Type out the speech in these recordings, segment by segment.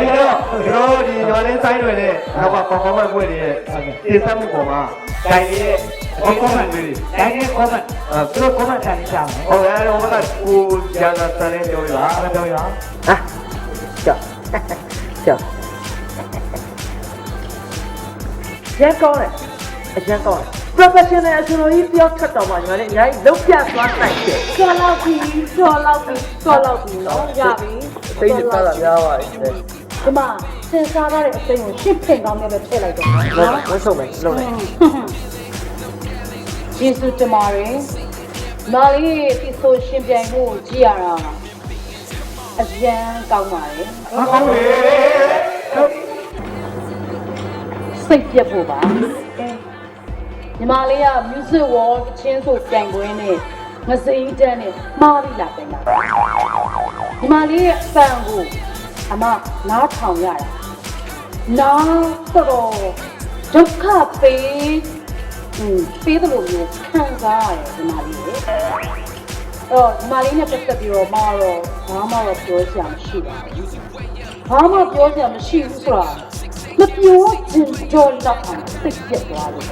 ဒီရောလေးဆိုင်တွေနဲ့နောက်ကပေါ်ပေါ်ပွဲတွေရဲ့တင်ဆက်မှုပေါ်မှာဒိုင်ရဲ့ comment တွေဒိုင်ရဲ့ comment သူတို့ comment ထားနေကြတယ်ဟုတ်တယ်အဲ့တော့ဟိုကကိုဂျာနာတန်လေးပြောရအောင်ပြောရအောင်ဟာကြောက်ရက်ကောင်းတယ်အရင်ကောင်းတယ် professional အစလိုကြီးပြောထွက်တော့မှညီမလေးအများကြီးလုံးပြသွားနိုင်တယ်ကျော်လောက်ပြီနော်ရပြီသိနေပါလားများပါပြီဒီမှာစင်စားရတဲ့အသိကိုရှစ်ဖင်ကောင်းနဲ့ပဲထည့်လိုက်တော့နော်ဝတ်ဆုံးမယ်လုံးလိုက်ယေရှုတမရယ်မာလီဒီဆိုရှင်ပြိုင်မှုကိုကြည့်ရတာအရန်ကောင်းပါတယ်ဟုတ်တယ်စိတ်ပြတ်ဖို့ပါညီမလေးက music wall ချင်းဆိုပြိုင်ပွဲနဲ့ငစိတန်းနဲ့မှားပြီးလာပြန်တာညီမလေးရဲ့အပန်ကိုအမနားထောင်ရတာနားတော့ဒုက္ခပေးတယ်လို့မျိုးခံစားရတယ်ညီမလေးရဲ့အော်ညီမလေးနဲ့ပတ်သက်ပြီးတော့မတော့ဘာမှတော့ပြောစရာမရှိပါဘူးဘာမှပြောစရာမရှိဘူးဆိုတာမပြောချင်တော့တော့စိတ်ပြတ်သွားတယ်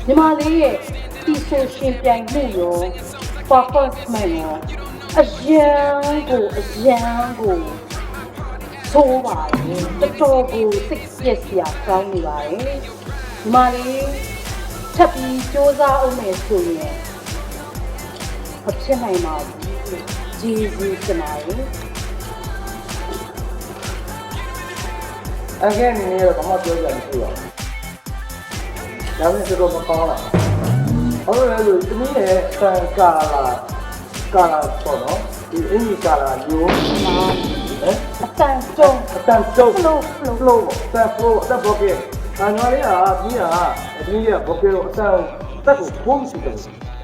ညီမလေးရဲ့ဒီဆိုရှင်ပြိုင်မှုရော performance ရောအရန်ကိုဆိုးပါတယ်တော်ကိုစိတ်ပြည့်စရာကောင်းနေပါတယ်ညီမလေးထပ်ပြီးစူးစမ်းအောင်မယ်ဆိုရင်မဖြစ်နိုင်ပါဘူးကျေးဇူးတင်ပါတယ်အကဲနေတော့ဘာမှပြောကြမရှိပါဘူးဒါနဲ့တော့မကောင်းလားဟုတ်တယ်လို့ဒီနေ့ရဲ့ကာလာပေါ့နော်ဒီအင်ဂျီကာလာယိုးအတန်ကျုံflow တက်ဘောကေဒါညလေးကပြီးတာဒီရဲ့ဘောကေကိုအတန်တက်ကိုဖုံးရှိတယ်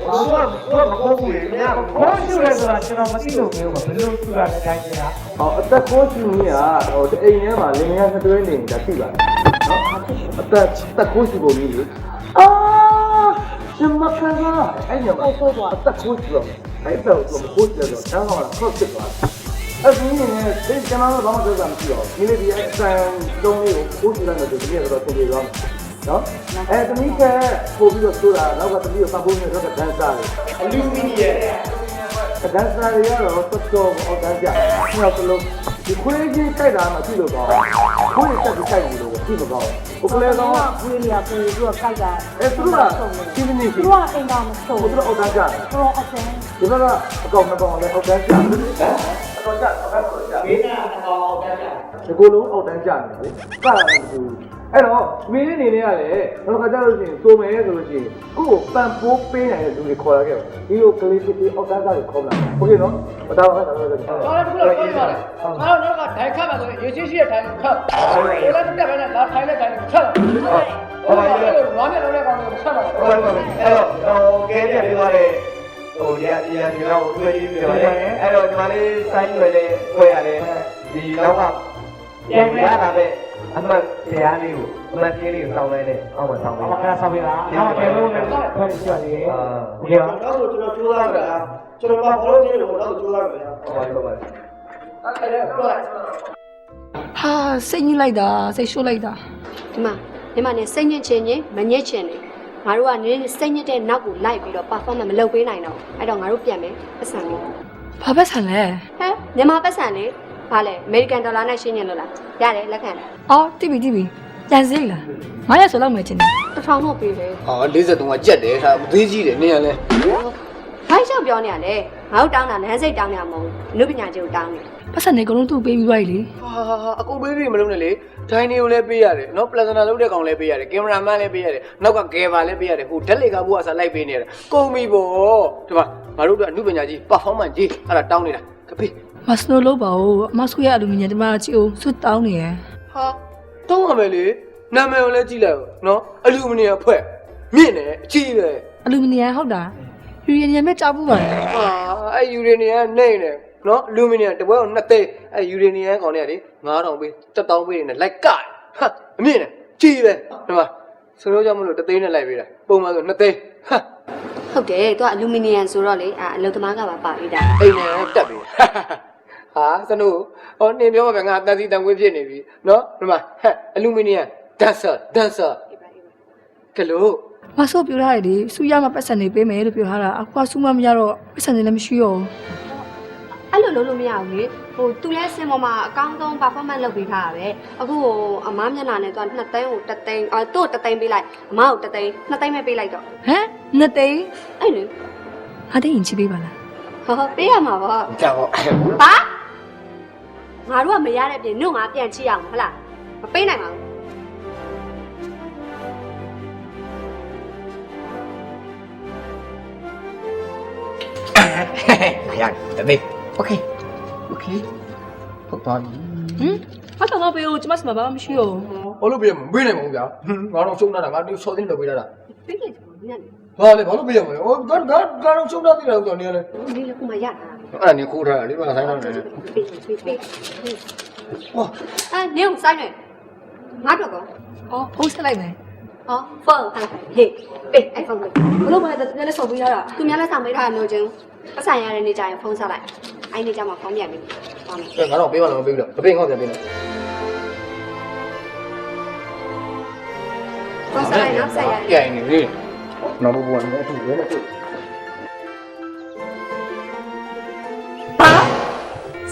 ဘာမဟုတ်ဘူးလေ။ဘာရှိလဲဆိုတာကျွန်တော်မသိလို့မျိုးပါဘယ်လိုထူတာလဲတိုင်းနေတာ။ဟောအသက်ကိုရှိနေရဟိုအိမ်ထဲမှာလင်မယားနှစ်တွဲနေတာသိပါတယ်။နော်။အသက်ကိုရှိပုံကြီးလေ။အာရှင်မခံစားအဲ့ညမှာဆိုတော့အသက်ကိုရှိတော့အဲ့တော့ကိုရှိတော့တောင်းတော့ခေါက်ဖြစ်သွားတယ်။အဲ့ဒီနေနဲ့ဒီကျွန်တော်တို့ဘာမှပြောတာမရှိတော့ဒီနေ့ဒီအဆန်တုံးလေးကိုရှိလိုက်တော့ဒီနေ့တော့ပြင်ပြသွားမယ်။နော်အဲ့သမီးကပို့ပြီးတော့ဆိုတာနောက်ကသမီးကိုပတ်ဖို့နေတော့ဒန်ဆာလေအလူမီနီရဲ့ဒန်ဆာရတော့တော့အော်ဒန်ကြနောက်တော့ဒီခွေးကြီးကြိုက်တာမှကြည့်လို့ကောင်းခွေးတက်ပြီးကြိုက်ဘူးလို့ကြည့်မကောင်းဘူးကလေးကောင်ကခွေးလေးကပြေပြီးတော့ကြိုက်တာအဲ့သူကဒီနေ့သူကအင်္ဂါမဆုံးဘူးသူကအော်ဒန်ကြတော့အစင်းဒီဘက်ကအကောင်မကောင်လည်းအော်ဒန်ကြအကောင်ကြဘေးကအကောင်အော်ဒန်ကြဒီကိုလုံးအော်ဒန်ကြနေလေစတာလည်းဘူးအဲ့တော့မင်းနေနေရလေတော့ခါကြလို့ရှိရင်စိုးမယ်ဆိုလို့ရှိရင်ကိုယ့်ကိုပန်ပိုးပေးနိုင်တဲ့လူတွေခေါ်လာခဲ့ပါဒီလိုကလေးဖြစ်အောက်တန်းသားတွေခေါ်လာโอเคနော်မတော်ဘူးတော့လည်းပြောပါတယ်ငါတို့ကဒိုင်ခတ်မှာဆိုရင်ရေရှိရှိတဲ့ဒိုင်ကိုခတ်ကိုလည်းတက်ပဲနဲ့လာထိုင်တဲ့ဒိုင်ကိုခတ်ဟုတ်ပါဘူးငါနဲ့လုံးတဲ့ကောင်ကိုခတ်ပါဟုတ်ပါဘူးအဲ့တော့ကဲပြပြသွားတယ်ဟိုရဒီတော့တွေ့ပြီးပြောတယ်အဲ့တော့ဒီမှာလေးစိုင်းရွယ်လေးတွေ့ရတယ်ဒီနောက်ကပြန်ရတာပဲအမှတ်တရားလေးကိုအမှတ်ကြီးလေးကိုဆောင်းလိုက်တဲ့အောက်မှာဆောင်းလိုက်အဲ့ဒါဆောင်းပေးလားအောက်မှာဘယ်လိုလဲခွင့်ရှိရတယ်ဒီတော့ကျွန်တော်ကြိုးစားတာကျွန်တော်ဘာလို့ဒီလိုတော့ကြိုးစားရမလဲဟုတ်ပါဘူးအဲ့ဒါပြောလိုက်ဟာစိတ်ညစ်လိုက်တာစိတ်ရှို့လိုက်တာဒီမှာနဲ့စိတ်ညစ်ခြင်းချင်းမညစ်ခြင်းနဲ့ငါတို့ကနည်းနည်းစိတ်ညစ်တဲ့နောက်ကိုလိုက်ပြီးတော့ performance မလုပ်ပေးနိုင်တော့အဲ့တော့ငါတို့ပြန်မယ်ပတ်စံလေးဘာပတ်စံလဲဟဲ့မြန်မာပတ်စံလေးဘာလဲအမေရိကန်ဒေါ်လာနဲ့ရှင်းညင်လို့လားရတယ်လက်ခံတယ်အော်တိပြီပြန်စင်းလား900ဆိုလောက်မယ်ချင်းတယ်1000တော့ပေးတယ်အော်43ကကြက်တယ်ဒါမသေးကြီးတယ်နင်းရလဲဘိုက်လျှောက်ပြောနေရလဲငါတို့တောင်းတာလမ်းစိတ်တောင်းနေမှာမဟုတ်ဘူးလူပညာကြီးကိုတောင်းနေပတ်စံနေကုန်လုံးသူ့ပေးပြီးသွားပြီလေဟာအကုန်ပေးပြီမလုပ်နဲ့လေဒိုင်တွေကိုလည်းပေးရတယ်နော်ပလက်စနာလုပ်တဲ့ကောင်လည်းပေးရတယ်ကင်မရာမန်လည်းပေးရတယ်နောက်ကဂယ်ဘာလည်းပေးရတယ်ဟိုဓာတ်လေကဘူးအစားလိုက်ပေးနေရတယ်ကုန်ပြီပေါ့ဒီမှာငါတို့ကအမှုပညာကြီး performance ကြီးအဲ့ဒါတောင်းနေတာကပေးမစနိုးလို့ပါဦးအမဆုရအလူမီနီယံဒီမှာကြည့်အောင်ဆွတ်တောင်းနေရဟာတောင်းရမယ်လေနာမည်ကိုလည်းကြည့်လိုက်နော်အလူမီနီယံဖွဲ့မြင့်တယ်အကြီးပဲအလူမီနီယံဟုတ်တာယူရေနီယံမဲ့ကြားဘူးပါလေဟာအဲ့ယူရေနီယံနေတယ်နော်အလူမီနီယံတပွဲကို2သိန်းအဲ့ယူရေနီယံကောင်တွေကလေ9000ပေး1000ပေးနေလိုက်ကဟာအမြင့်တယ်ကြီးပဲဒီမှာဆိုတော့ကြောင့်မလို့3သိန်းနဲ့လိုက်ပေးတာပုံမှန်ဆို2သိန်းဟာဟုတ်တယ်သူကအလူမီနီယံဆိုတော့လေအလုပ်သမားကပါပါပြီးတာအိမ်နဲ့တက်ပြီ ဟာစနုဟောနေပြောမှာပဲငါတန်စီတန်ခွေးဖြစ်နေပြီနော်ဒီမှာဟဲ့အလူမီနီယံ dancer ကလို့ မဆိုးပြောထားတယ်လေစူရမှာပတ်စံနေပေးမယ်လို့ပြောထားတာအခုကစူမမရတော့ပတ်စံနေလည်းမရှိတော့ အဲ့လိုလုပ်လို့မရဘူးလေဟိုသူလဲစင်ပေါ်မှာအကောင်းဆုံး performance လုပ်ပေးထားတာပဲအခုဟိုအမားမျက်နှာနဲ့သူက2သိန်းကို3သိန်းသူ့3သိန်းပေးလိုက်အမားကို3သိန်း2သိန်းပဲပေးလိုက်တော့ ဟမ်နှစ်သိန်း အဲ့လေ ဟာတဲ့ရင်ချိပေးပါလား ဟောပေးရမှာပေါ့ ကြောက် ဘာငါတို့ကမရတဲ့ပြင်ညို့ငါပြန်ချိအောင်ဟုတ်လားမပေးနိုင်ပါဘူး ရတယ်တမေโอเคဟုတ်ပါပြီ ဟမ်ဟာတော့ပေးဦးကျမစမှာဘာမှမရှိတော့ ဘာလို့ပေးရမလဲပေးနိုင်မဘူးဗျာငါတော့ရှုံးတာငါတို့စော်သိန်းတော့ပေးတာ ပေးလိုက်တယ်ညနေ ဟာလေဘာလို့ပေးရမလဲဟိုကတော့ရှုံးတာသိတယ်တော့နေရလဲ ဒီလေခုမှရတာ အဲ့ဒါနေခိုးထားတာလေဘာဆိုင်တော့နေ ပေးဟော နေဦးဆိုင်နေငါတော့ကော အော်ဖုန်းဆက်လိုက်မယ် ဟောဖုန်းဟဲ့ပေးအဲ့ဖုန်းပေး ဘလို့မလဲတကယ်လည်းဆော်ပေးရတာ သူများလက်ဆောင်ပေးထားတာမျိုးချင်းပတ်ဆိုင်ရတဲ့နေကြရင်ဖုန်းဆက်လိုက်အဲ့နေကြမှာဖုန်းပြန်ပြီပါမယ် ငါတော့ပေးပါလားမပေးဘူးတော့မပေးငေါ့ပြန်ပေးတော့ ဖုန်းဆက်လိုက်နော်ဆက်ရ ကြိုင်နေလေနော်ဘောနဲ့အတူရဲနဲ့တွေ့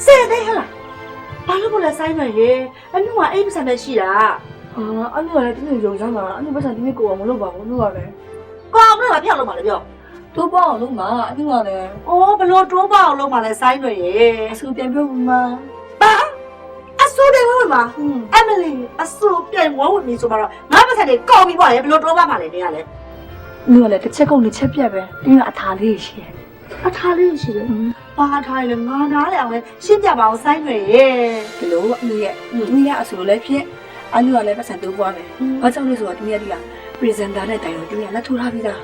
ဆယ်သိန်းဟလားဘာလို့မလဲဆိုင်မရေအနုကအိမ်ပစံပဲရှိတာ ဟာအဲ့လိုလည်းတင်းနေရုံစမ်းမှာအဲ့လိုပတ်စံတင်းနေကိုအောင်မလုပ်ပါဘူးလို့ကလည်း ကောင်းမလားပြောက်လို့ပါလေပြော တိုးပေါအောင်လုပ်မှာအဲ့လိုကလည်း အော်ဘလို့တိုးပါအောင်လုပ်မှလဲဆိုင်တွေရေ အဆူပြန်ပြုတ်မှာ ပါအဆူတွေဝဝင်မှာအမလီအဆူပြန်ဝဝင်ပြီဆိုတော့ငါပစံတွေကောက်ပြီးပေါ့လေဘလို့တိုးပါမှလဲနေရလဲ လို့လည်းတစ်ချက်ကုန်တစ်ချက်ပြက်ပဲတင်းကအထာလေးရှိတယ် အထားလေးရှိတယ်ပါထားလေငါနားလေအောင်လဲရှင်းပြပါအောင်ဆိုင်တွေရေ ဒီလိုအမေရဲ့မိရအဆူလည်းဖြစ်အနုကလည်းပတ်စံတိုးပွားမယ်ဘာကြောင့်လဲဆိုတော့တင်းရဒီက presenter နဲ့တိုင်တော့တင်းရလက်ထိုးထားပြီးသား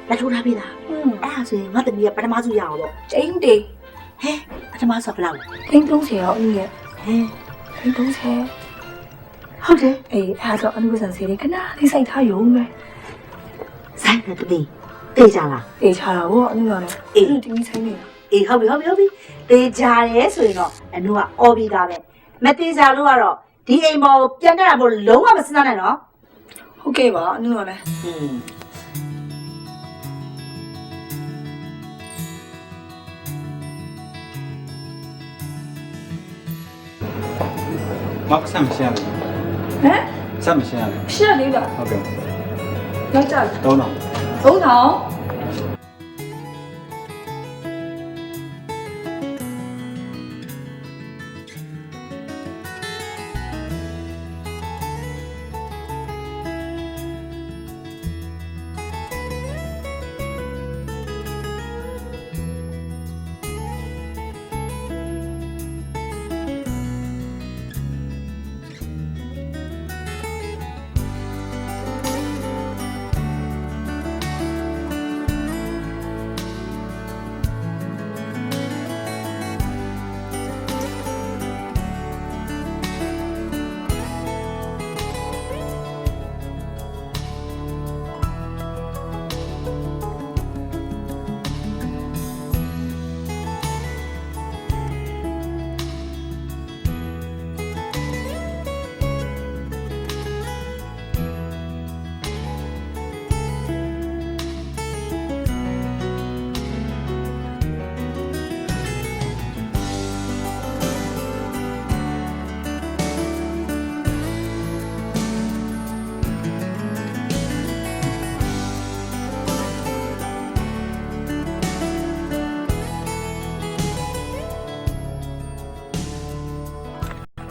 လက်ထိုးထားပြီလားအဲ့ဒါဆိုရင်ငါတမီးကပထမစုရအောင်ပေါ့ ကျင်းတေး ဟဲပထမဆိုဘယ်လောက်လဲ တင်း30ရောအမေရဲ့ ဟဲ တင်း30 ဟုတ်တယ် အေးအဲ့ဒါအနုပတ်စံစီလေးခဏလေးစိုက်ထားရုံပဲ ဆိုင်တဲ့တမီးတေးကြလား အေးချတာဗောအနုကလည်းအေးတင်းကြီးဆိုင်နေ အေးဟုတ်ပြီတေးကြရဲဆိုရင်တော့အနုကအော်ပြီးသားပဲမတေးကြလို့ကတော့ဒီအိမ်ပေါ်ပြန်တက်တာမို့လုံးဝမစဉ်းစားနဲ့နော် ဟုတ်ကဲ့ပါအနုကလည်း မပတ်စံမရှိရဘူး ဟမ် စမ်းမရှိရဘူး ရှက်လေးလား ဟုတ်ကဲ့ ယောက်ျား တော့တော့ 3000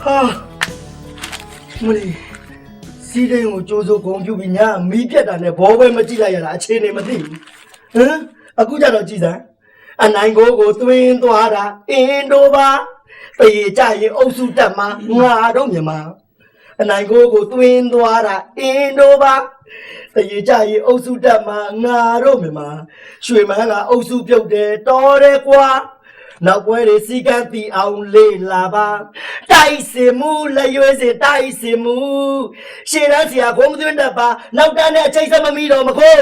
ဟာမလီစီးတဲ့ကိုကြိုးစိုးဂုံပြူပြီးညာမီးပြတ်တာနဲ့ဘောပဲမကြည့်လိုက်ရတာအခြေအနေမသိဘူးဟမ်အခုကျတော့ကြည်စမ်းအနိုင်ကိုသွင်းသွားတာအင်းတို့ပါတရေကြရင်အုပ်စုတက်မှာငါတို့မြန်မာအနိုင်ကိုသွင်းသွားတာအင်းတို့ပါတရေကြရင်အုပ်စုတက်မှာငါတို့မြန်မာရွှေမန်းကအုပ်စုပြုတ်တယ်တော်တယ်ကွာ နောက်ပွဲတွေစီကံတီအောင်လေးလာပါတိုက်စင်မှုလက်ရွေးစင်တိုက်စင်မှုရှေ့တန်းဆရာကိုမသွင်းတတ်ပါနောက်တန်းနဲ့အချိန်ဆက်မမီတော့မကို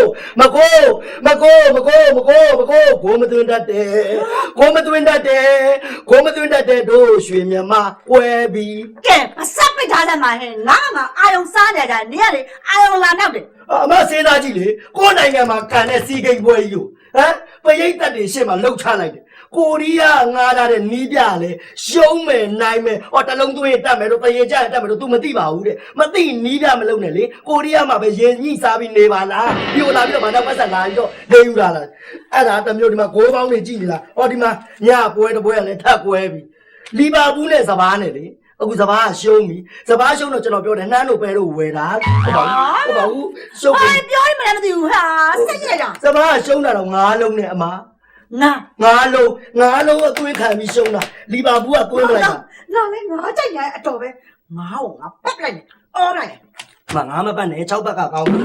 မသွင်းတတ်တဲ့တို့ရွှေမြမကွဲပြီး ကဲအစပိတ်ထားတယ်မှာဟဲ့ငါမှအာယုံစားနေကြနေရလေအာယုံလာနောက်တယ် အမစေးသားကြည့်လေကိုယ်နိုင်ငံမှာကန်တဲ့စီကိန်းပွဲကြီးကိုပရိသတ်တွေရှေ့မှာလှုပ်ချလိုက်တယ်ကိုရီးယားငားထားတဲ့နီးပြလေရှုံးမယ်နိုင်မယ်တလုံးသွင်းတတ်မယ်တို့တရေကြရတတ်မယ်တို့ तू မသိပါဘူးတဲ့မသိနီးပြမလုပ်နဲ့လေကိုရီးယားမှာပဲရင်ညှိစားပြီးနေပါလားဒီလိုလာပြီးတော့မနောက်ပတ်ဆက်လာပြီးတော့နေယူလာလားအဲ့ဒါတစ်မျိုးဒီမှာဂိုးပေါင်းတွေကြည့်နေလားဒီမှာညပွဲတစ်ပွဲကလည်းထပ်ကွဲပြီလီဗာပူးနဲ့စပါးနဲ့လေအခုစပါးရှုံးပြီစပါးရှုံးတော့ကျွန်တော်ပြောတယ်နှမ်းတို့ပဲတို့ဝယ်တာဟုတ်ပါဘူးရှုံးပြီ ပြောရင်မလည်းမသိဘူးဟာစိတ်ကြရတာ စပါးရှုံးတာတော့9လုံးနဲ့အမ ငါလုံးအသွေးခံပြီးရှုံးတာလီဗာပူးကသွင်းလိုက်တာ ငါလည်းငါကြိုက်နေအတော်ပဲငါ့ကိုငါပတ်လိုက်နေအော်လိုက် ငါမပတ်နဲ့6ဘက်ကကောင်းတယ်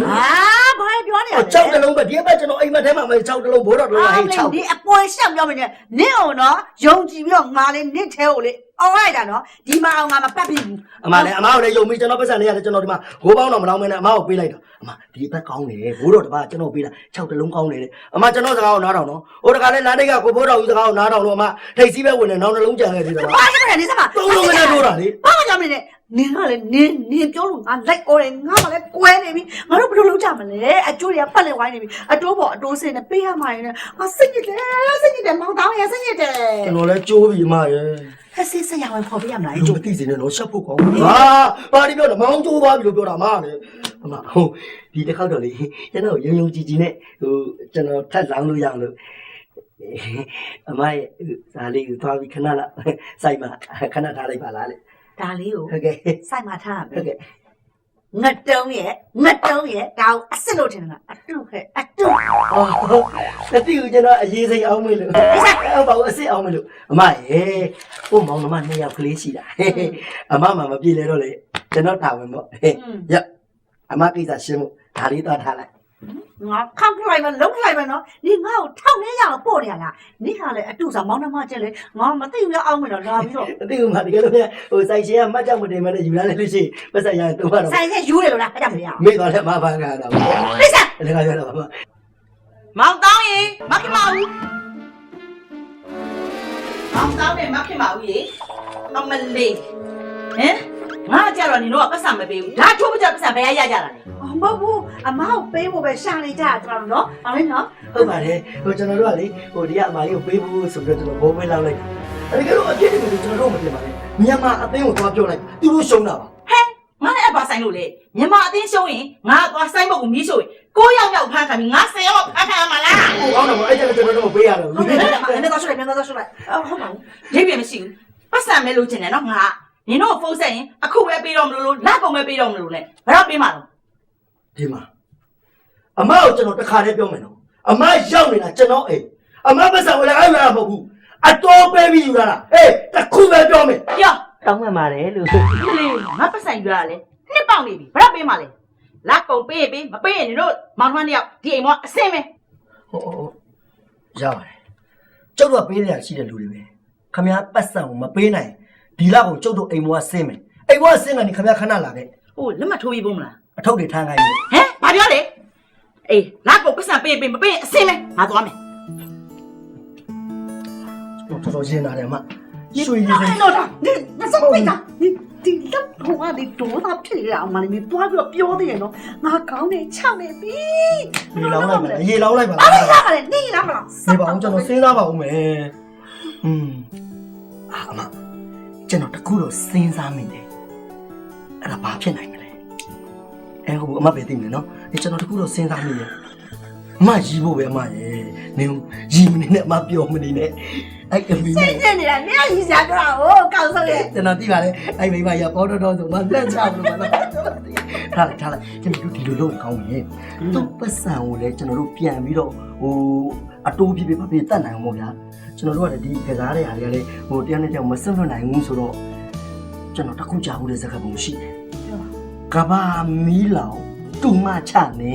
ဘာပြောနေရလဲ 6တလုံးပဲဒီဘက်ကျွန်တော်အိမ်မက်ထဲမှာ6တလုံးဘိုးတော်တော်ဟဲ့6 ဒီအပွဲရှောက်ပြောမနေနင့်အောင်နော်ယုံကြည်ပြီးတော့ငါလည်းနင့်ထဲကိုလေအော်လိုက်တာနော်ဒီမှာအောင်ငါမပတ်ပြီဘူး အမလည်းယုံပြီးကျွန်တော်ပတ်စံနေရတယ်ကျွန်တော်ဒီမှာဂိုးပေါင်းတော့မတောင်းမနဲ့အမကိုပေးလိုက်တော့အမဒီဘက်ကောင်းတယ်ဘိုးတော်တပါကျွန်တော်ပေးတာ6တလုံးကောင်းတယ်တဲ့အမကျွန်တော်စကားကိုနားထောင်နော်ဟိုတခါလဲလမ်းတိတ်ကကိုဘိုးတော်ကြီးစကားကိုနားထောင်လို့အမထိတ်စီးပဲဝင်နေနောက်နှလုံးကြံခဲ့သေးတယ် ဘာရှိမလဲနေစမ်း 3လုံးနဲ့ထိုးတာလေ ဘာကြောင့်မလဲနင်ကလည်းနင်ပြောလို့ငါလိုက်အော်တယ်ငါမှလည်းကွဲနေပြီငါတို့ဘယ်လိုလုပ်ကြမလဲအကျိုးတွေကပတ်လက်ဝိုင်းနေပြီအတိုးပေါ်အတိုးစင်းနဲ့ပေးရမှာရင်ငါစိတ်ညစ်တယ်မောင်တောင်းရစိတ်ညစ်တယ် ကျွန်တော်လည်းကြိုးပြီအမရဲ့ အစစ်စရဝင်ဖော်ပြရမလား ကျိုးသိစင်းနဲ့တော့ရှက်ဖို့ကောင်းဘာဒီပြောလဲမောင်းကျိုးသွားပြီလို့ပြောတာအမလည်းအမဟုတ်ဒီတစ်ခေါက်တော့လေကျွန်တော်ရုံကြည်နဲ့ကျွန်တော်ထပ်လောင်းလို့ရအောင်လို့အမရဲ့ဇာလေးကိုသွားပြီးခဏလောက်စိုက်မှာခဏထားလိုက်ပါလားလေ ဒါလေးကို ဟုတ်ကဲ့ စိုက်မှထားရမယ် ဟုတ်ကဲ့ ငတ်တုံးရဲ့ဒါကိုအစစ်လို့ထင်တာအတုခဲအတု တတိကိုကျွန်တော်အရေးစိမ်အောင်မေးလို့ဘာလို့အစ်စ်အောင်မေးလို့အမရဲ့ဟိုမောင်နှမ2ယောက်ကလေးရှိတာအမမှမပြေလဲတော့လေကျွန်တော်တာဝန်ပေါ့ရအမကိစ္စရှင်းဖို့ဒါလေးသွားထားလိုက် ငါခောက်လိုက်မလုံးလိုက်မနော်နင်ငါ့ကိုထောက်နေရအောင်ပို့နေရလားနင်ကလည်းအတုဆောင်မောင်းနှမကျက်လေငါမသိဘူးအောင်မလို့လာပြီးတော့ တတိကမှတကယ်လို့ဟိုစိုက်ရှင်းကမှတ်ကြောက်မတင်မနဲ့ယူလာလို့ရှိရင်ပတ်ဆက်ရရင်တော့ ဆိုင်ကယူတယ်လို့လားအဲ့ဒါမရအောင် မေ့သွားတယ်မဘာကတော့ လိမ့်စား လည်းကပြောတော့ မောင်တောင်းရင်မဖြစ်ပါဘူးမောင်တောင်းရင်မဖြစ်ပါဘူးရေအမလေးဟမ်ငါကြတော့နင်တို့ကပတ်စံမပေးဘူးဒါချိုးမကြပတ်စံဘယ်ရရကြတာလဲ မဟုတ်ဘူးအမောက်ပေးဖို့ပဲရှာနေကြတာကျွန်တော်နော်။အောင်လေနော် ဟုတ်ပါတယ်ဟိုကျွန်တော်တို့ကလေဟိုဒီကအမကြီးကိုပေးဖို့ဆိုပြီးတော့ကျွန်တော်ဘိုးဝဲလောက်လိုက်တာတကယ်လို့အပြည့်တွေကိုကျွန်တော်တို့မပြင်ပါနဲ့မြန်မာအသင်းကိုသွားပြောလိုက်သူတို့ရှုံးတာပါ ဟဲ့ငါလည်းအပါဆိုင်လို့လေမြန်မာအတင်းရှုံးရင်ငါသွားဆိုင်ဘုတ်ကိုမီးရှို့ရင်9ယောက်မြောက်ဖမ်းခံပြီးငါ10ယောက်ဖမ်းခံရမှာလား ဟိုကောင်းတယ်ပေါ့အဲ့ကျတော့ကျွန်တော်တို့မပေးရတော့ ။ ဘူး ဟုတ်တယ်။နည်းတော့ဆွလိုက်ဟုတ်ပါဘူး ရိပ်ပြမရှိဘူးပတ်စံမဲလို့ချင်တယ်နော်ငါနင်တို့ဖုန်းဆက်ရင်အခုပဲပေးတော့မလို့လက်ကုန်ပဲပေးတော့မလို့နဲ့ဘယ်တော့ပေးမှာလဲ ဒီမှာအမကိုကျွန်တော်တခါတည်းပြောမယ်နော်အမရောက်နေတာကျွန်တော်အိမ်အမပတ်စံဝင်လာရမှာမဟုတ်ဘူးအတော်ပေးပြီးယူလာတာဟေးတခုပဲပြောမယ် ပြော တောင်းမှန်ပါတယ်လို့ လေငါပတ်စံယူရတာလေနှစ်ပေါက်နေပြီဘယ်တော့ပေးမှာလဲလက်ကုန်ပေးရင်ပေးမပေးရင်နင်တို့မောင်နှမတယောက်ဒီအိမ်မှာအဆင်ပဲ ဟုတ်ရပါတယ်ကျုပ်တို့ကပေးရရှိတဲ့လူတွေပဲခမ ्या ပတ်စံကိုမပေးနိုင်ဒီလောက်ကိုကျုပ်တို့အိမ်ဘွားဆင်းမယ်အိမ်ဘွားဆင်းကနေခမ ्या ခဏလာခဲ့ ဟိုလက်မထိုးပြီးပုံမလား အထုပ်တွေထမ်းခိုင်းတယ် ဟမ်ဘာပြောလဲအေးလက်ကုန်ပတ်စံပေးပေးမပေးရင်အဆင်ပဲငါသွားမယ် တော်တော်ရှင်းလာတယ်အမရွှေရည်စိ ။နော်ဒါနင်မစပိတ်တာဒီလက်ဟိုကနေဒေါသဖြစ်ရအောင်မလေးနင်တွားပြီးတော့ပြောသေးရနော်။ငါကောင်းနေချောက်နေပြီ ရေလောင်းလိုက်ပါလားရေလောင်းလိုက်ပါ ။ လား အဲ့ဒါကလည်းနေလားမလား နေပါအောင်ကျွန်တော်စဉ်းစားပါဦးမယ်အမကျွန်တော်တခုတော့စဉ်းစားမိတယ်အဲ့ဒါဘာဖြစ်နိုင်မလဲဟိုအမပဲသိမယ်နော်ကျွန်တော်တခုတော့စဉ်းစားမိတယ်အမရီးဖို့ပဲအမရဲ့နင်ရီးမနေနဲ့အမပြောမနေနဲ့အဲ့အမေ စိ နဲ့ တ်နဲ့နေတာနင်ကရီစားကြတာဟုတ်ကောင်းဆုံးရဲ့ ကျွန်တော်သိပါတယ်အဲ့မိမရပေါ်တော်ဆိုမလက်ချဘူးလို့မလားထားလိုက်ကျွန်တော်တို့ဒီလိုလုပ်ရင်ကောင်းပြီသူ့ပတ်စံကိုလည်းကျွန်တော်တို့ပြန်ပြီးတော့ဟိုအတိုးပြပြပြတတ်နိုင်အောင်ပေါ့ဗျာကျွန်တော်တို့ကလည်းဒီကစားတဲ့ဟာတွေကလည်းဟိုတရားနဲ့ကြောင်မစွန့်လွတ်နိုင်ဘူးဆိုတော့ကျွန်တော်တခုကြားဘူးတဲ့စကားပုံရှိတယ်ကဘာမီလောင်တူမချနေ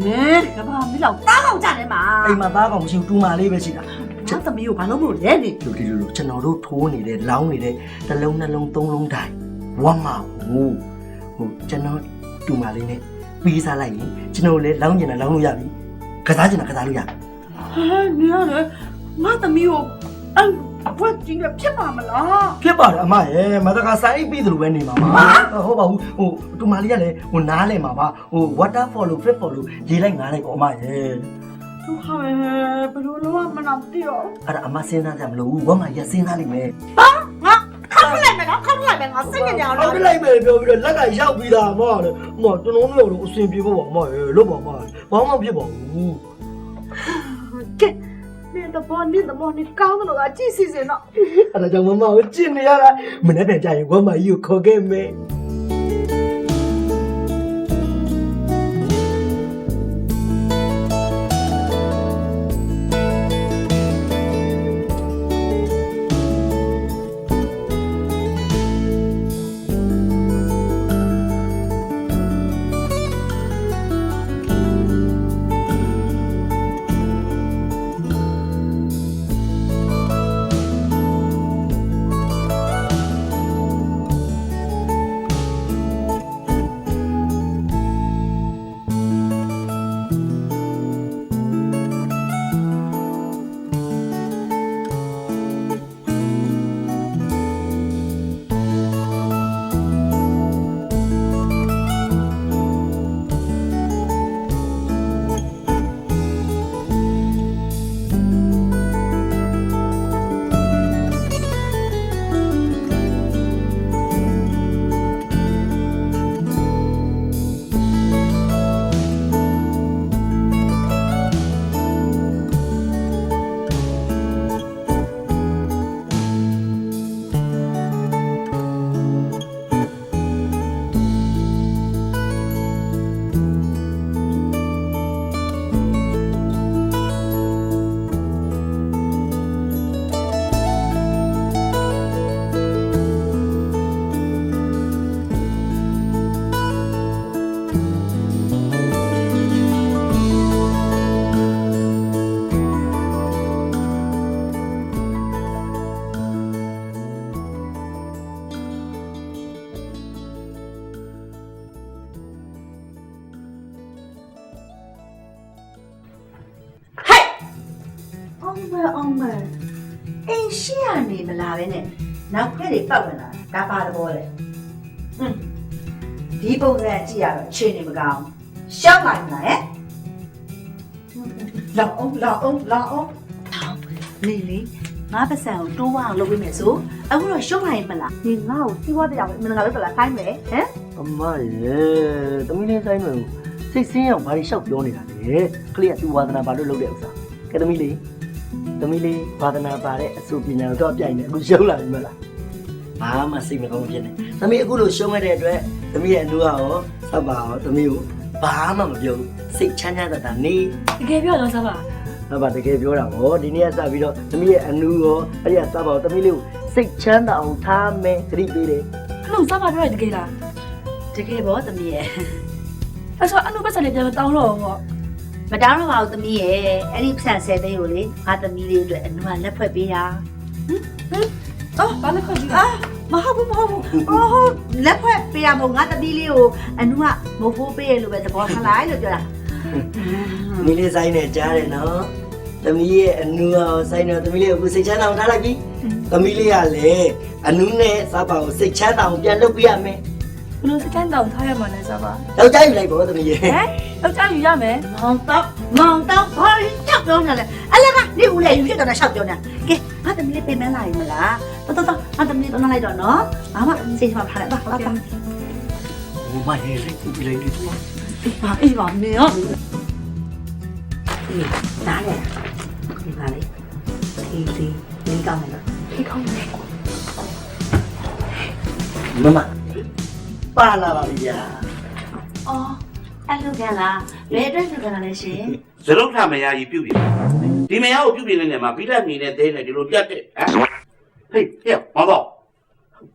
နင်ကဘာမင်းတော့တားအောင်ကြတယ်မှာ အိမ်မှာသားကောင်မရှိဘူးတူမလေးပဲရှိတာ ချက်သမီးကိုဘာလို့မလို့လဲနေ လူဒီလူကျွန်တော်တို့ထိုးနေတဲ့လောင်းနေတဲ့တစ်လုံးနှလုံးသုံးလုံးတိုင်းဝမ်းမဟုတ်ကျွန်တော်တူမလေးနဲ့ပြီးစားလိုက်ရင်ကျွန်တော်လည်းလောင်းကျင်တာလောင်းလို့ရပြီကစားကျင်တာကစားလို့ရပြီ ဟာနေရလေငါသမီးကိုအဲ့ဘွက်ကြီးကဖြစ်ပါမလား ဖြစ်ပါတယ်အမရဲ့မတကာဆိုင်ပြီးသလိုပဲနေမှာပါဟုတ်ပါဘူးတူမလေးကလည်းနားလဲမှာပါwater follow fit follow ရေးလိုက်ငားလိုက်ပေါ့အမရဲ့ သူဟာဘယ်လိုလုပ်မနာမသိတော့ အဲ့ဒါအမစဉ်းစားကြမလို့ဝမ်းမရစဉ်းစားလိမ့်မယ် ငါခါလိုက်မယ်နော်ခါလိုက်မယ်ငါစိတ်ညစ်ကြအောင် ဟုတ်လိုက်မယ်ပြောပြီးတော့လက်ကရောက်ပြီးသားအမလေအမကျွန်တော်မျိုးလို့အဆင်ပြေဖို့ပါအမရဲ့လို့ပါအမဘာမှမဖြစ်ပါဘူး ကဲနေတော့နေကောင်းတယ်လို့ကကြည့်စီစဉ်တော့ အဲ့ဒါကြောင့်မမကိုကျင့်နေရတာမနေ့ပြန်ကြရင်ဝမ်းမကြီးကိုခေါ်ခဲ့မယ်အောင်မအင်းရှင်းရနေမလားပဲနဲ့နောက်ခွဲတွေပတ်ဝင်လာဒါပါတော့လေဒီပုံစံကြည့်ရတော့အခြေအနေမကောင်းရှောက်လိုက်မလားဟဲ့လာအောင်နေလေငါပတ်စံကိုတိုးဝအောင်လုပ်ပေးမယ်ဆိုအခုတော့ရှုံးလိုက်မလားဒီငါ့ကိုစီးပွားတရားမင်းငါပဲပလာခိုင်းမယ်ဟမ် အမရဲ့သမီးလေးဆိုင်တွေစိတ်ဆင်းအောင်ဘာတွေလျှောက်ပြောနေတာလဲကလေးကသူဝါသနာဘာလို့လုပ်တဲ့ဥစ္စာကဲသမီးလေးဝါသနာပါတဲ့အစိုးပညာတော့ပြိုင်နေအခုရှုံးလာပြီမလားဘာမှစိတ်မကောင်းဖြစ်နေသမီးအခုလို့ရှုံးခဲ့တဲ့အတွက်သမီးရဲ့အနူရောစပ်ပါရောသမီးကိုဘာမှမပြောဘူးစိတ်ချမ်းသာတာနေ တကယ်ပြောတော့စပါ ဟုတ်ပါတကယ်ပြောတာဗောဒီနေ့ကစပြီးတော့သမီးရဲ့အနူရောအဲ့ဒီကစပ်ပါရောသမီးလေးကိုစိတ်ချမ်းသာအောင်ထားမယ်ခရီးပေးတယ် အဲ့လိုစပါပြောရတကယ်လား တကယ်ပေါ့သမီးရဲ့ အဲ့ဆိုအနုပတ်စံလေးပြန်တောင်းတော့ပေါ့ မတောင်းတော့ပါဘူးသမီးရဲ့အဲ့ဒီဖြန့်10သိန်းကိုလေငါသမီးလေးအတွက်အနုကလက်ဖွဲ့ပေးတာအော်ဘာလဲခေါ်ကြည့် မဟုတ်ဘူးလက်ဖွဲ့ပေးရမို့ငါသမီးလေးကိုအနုကမဖို့ပေးရလို့ပဲသဘောထားလိုက်လို့ပြောတာ သမီးလေးဆိုင်နေကြားတယ်နော်သမီးရဲ့အနူရောဆိုင်နေသမီးလေးကိုစိတ်ချမ်းသာအောင်ထားလိုက်ပြီသမီးလေးကလည်းအနူနဲ့စားပါကိုစိတ်ချမ်းသာအောင်ပြန်လုပ်ပြရမယ် ဘလို့စကန်တောင်းထားရမှာလဲစပါ ယောက်ျားယူလိုက်ပေါ့သမီးရဲ့ ဟမ်ယောက်ျားယူရမယ် မောင်တော့ဘာလို့ချောက်ပြောနေလဲအလကနေဦးလေယူရတော့ချောက်ပြောနေကဲငါသမီးလေးပြင်မလာရင်မလားတော်ငါသမီးလေးတော့လိုက်တော့နော်ဘာမှစိတ်ချမထားနဲ့ပါလာပါ ဟိုမဟဲ့လေးသူ့လေးလေးသူ့ အေးပါနေရောနားလေဒီပါလေဒီကောင်းတယ်နော် ဒီကောင်းတယ် မမပါလာပါဗျာ အော်အဲ့လိုကလားလေအတွက်ဆိုကလည်းရှင် ဇလုံးထမယာကြီးပြုတ်တယ်ဒီမယာကိုပြုတ်ပြနေတဲ့မှာဘိလက်မြင်နဲ့သေးနေဒီလိုပြတ်တဲ့ဟမ်ဟေးဟဲ့မောင်တော့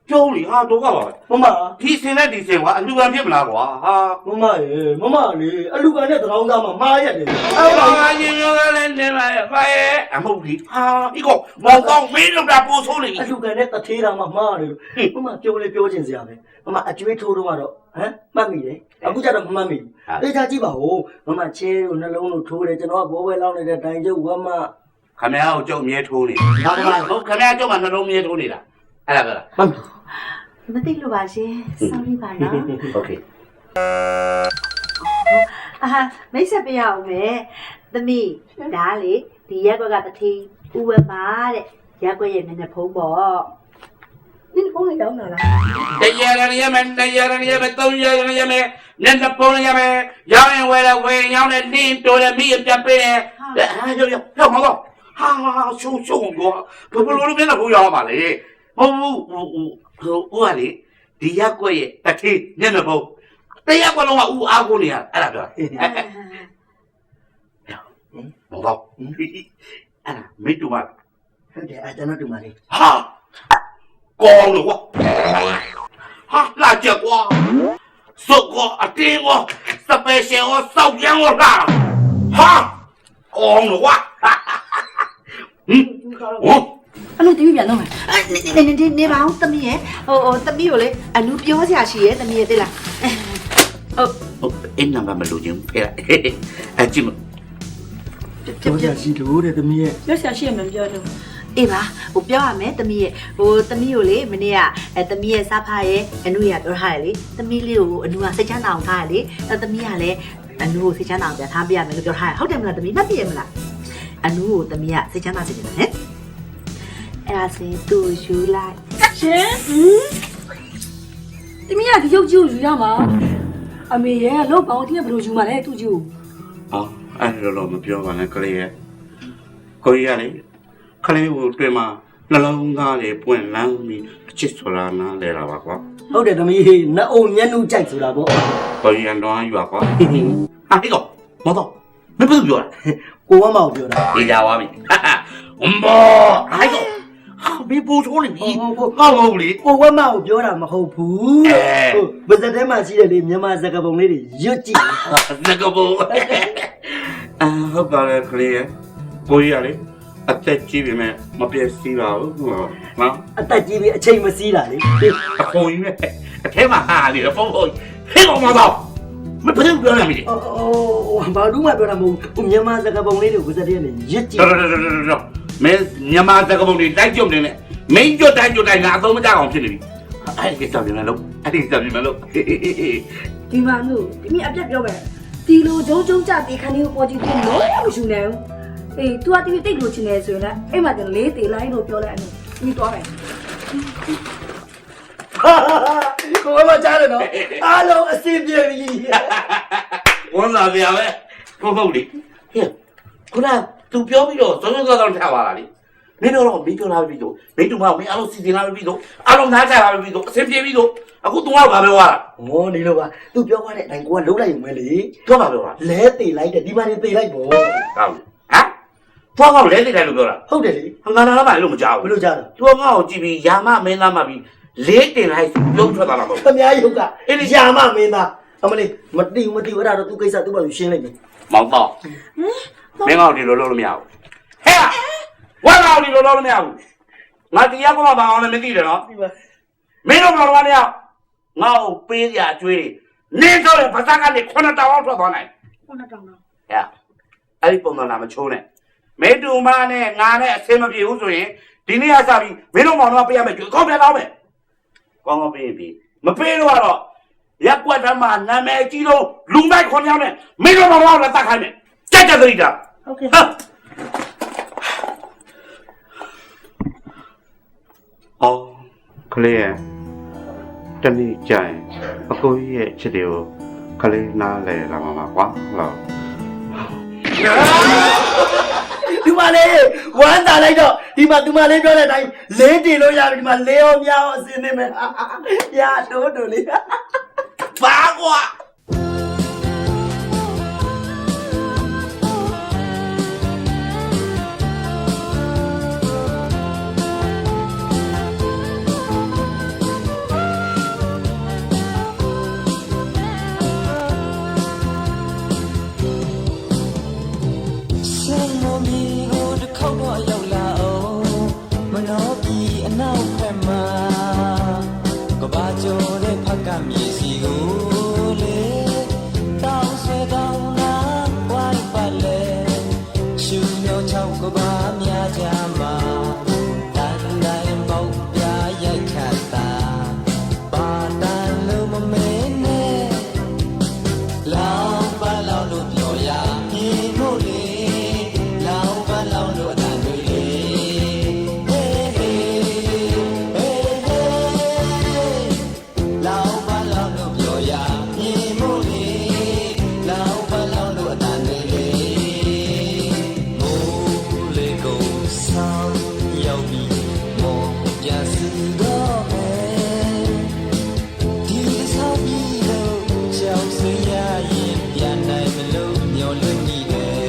ကျုံးလီဟာ ဟာတော့ကပါ မမ ဒီစင်နဲ့ဒီစင်ကွာအလူကံဖြစ်မလားကွာဟာ မမရေမမလေအလူကန်နဲ့တရောင်းသားမှာမားရတယ် အာရင်ရောလည်းနေပါရဲ့ပါရဲ့အမဟုတ်ဘူးဟာဒီကောမောင်ကောင်းမင်းတို့ကပို့ဆိုးနေပြီ အလူကန်နဲ့တထေးတာမှာမားတယ်မမပြောလေပြောချင်စရာပဲမမအကျွေးထိုးတော့ကတော့ဟမ်မှတ်မိတယ်အခုကျတော့မမှတ်မိဘူးတေချာကြည့်ပါဦးမမချဲကိုနှလုံးလို့ထိုးတယ်ကျွန်တော်ကဘောပဲလောင်းနေတဲ့တိုင်ကျုပ်ဝမ ခမရကိုကြုံမြဲထိုးနေဟုတ်ခမရကြုံမှာနှလုံးမြဲထိုးနေတာအဲ့ဒါပဲလား မှတ် မသိလို့ပါရှင် sorry ပါနော် โอเค အာမိတ်ဆက်ပြရအောင်မယ်သမီးဒါလေဒီရက်ကွက်ကတတိဥဝပါတဲ့ရက်ကွက်ရဲ့မျက်နှာဖုံးပေါ့ နင်ဖုန်းလေးတောင်းတာလား တရားရမယ်တရားရမယ်သုံးရမယ်မျက်နှာပုံးရမယ်ရောင်းရင်ဝယ်တယ်ဝယ်ရောင်းတယ်လင်းတိုးတယ်မိရပြန်ပေးတယ်ဟာရောက်မတော့ဟာရှုံကွာဘယ်လိုလုပ်မျက်နှာပုံးရောင်းပါလဲဟုတ်ကလေဒီရက်ကွက်ရဲ့တတိမျက်နှာပုံးတရားကွက်လုံးကဥအားကိုနေရအဲ့ဒါပြောမဟုတ်အဲ့ဒါမိတူမ ဟုတ်တယ်ကျွန်တော်တူမလေး ဟာကောင်းလို့ကွာဟာလာကြကွာစုတ်ကွာအတင်းကွာစပယ်ရှယ်ကွာစောက်ပြန်ကွာဟာကောင်းလို့ကွာဟမ် အဲ့လိုတီးပြန်တော့မယ် နေပါအောင်သမီးရဲ့ဟိုသမီးကိုလေအနူပြောစရာရှိရဲ့သမီးရဲ့သိလား ဟုတ်အဲ့နံပါတ်မလို့ချင်းဖဲအဲ့ကြည့်မ ပြောချင်ရှိလို့တဲ့သမီးရဲ့ ပြောဆရာရှိရမယ်ပြောလို့ အေးပါဟိုပြောရမယ်သမီးရဲ့ဟိုသမီးကိုလေမနေ့ကသမီးရဲ့စားဖားရဲ့အနူရပြောထားတယ်လေသမီးလေးကိုအနူကစိတ်ချမ်းသာအောင်ထားတယ်လေသမီးကလည်းအနူကိုစိတ်ချမ်းသာအောင်ပြထားပြရမယ်လို့ပြောထားတယ်ဟုတ်တယ်မလားသမီးမှတ်ပြရမလားအနူကိုသမီးကစိတ်ချမ်းသာစေတယ်ဟဲ့အဲ့ဒါဆိုရင်သူ့ယူလိုက် ရှင်တမီးကဒီရုပ်ကြီးကိုယူရမှာအမေရဲ့လောက်ပေါင်းတည်းကဘယ်လိုယူမှာလဲသူ့ကြီးကို ဟောအဲ့လိုမပြောပါနဲ့ကလေးရဲ့ကိုကြီးရလေခလေးကိုတွေ့မှာနှလုံးသားတွေပွင့်လန်းပြီးအချစ်ဆိုတာနားလဲတာပါကွာ ဟုတ်တယ်သမီးနှအုံမျက်နှုကြိုက်ဆိုတာပေါ့ ကိုကြီးရတော့ယူပါကွာဟာဒီကောမတော့မပြောပြောတာ ကိုဝမ်းမအောင်ပြောတာ ဒီကြပါပြီအမဘောအဲ့ကောဟာဘေးပူထိုးနေပြီကောက်လို့လေ ကိုဝမ်းမအောင်ပြောတာမဟုတ်ဘူးဗဇက်ထဲမှာရှိတယ်လေမြန်မာစကားပုံလေးတွေရွတ်ကြည့် ငကဘောဟုတ်ပါလေခလေးရဲ့ကိုကြီးရလေအသက်ကြီးပြီမဲ့မပြည့်စည်ပါဘူးနော် အသက်ကြီးပြီးအချိန်မစည်းတာလေ အခွန်ကြီးနဲ့အထဲမှာဟာလေဖုန်းဖုန်းဟဲ့ကောင်မတော့မဘယ်လိုပြောရမလဲ ဘာလို့မှပြောတာမဟုတ်ဘူးမြန်မာစကားပုံလေးတွေကိုဗဇက်ထဲနဲ့ရွတ်ကြည့် တော်မင်းမြန်မာတက္ကသိုလ်တွေတိုက်ကြုံနေနဲ့မင်းကြွတိုင်းငါအသုံးမကျအောင်ဖြစ်နေပြီအဲ့ဒီစပြင်မလို့အဲ့ဒီစပြင်မလို့ ဒီမှာလို့တမီးအပြတ်ပြောမယ်ဒီလိုဂျုံကြတေခါလေးကိုပေါ်ကြည့်ပြီးလို့မယူနိုင်ဘူးအေး तू ကတမီးတိတ်လို့ချင်နေဆိုရင်လည်းအဲ့မှာတလေးတေလိုက်လို့ပြောလိုက်အဲ့လိုပြီးသွားမယ် ကိုဝမ်းမကြားတယ်နော်အားလုံးအစင်ပြေပြီ ဝန်လာပြပဲဟုတ်လေဟဲ့ခုနက तू ပြောပြီးတော့စောစောထားပါလားလေမင်းတော့မင်းပြောလာပြီတော့မင်းတို့မမင်းအားလုံးစီစဉ်လာပြီတော့အားလုံးသားချလာပြီတော့အဆင်ပြေပြီတော့အခု तू ကဘာပြောတာ ဟောနေလို့ပါသူပြောသွားတဲ့အတိုင်းကိုကလုံးလိုက်ရုံပဲလေ ပြောပါပြောတာ လဲတေလိုက်တယ်ဒီမှာနေတေလိုက်ပေါ့ ကောင်းဟမ်သွားကောလဲနေတယ်လို့ပြောတာ ဟုတ်တယ်လေ ငါနာလာမှလည်းမကြောက် ဘယ်လိုကြားလဲ သူကငါ့ကိုကြည့်ပြီးယာမမင်းသားမှပြီးလေးတင်လိုက်ပြုံးထွက်သွားတာမဟုတ် ခမည်းရုပ်ကရာမမင်းသားအမလေးမတိဘူးအဲ့ဒါတော့သူကိစ္စသူ့ဘာလို့ရှင်းလိုက်မယ် မောင်တော့မင်းငါ့ကိုဒီလိုလုပ်လို့မရဘူးဟဲ့ဝါငါ့ကိုဒီလိုလုပ်လို့မရဘူးငါတရားကမှဘာအောင်လဲမသိတယ်နော် ဒီပါ မင်းတို့ဘာလို့မရငါ့ကိုပေးရအကျွေးနေတော့လေဘာသာကနေ9တောင်အောင်ထွက်သွားနိုင် 9တောင်တော့ ဟဲ့အဲ့ဒီပုံစံလာမချိုးနဲ့မင်းတူမနဲ့ငါနဲ့အဆင်မပြေဘူးဆိုရင်ဒီနေ့ကစပြီးမင်းတို့မောင်တော့ပေးရမယ်ကျွေးကောင်းပြန်တော့မယ်ကောင်းကောင်းပေးပြီမပေးတော့တော့ရက်ကွက်တမ်းမှာနာမည်ကြီးဆုံးလူမိုက်ခွန်ကြောင်းနဲ့မင်းတို့မောင်တော့လည်းတတ်ခိုင်းမယ်ကြက်ကြက်သတိတာ ဟုတ်ကဲ့ ဟာအော်ကလေးရဲ့တနေ့ကျရင်အကိုကြီးရဲ့ချစ်တွေကိုကလေးနားလဲလာမှာကွာဟုတ်လား ဒီမှာလေဝမ်းသာလိုက်တော့ဒီမှာသူမလေးပြောတဲ့အတိုင်းလေးတင်လို့ရတယ်ဒီမှာလေးရောများရောအစင်းနေမယ်ရတိုးတိုးလေး ဘာကွာ မြေစီကိုလေတောင်းဆွဲကောင်းနာဝိုင်းပါလေရှူမျိုးချောက်ကပါများကြမှာတန်တိုင်းပေါက်ပြရိုက်ခတ်တာပါတန်လို့မမဲနဲ့လောင်ပါလောင်လို့ပြောရမြင်လို့လေလောင်ပါလောင်လို့အတန်တွေလေလောင်ပါလောင်လို့ပြောရမြင်လို့လေလောင်ပါလောင်လို့အတန်တွေလေမိုးလေကုန်ဆောင်ရောက်ပြီးမော်ပြစီတော့မယ်ဒီဆောက်ပြီးလို့ကြောက်စရာရင်ပြန်နိုင်မလို့မျောလွတ်နေတယ်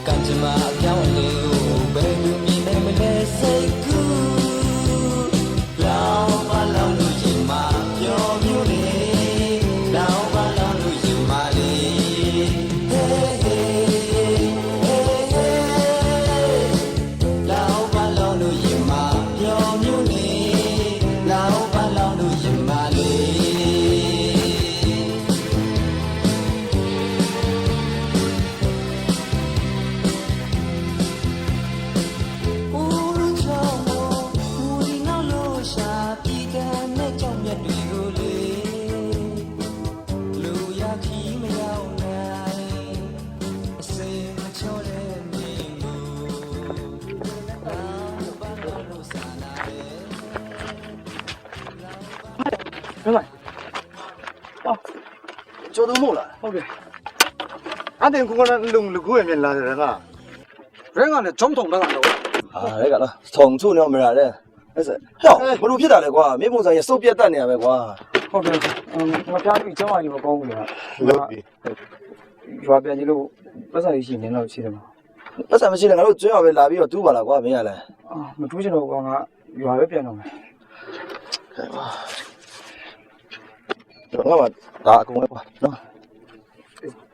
ကံကြမ္မာအပြောင်းအလဲကိုဘယ်လိုမြင်နိုင်မလဲစိတ်ကူလောင်ပါလောင်လို့ရင်မပြောမျိုးလေလောင်ပါလောင်လို့ရင်မလေဟေးဟေးလောင်ပါလောင်လို့ရင်မပြောမျိုးလေလောင်ပါလောင်လို့ရင်မလေ ဦးချောင်းမူဒီနောက်လို့ရှာပြည်ကနဲ့ကြောင်မြတ်တွေကိုလေလူရခီးမရောက်နိုင်အစင်မချောတဲ့မြေကိုဘာလို့စာနာလဲ ကျိုးတော့မဟုတ်လားဟုတ်တယ်အတင်ကိုကလည်းလုံလူကိုရမြင်လာတယ်ကရဲကလည်းဂျုံထုံတော့တော့ဟာရဲကလားထုံချုံနေမရတဲ့အဲ့စဟောဘလို့ဖြစ်တာလဲကွာမြေပုံဆိုင်ရစုပ်ပြတ်တတ်နေရပဲကွာဟုတ်တယ်မပြားပြီးကျောင်းအကြီးမကောင်းဘူးလေလို့ရွာပြန်ကြီးလို့ပတ်စံရှိနေတော့ရှိတယ်မှာပတ်စံမရှိတယ်ငါတို့ကျွန်းရပဲလာပြီးတော့တူးပါလားကွာမင်းရလဲမတူးချင်တော့ကွာငါရွာပဲပြန်တော့မယ်ငါဒါအကုန်ပဲကွာနော်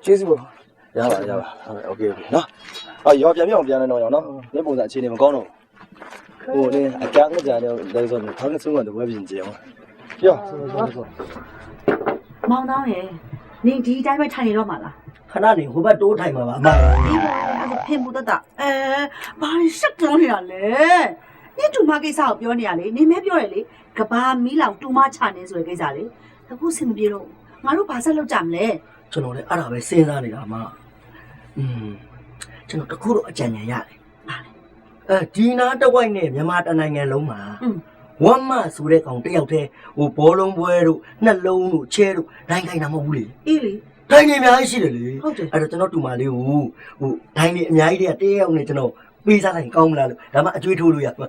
ကျေးဇူးပါရပါဟုတ်โอเคနော်ရောပြန်ပြအောင်ပြန်နေတော့ရောနော်ဒီပုံစံအခြေအနေမကောင်းတော့ဟိုလေအကြမ်းကြတယ်လဲဆိုတော့ထောင်းဆုံးကတော့ဝယ်ပြင်ကြအောင်ပြော မောင်တောင်းရဲ့နင်ဒီတိုင်းပဲထိုင်နေတော့မှာလား ခဏနေဟိုဘက်တိုးထိုင်မှာပါအမ အေးပါအဲ့ဖင်မှုတတ်ဘာရှက်ကြောနေတာလဲနင်တူမကိစ္စကိုပြောနေရလေနင်မဲပြောရလေကဘာမီးလောင်တူမချနေဆိုတဲ့ကိစ္စလေအခုစင်မပြေတော့ငါတို့ဘာဆက်လုပ်ကြမလဲ ကျွန်တော်လည်းအဲ့ဒါပဲစဉ်းစားနေတာအမကျွန်တော်တခုတော့အကြံဉာဏ်ရတယ်ဒီနာတဝိုက်နဲ့မြန်မာတနိုင်ငံလုံးမှာဝမ်းမဆိုတဲ့ကောင်တယောက်တည်းဟိုဘောလုံးပွဲတို့နှလုံးတို့ချဲတို့ဒိုင်းခိုင်းတာမဟုတ်ဘူးလေ အေးလေ ဒိုင်းနေအများကြီးရှိတယ်လေ ဟုတ်တယ် အဲ့တော့ကျွန်တော်တူမလေးကိုဟိုဒိုင်းနေအများကြီးတည်းတယောက်နဲ့ကျွန်တော်ပေးစားလိုက်ကောင်းမလားလို့ဒါမှအကျွေးထိုးလို့ရပါ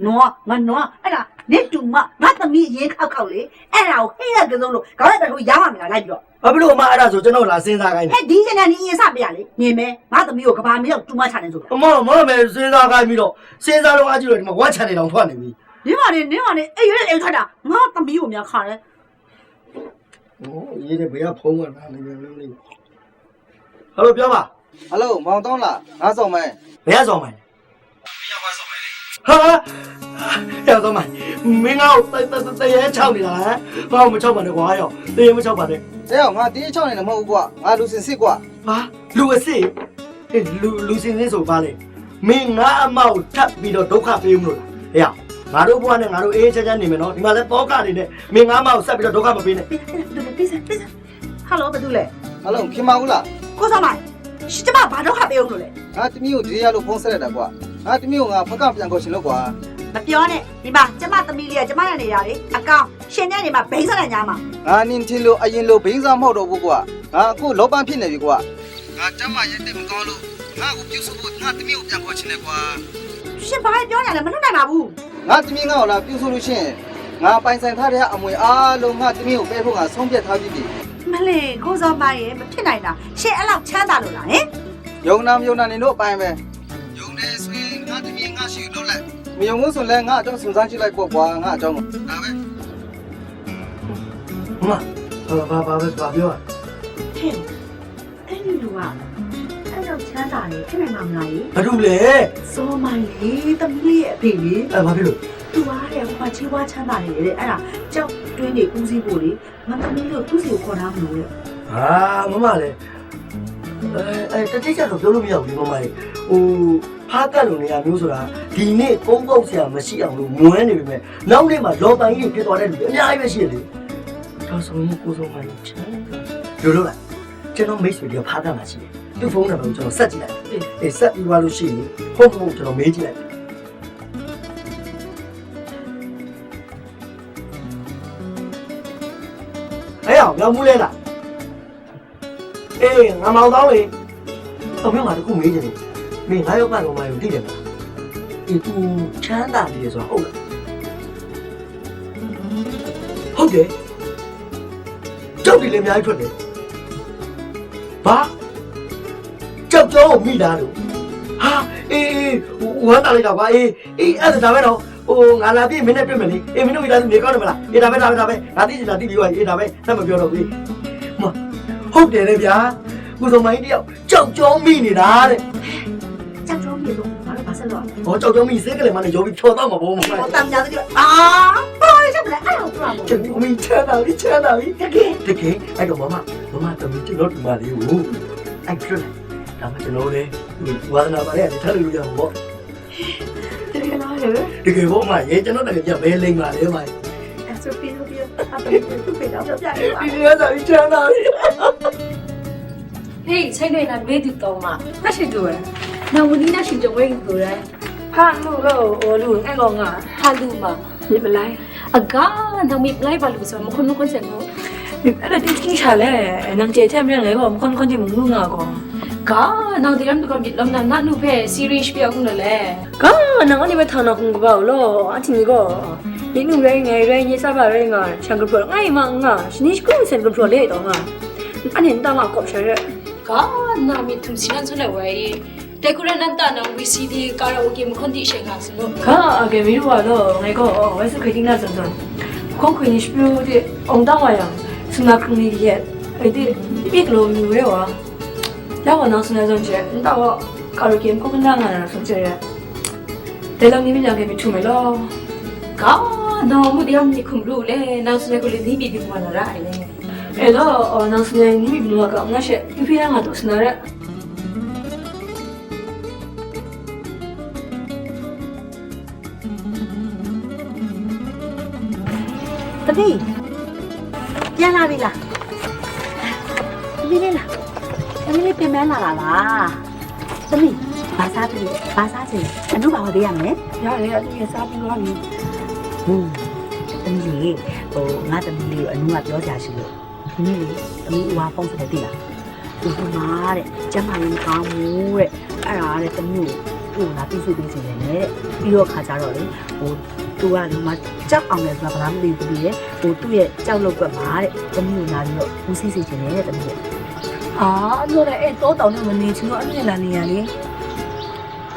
နော်ငါနော်အဲ့ဒါနင်တူမငါသမီးရင်ခောက်လေအဲ့ဒါကိုဟဲ့ရကစုံလို့ခေါင်းရတဲ့ကိုရမှာမလားလိုက်ပြီးတော့ ဘာဖြစ်လို့အမအဲ့ဒါဆိုကျွန်တော်လာစဉ်းစားခိုင်း ဟဲ့ဒီစနေနေရင်စပြရလေမြင်မဲငါသမီးကိုကဘာမီးလောက်တူမချနေဆိုတာ အမမဲစဉ်းစားခိုင်းပြီးတော့စဉ်းစားတော့အကြည့်လို့ဒီမှာဝတ်ချန်နေတောင်ထွက်နေပြီ နင်ပါနေအေးရွေးအိမ်ထွက်တာငါသမီးကိုများခါတယ် 哦，爷爷不要碰我那个那个。Hello，表爸。Hello，忙到了，哪扫买？不要扫买。不要扫买的。哈，要扫买，没我在也炒你啦，我们炒饭的瓜哟，你有没炒饭的？这样，我第一炒你都没有瓜，我卤成西瓜。啊，卤个西？卤成西做法嘞？没我阿妈特别的多咖啡么了？哎呀。ငါတို့ဘွားနဲ့ငါတို့အေးချမ်းချမ်းနေမယ်နော်ဒီမှာလည်းပေါကနေနဲ့မင်းငါမောက်ဆက်ပြီးတော့ဒုက္ခမပေးနဲ့ ဟယ်လိုဘာလုပ်လဲ ဟယ်လိုခင်မဦးလား ကိုစောမိုင်ရှစ်ကျမဘာတော့ခပေးအောင်လို့လဲ ငါတမီးကိုဒီရလို့ဖုန်းဆက်လိုက်တာကွာငါတမီးကိုငါဖက်ကပြန်ခေါ်ရှင်လို့ကွာ မပြောနဲ့ဒီမှာကျမသမီးလေးကကျမနဲ့နေရလေအကောင်ရှင်တဲ့နေမှာဘိန်းဆက်လိုက်ညာမှာ ငါနင်းချင်းလို့အရင်လို့ဘိန်းစားမဟုတ်တော့ဘူးကွာငါအခုလောပန်းဖြစ်နေပြီကွာငါကျမရဲ့တိတ်မကောင်းလို့ငါကိုပြုတ်ဆိုဖို့ငါတမီးကိုပြန်ခေါ်ရှင်လေကွာ ရှင်ဘာပြောနေလဲမလုပ်နိုင်ပါဘူး ငါတမီးငါ့ကိုလာပြုတ်ဆိုလို့ရှင်ငါပိုင်ဆိုင်ထားတဲ့အမွေအားလုံးငါတမီးကိုပေးဖို့ငါဆုံးဖြတ်ထားပြီးပြီ မလေးကိုစောမိုင်ရဲ့မဖြစ်နိုင်တာရှင်အဲ့လောက်ချမ်းသာလို့လားဟင် ယုံနာမယုံနာနေတို့အပိုင်းပဲယုံတယ်ဆိုရင်ငါတမီးငါရှိလို့လိုက်မယုံဘူးဆိုလည်းငါအကြောင်းစုံစမ်းကြည့်လိုက်ပေါ့ကွာငါအကြောင်းဒါပဲ မဘာပြော ဟင်အဲ့ဒီလူကအဲ့လောက်ချမ်းသာနေဖြစ်နိုင်မှာမလား ဘာလို့လဲ စောမိုင်လေသမီးရဲ့အဖေလေ ဘာဖြစ်လို့ သူအားတဲ့ဟိုမှာချေးဝါချမ်းသာနေတယ်အဲ့ဒါကြောက်တူ တွင်းတွေဦးစီးဖို့လေငါသမီးတို့သူ့စီကိုခေါ်ထားမလို့လေ ဟာမမလည်းတတိယတော့ပြောလို့မရဘူးမမလေးဖားတက်လို့နေရမျိုးဆိုတာဒီနေ့ကုန်းပေါက်ဆရာမရှိအောင်လို့မွန်းနေပြီမဲ့နောက်နေ့မှာလော်ပန်ကြီးဖြစ်သွားတဲ့လူအများကြီးပဲရှိတယ်လေတော့ဆိုရင်ကိုဆုံးမကြီးချမ်းလို့လားကျွန်တော်မိတ်ဆွေတွေကဖားတက်မှာရှိတယ်သူ့ဖုန်းနံပါတ်ကိုကျွန်တော်ဆက်ကြည့်လိုက်ဆက်ပြီးသွားလို့ရှိရင်ဖုန်းကျွန်တော်မေးကြည့်လိုက်哎呀，要木来了。哎，俺毛刀嘞，我没买的够没劲的，没还有半个嘛有地点嘛，一股强大的说好了，好的，就地里面出的，爸，就叫米大路，哈，我打理到吧，俺是咋办咯？俺那边没那边没哩，没弄一单没搞的没啦，打呗，俺弟是打弟比我，打呗，那么标了喂，嘛，好点嘞ဗျာ，我说买掉，叫米你拿的，叫米咯，哪里发生了？我叫米谁个嘞嘛？你要不跳到嘛不嘛？我当家的啊，不好意思，不来，哎呦，不然叫米抢到你，这个，哎个妈妈等你进到地嘛哩哦，哎出来，咱们进到嘞，我那把嘞，你睇你路上我。这个我买也真的那个叫没灵嘛，对吗？这边，他都非常漂亮。你要怎么讲呢？嘿，才对那没得到嘛，那是对。那我那是就没得嘞，怕路喽，我路那个啊，怕路嘛，你不来，啊嘎，那没来吧路上，我คนเสร็จแล้วแล้วที่ที่ชาเลยนางเจ๊แทบไม่เลยก็คนที่มึงรู้งาก็ก็นางที่รำตัวก็บิดลำนั้นนู่นเพ่ซีรีส์เปียกนู่นแหละก็นางอันนี้ไปทานของกูเปล่าล่ะอันที่นี่ก็ยิ่งนู่นเรื่องไงเรื่องยี่สิบอะไรไงฉันก็พูดง่ายมากอ่ะฉันนี่ก็ไม่เซ็นก็พูดเลยตรงอ่ะอันนี้ตามมาก็ใช่เลยก็นางมีทุนสินั่นส่วนไหนแต่กูเรื่องนั้นตานังวิซีดีการเอาเกมคนที่เชิงหาสิลูกก็เกมไม่รู้ว่าล่ะไงก็ไว้สุดเคยดิ้งน่าสนใจคงเคยนิสพิวที่องค์ตั้งไว้ยังสุนัขคนนี้เห็นไอ้ที่ปีกลมอยู่เลยวะแล้วก็น้องสุนัขสนใจแต่ว่าการเอาเกมก็ไม่นั่งอ่ะสนใจแต่เรานี่ไม่อยากเกมไปทุ่มเลยล่ะก็น้องไม่ได้ยังมีคุ้มรู้เลยน้องสุนัขคนนี้บีบมันอะไรเลยแล้วน้องสุนัขนี่บีบมันก็งั้นเช่ที่พี่ยังหาตัวสุนัขတပည့်ပြန်လာပြီလားတပည့်လေးလားတပည့်လေးပြင်မလာလားတပည့်ဘာစားပြီဘာစားချင်အနုဘာဝပေးရမယ်ရတယ်အဲ့ဒီစားပြီးသွားပြီတပည့်လေးငါတပည့်လေးကိုအနုကပြောကြရှိလို့ဒီနေ့လေတပည့်ဦးဝါဖုန်းဆက်တယ်လားဒီမှာတဲ့ကျမလေးကောင်းမှုတဲ့အဲ့ဒါတဲ့တပည့်ကိုလာပြည့်စုံပေးစီတယ်တဲ့ပြီးတော့ခါကြတော့လေသူကဒီမှာကြောက်အောင်လဲဆိုတာဘာမှမသိဘူးပြီးရဲ့သူ့ရဲ့ကြောက်လောက်ကွက်မှာတဲ့တမီးကိုလာပြီးတော့ဦးစီးစီချင်တယ်တဲ့တမီးရဲ့အဲ့လိုလေအဲ့တော့တောင်းနေမနေချင်တော့အမြင်လာနေရလေ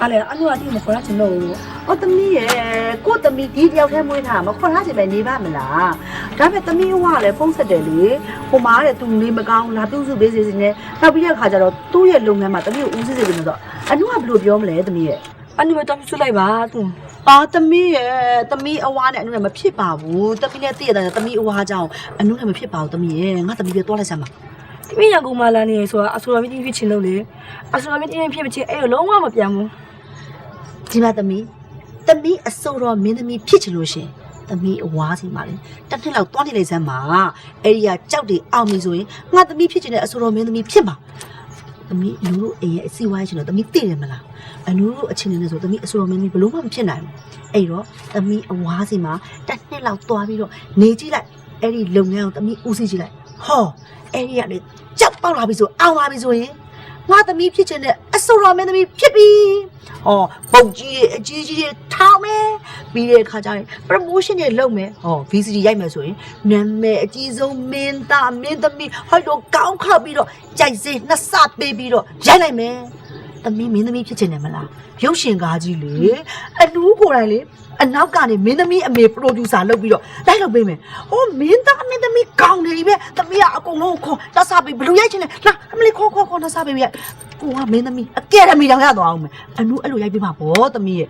အဲ့လေအနုအတိမခေါ်ရချင်တော့တမီးရဲ့ကိုတမီးဒီတယောက်ထဲမွေးထားမခေါ်ထားချင်ပဲနေပါမလားဒါပေမဲ့တမီးကလည်းဖုန်းဆက်တယ်လေဟိုမှာတဲ့သူနေမကောင်းလာပြုစုပေးစီနေနောက်ပြီးတဲ့ခါကျတော့သူ့ရဲ့လုပ်ငန်းမှာတမီးကိုဦးစီးစီနေတော့အနုကဘယ်လိုပြောမလဲတမီးရဲ့အနုပဲတောင်းပြလိုက်ပါသူသမီးရဲ့သမီးအဝါနဲ့အနုနဲ့မဖြစ်ပါဘူးသမီးနဲ့တည့်ရတယ်သမီးအဝါကြောင့်အနုနဲ့မဖြစ်ပါဘူးသမီးရဲ့ငါသမီးပဲတွားလိုက်စမ်းပါသမီးရကူမာလာနေဆိုတာအဆိုတော်မင်းဖြစ်ချင်လို့လေအဆိုတော်မင်းဖြစ်မချင်အဲ့လိုလုံးဝမပြန်ဘူးဒီမှာသမီးအဆိုတော်မင်းသမီးဖြစ်ချင်လို့ရှင်သမီးအဝါစီမှာလေတစ်နှစ်လောက်တွားနေလိုက်စမ်းပါအဲ့ဒီကကြောက်တွေအောင်ပြီဆိုရင်ငါသမီးဖြစ်ချင်တဲ့အဆိုတော်မင်းသမီးဖြစ်ပါသမီးလူတို့အိမ်ရဲ့အစီအဝါရှင်တော့သမီးသိတယ်မလားအနုတို့အချင်းနဲ့ဆိုသမီးအဆိုတော်မင်းသမီးဘလို့မှမဖြစ်နိုင်ဘူးအဲ့တော့သမီးအဝါစီမှာတစ်နှစ်လောက်တွားပြီးတော့နေကြည့်လိုက်အဲ့ဒီလုပ်ငန်းကိုသမီးဦးစီးကြည့်လိုက်ဟောအဲ့ဒီကလေကြောက်ပေါက်လာပြီဆိုအောင်လာပြီဆိုရင်ငါသမီးဖြစ်ချင်တဲ့အဆိုတော်မင်းသမီးဖြစ်ပြီဟောပုတ်ကြီးအကြီးကြီးထောင်းမယ်ပြီးတဲ့အခါကျရင် promotion တွေလုပ်မယ်ဟော VCD ရိုက်မယ်ဆိုရင်နာမည်အကြီးဆုံးမင်းသားမင်းသမီးဟောတော့ကောင်းခောက်ပြီးတော့ကြိုက်စေနှစ်ဆပေးပြီးတော့ရိုက်လိုက်မယ်သမီးမင်းသမီးဖြစ်ချင်တယ်မလားရုပ်ရှင်ကားကြီးလေအနူးကိုယ်တိုင်လေအနောက်ကနေမင်းသမီးအမေ producer လုပ်ပြီးတော့လိုက်လုပ်ပေးမယ်ဟောမင်းသားမင်းသမီးကောင်းတယ်ပဲသမီးကအကုန်လုံးခေါ်တဆပေးဘလူရိုက်ချင်တယ်လာအမလေးခေါ်တဆပေးပြကိုကမင်းသမီးအကယ်ဒမီတောင်ရသွားအောင်မယ်အနူးအဲ့လိုရိုက်ပေးမှာဗောသမီးရဲ့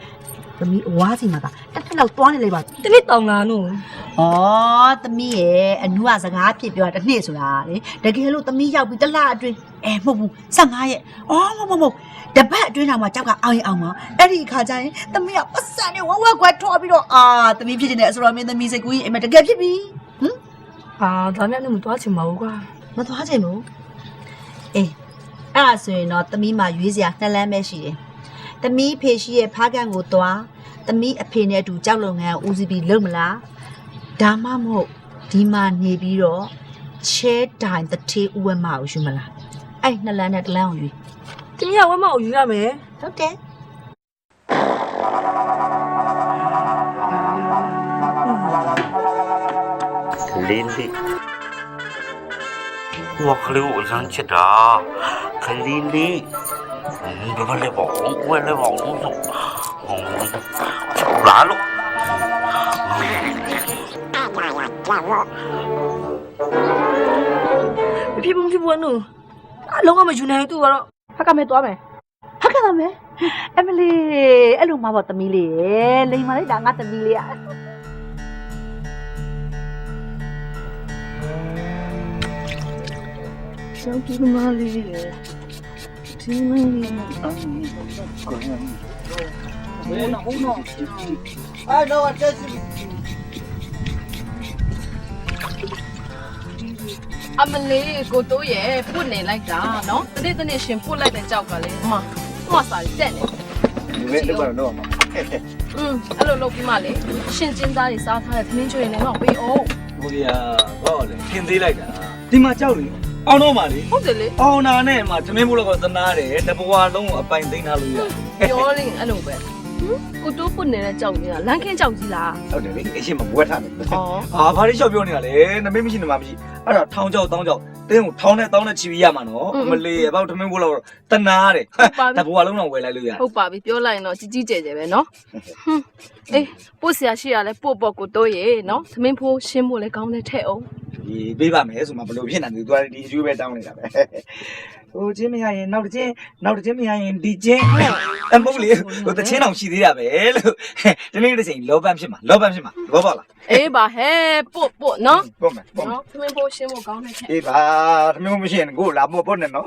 သမီးအဝါစီမှာကတစ်ခါတော့တွားနေလိုက်ပါတနစ်တောင်းလာနို့ သမီးရဲ့အနုကစကားဖြစ်ပြောတစ်နှစ်ဆိုတာလေတကယ်လို့သမီးရောက်ပြီးတစ်လအတွင်းမဟုတ်ဘူး15ရက်မဟုတ်တပတ်အတွင်းတော့မှကြောက်ကအောင်ရင်အောင်ပါအဲ့ဒီအခါကျရင်သမီးကပတ်စံနဲ့ဝဝကွက်ထော်ပြီးတော့သမီးဖြစ်နေတဲ့အဆိုတော်မင်းသမီးစိတ်ကူးကြီးအိမ်မှာတကယ်ဖြစ်ပြီဒါမှလည်းမသွားချင်ပါဘူးကွာမသွားချင်ဘူးအဲ့ဒါဆိုရင်တော့သမီးမှာရွေးစရာနှစ်လမ်းပဲရှိတယ်သမီးဖေရှိရဲ့ဖားကန်ကိုသွားသမီးအဖေနဲ့အတူကြောက်လုံငန်းဦးစီးပြီးလုပ်မလားဒါမှမဟုတ်ဒီမှာနေပြီးတော့ချဲတိုင်တထေးဥဝဲမကိုယူမလားအဲ့နှစ်လမ်းနဲ့တစ်လမ်းကိုယူသမီးကဝဲမကိုယူရမယ်ဟုတ်တယ်လေးလေး我可能我想起的，可丽丽，别把来往，我来往我走，走完了。ဖြစ်ဘူးနော်အလုံးဝမယူနိုင်ဘူးသူကတော့ဖက်ကမဲ့သွားမယ်ဟုတ်ကဲ့ပါမယ်အမလီအဲ့လိုမှပေါ့သမီးလေးရဲ့လိန်မာလိုက်တာငါသမီးလေးอ่ะ小芝麻里，芝麻里，哎，那我这是。အမလေးကိုတိုးရဲ့ပုတ်နေလိုက်တာနော်တနေ့ရှင်ပုတ်လိုက်တဲ့ကြောက်ကလေအမစာတက်နေဒီနေ့တော့တော့အဲ့လိုလုပ်ပြီးမှလေရှင်ကျင်းသားတွေစားထားတဲ့သမင်းကျွေးနေတော့ပေးအောင်ဘိုးကြီးဘောလေခင်းသေးလိုက်တာဒီမှာကြောက်လေအောင်တော့မှလေဟုတ်တယ်လေအောင်နာနဲ့မှသမင်းဘိုးလောက်သနာတယ်တဘွားလုံးကိုအပိုင်သိမ်းထားလို့ရပြောလင်းအဲ့လိုပဲကိုတိုးပုတ်နေတဲ့ကြောက်ကြီးကလမ်းခင်းကြောက်ကြီးလားဟုတ်တယ်လေအရှင်မဘွဲထားတယ်ဘာလို့ရှောက်ပြောနေတာလဲနမေးမရှိနေမှာမရှိအဲ့ဒါထောင်းကြောက်တောင်းကြောက်တင်းကိုထောင်းနဲ့တောင်းနဲ့ချီပြီးရမှာနော်မလေးရပေါ့သမင်းဘိုးလောက်တနာတယ်တဘွားလုံးတော့ဝယ်လိုက်လို့ရဟုတ်ပါပြီပြောလိုက်ရင်တော့ကြီးကျယ်ပဲနော်အေးပို့ဆရာရှိရလဲပို့ပေါ့ကိုတိုးရေနော်သမင်းဖိုးရှင်းဖို့လဲကောင်းတယ်ထဲ့အောင်ဒီပေးပါမယ်ဆိုမှဘလို့ဖြစ်နေတယ်သူကဒီကျွေးပဲတောင်းနေတာပဲဟိုချင်းမရရင်နောက်တစ်ချင်းမရရင်ဒီချင်းအမဟုတ်လေဟိုတစ်ချင်းအောင်ရှိသေးတာပဲလို့ဒီနေ့တစ်ချိန်လောဘဖြစ်မှာသဘောပေါက်လားအေးပါဟဲ့ပို့နော်ပို့မယ်နော်သမင်းဖိုးရှင်းဖို့ကောင်းတယ်ထဲ့အေးပါသမင်းဖိုးမရှိရင်ကိုလာပို့နေနော်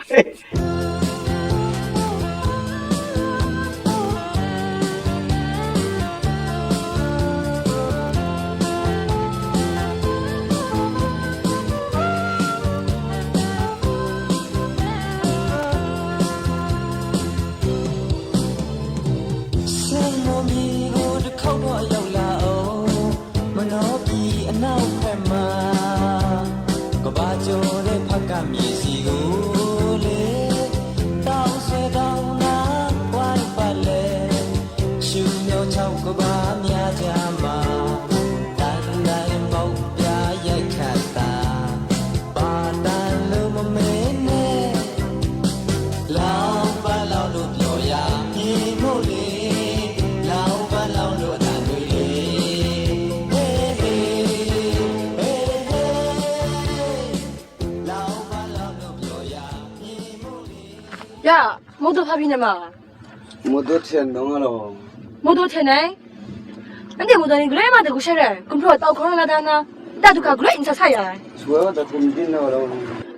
မြေစီကိုလေတောင်းဆွဲတောင်းနာဝိုင်းပါလေရှူမြောက်ချောက်ကဘာများကြမှာတန်တိုင်းပေါက်ပြရိုက်ခတ်တာပါတန်လို့မမဲနဲ့လောင်ပါလောင်လို့ပြောရမြေမို့လေလောင်ပါလောင်လို့အတန်တွေလေ呀，摩托他比你嘛？摩托车弄了。摩托车呢？那你摩托你过来嘛？得过些人，公婆到空了他呢？大都搞过来，你才呀？主要在工地那了。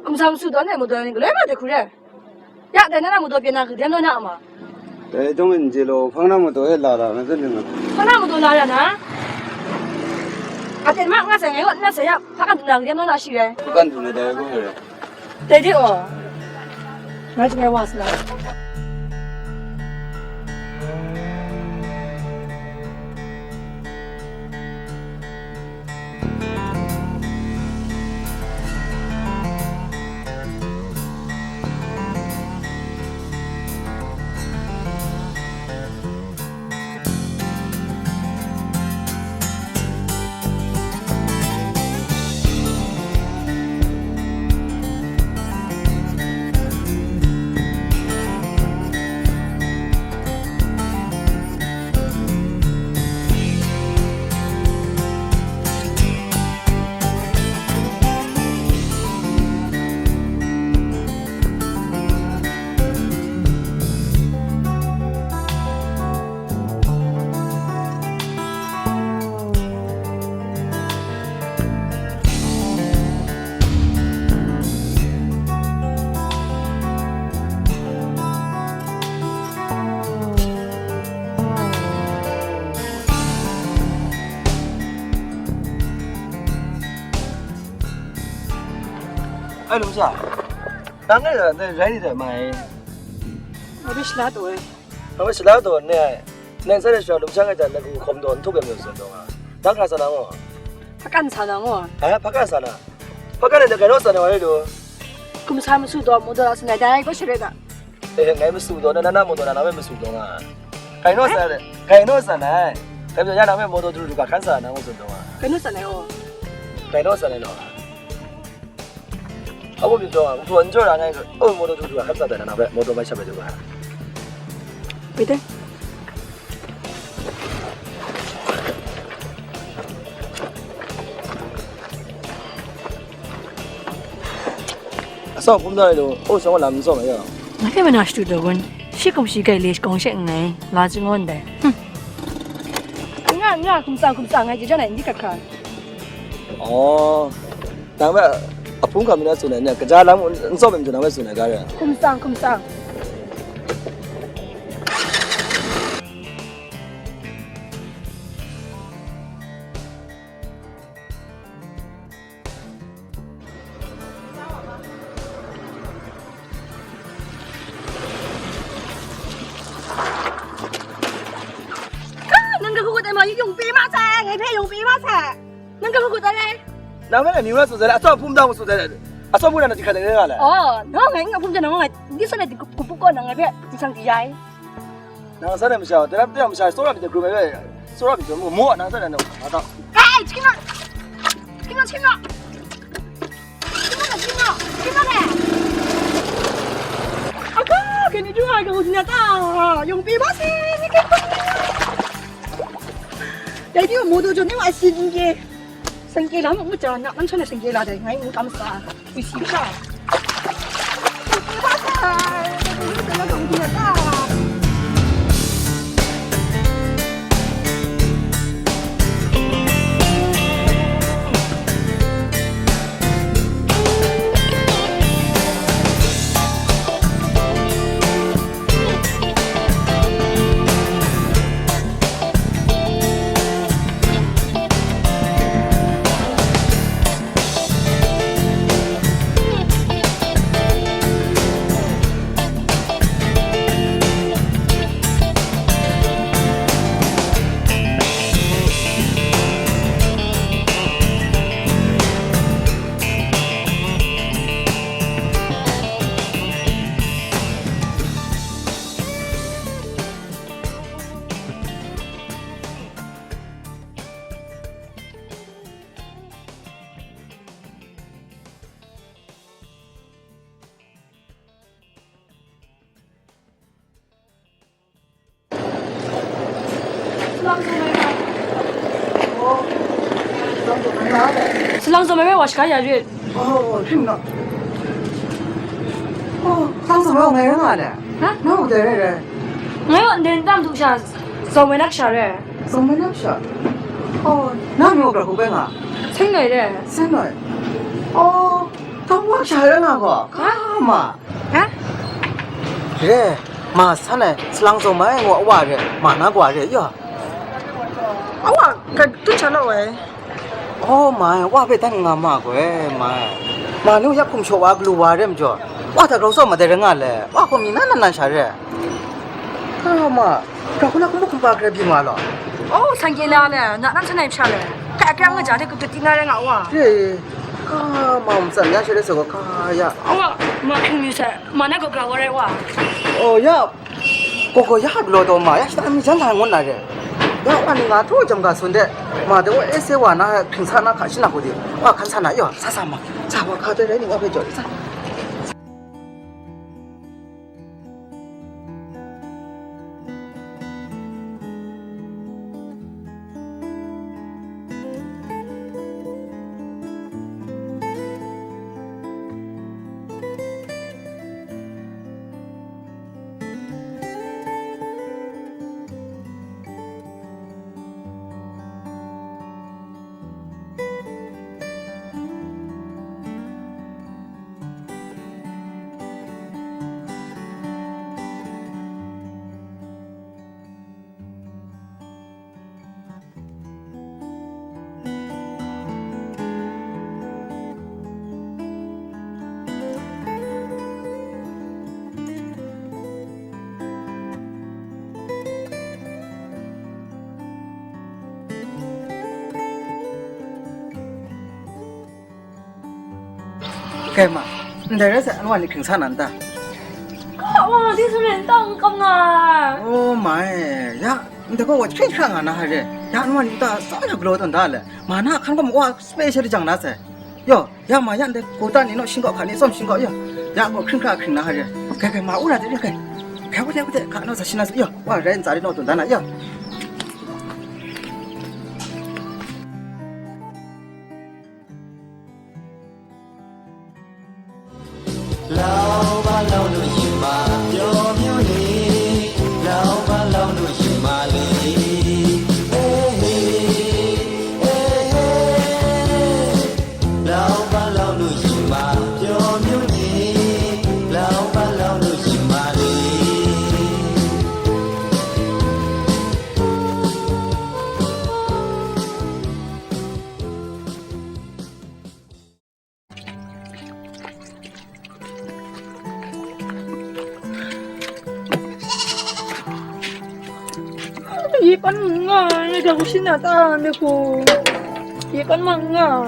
我们上次到那摩托你过来嘛？得过来。呀，在那摩托边那个电脑那嘛？对，中文节喽，放那么多也拉了，那是什么？放那么多拉了呢？啊，对嘛？我谁个？那谁呀？他干那个电脑那些人？不干做那代工人。对的哦。那这边瓦斯了。哎，龙虾，那个在人里头买，我被拉倒了。我们是哪多呢？那现在说龙虾个在那个空洞土个没有生动啊？哪看啥呢我？他干啥呢我？哎，拍干啥呢？拍干那个干啥呢？我来着。咁差唔输到冇到老师奶奶嗰出嚟噶。哎，俺们苏东那那摩托那那们苏东啊？干啥呢？干啥呢？咱们家那边摩托就是个干啥呢？我苏东啊？跟到上嚟哦。干啥呢？啊，我别说啊，我说你这让那个摩托就是个干啥的？那边摩托买下边这个。对的。sao cũng đây rồi, ôi sao mà làm sao mà vậy? Cái bên nào student quân, sĩ công sĩ cái lịch công sĩ này là gì ngon đấy. Nga không sao ngay chỉ cho này đi cả cả. Ồ, đang vậy, à phun cầm nó xuống này nè, cái giá lắm, sao mình cho nó xuống này cái này? Không sao. Dùng pin mà xe, ngày phê dùng pin mà xe. Nâng cái cái này. Nào mấy là nhiều lắm xuống đây, sao phun đâu xuống đây? À sao phun là chỉ khởi cái này là? Nó ngày ngọc phun cho nó ngày đi sau này thì cũng bút con ngày phê đi sang thì dài. Nào sao này mình sao? Thế là mình sao? Số là mình được group này, số là mình được mua, nào sao này đâu? À đâu? Ê, chim nó này. À cái này chú hai cái hồn nhà ta dùng pin mà xe, cái đây thì mua đồ cho nên là sinh kế lắm cũng chờ nhặt nó cho này sinh kế là để ngay cũng cảm xả bị xíu sao nó không được ta Selang zombie wash kaya je. Oh, 힘나. 상상 왜 내가 하래? 너무 되래. Ngayon din dam tu siya zombie nak siya re. 정말 납셔. 남이 오라 고뱅아. 생각이 re. 생각. 당황 잘하나 봐. 가마. 그래. 마 산에 슬랑소 마에 와래. 마나 과래. 야. Awa ka tu chala we. 마에 와 배당 가마 거. 마 누 약품 쇼와 글루와래 죠. 와다 로서 마데랑아래. 와 고미 나나나 샤래. 가마. 가구나 공부 그래 비마라. Sang la le, nak nam sanai psha le. Ka akang nga jade ku tu tinga le nga wa. 그래. 마음 산야 셔래서 가야. Awa ma khmi sa, ma na ko ka wa re wa. 야, 그거 야 불러도 마야 시담이 전화 못 나래. 야, 아니 나 도좀 가서인데 마도 에세와 나 괜찮아 가시나 보디. 와, 괜찮아. 야, 사사마. 자, 와 가더래 니 앞에 줘. 자. 开嘛，你这是俺娃你平常难的。哇，这是人当干啊！哦妈呀，你这个我平常啊那还是，呀俺娃你到啥时候不等到了？妈那看我娃 special 讲那噻，哟，呀妈呀的，古代你那新高看你什么新高呀？呀我平常那还是，开嘛我那这开，开我这看那啥新那是哟，我人咋的那等到那哟。老吧老路一马，有没有你？老吧老路一马里，哎嘿，哎嘿，老吧老路一马，有没有你？老吧老路一马里。Ipan nga, nagawa sinataan ako. Ipan nga.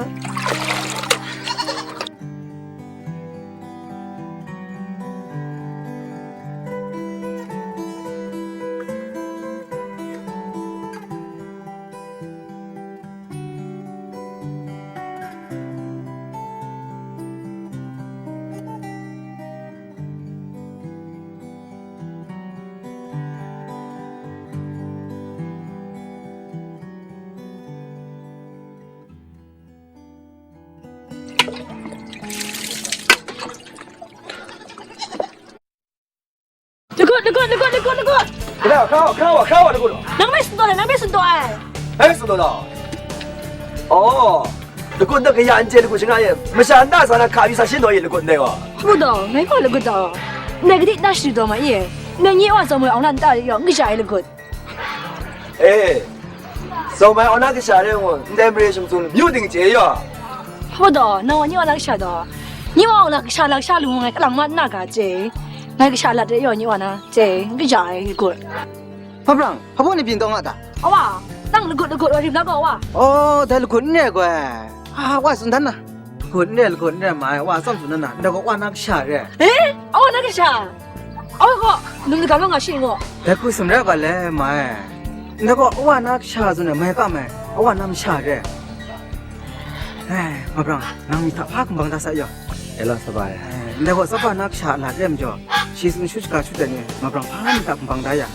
Dekat. 看我这个了， Nang may sunod ay. 哎，是多少？哦，这个那个眼睛的过程啊也，没想到上来看有啥新东西的过那个。 Hudo, may ko lagot daw. Negative na sido ma iye. Nanyi wa sa mo ang nanta yo, ngi siya lagot. 哎，上面我那个下人我，你在没什么做，有定节呀？ Hudo, nawa ni wa lang siya daw. Ni wa lang siya lu ngai kalang ma na ka je. Ngai ka siya la de yo ni wa na je, ngi siya lagot. 好不让，好不你变动啊的。 Awa, tang lagot wa rim la ko wa. 哦，他是困呢个，啊，我是他呢，困呢嘛，我上次呢，那个我那个下人， Eh, awa na ka siya. Awa ko, nung ka nga siya ngo. 那个什么个嘞嘛，那个我那个下子呢，没干嘛，我那么下人，哎，好不让，那你他怕帮他啥呀？ 哎，老师吧，哎，那个啥把那个下那这么着，其实你出去干出的呢，好不让怕你他帮他呀？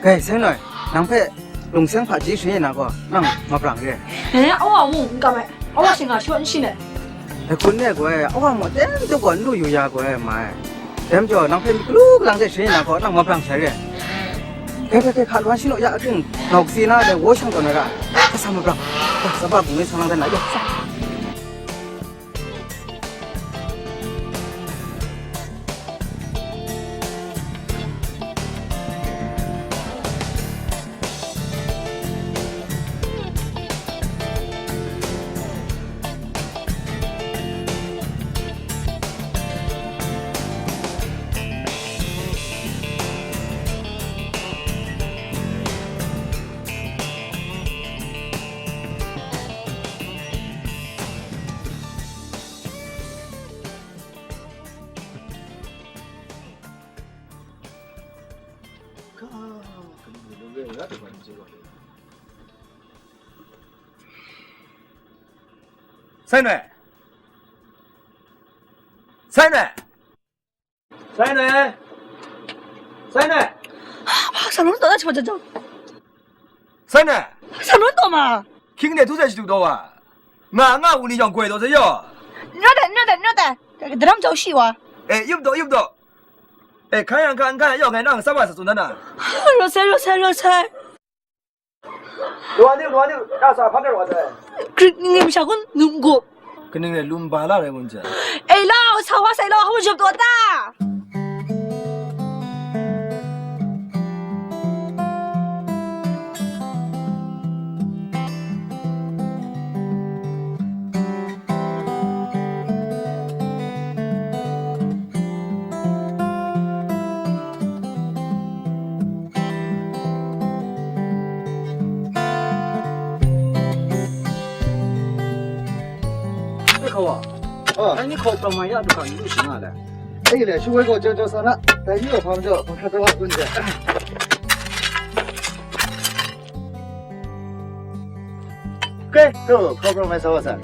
哎，现在，那配龙香怕鸡水那个，那好不让的。 Eh, awa mo ka mai. Awa singa shon sine. ไอ้คนเนี่ยกูว่าหมดเต็มตัวก่อนดูอยู่ยากูมาเต็มจ่อน้องเพิ่มลูกหลังได้ช่วยนะก็นั่งมาพลังใช้เลยแค่ขาดวันชิโนยาถึงนอกซีน่าเดี๋ยววัวช่างตัวนั้นก็ถ้าสามมาพลังสบายกูไม่สมังได้ไหนก็ 三蕊，三蕊，三蕊，三蕊， Sa nun to na chwa jaja. 三蕊， Sa nun to ma. 听得都在许多啊，俺屋里养鬼都是有， Nada. Dram jaw shi wa. 哎，有不多，哎，看要看那个啥玩意是做的呢？ Rosai. 罗牛，那啥拍点我噻， Ngim siya kun nunggo. 跟那个伦巴拉的问题。 Eh lao, sawa sa ilo ako job to ta. 好啊，哎，你考干嘛呀？都考你都行啊嘞。哎嘞，学会个叫啥了？在你个旁边，我看多少分的。给，都考不买啥子？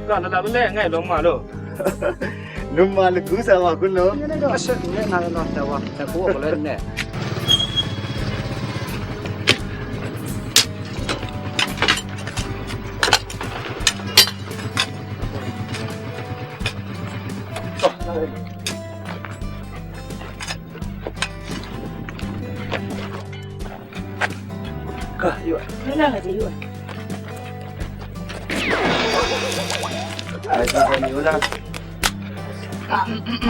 干了那不来，爱龙马喽。龙马的故事话，滚喽。那是你那个那台湾，在国外呢。哥，有。那个就有。哎，这个牛呢？哎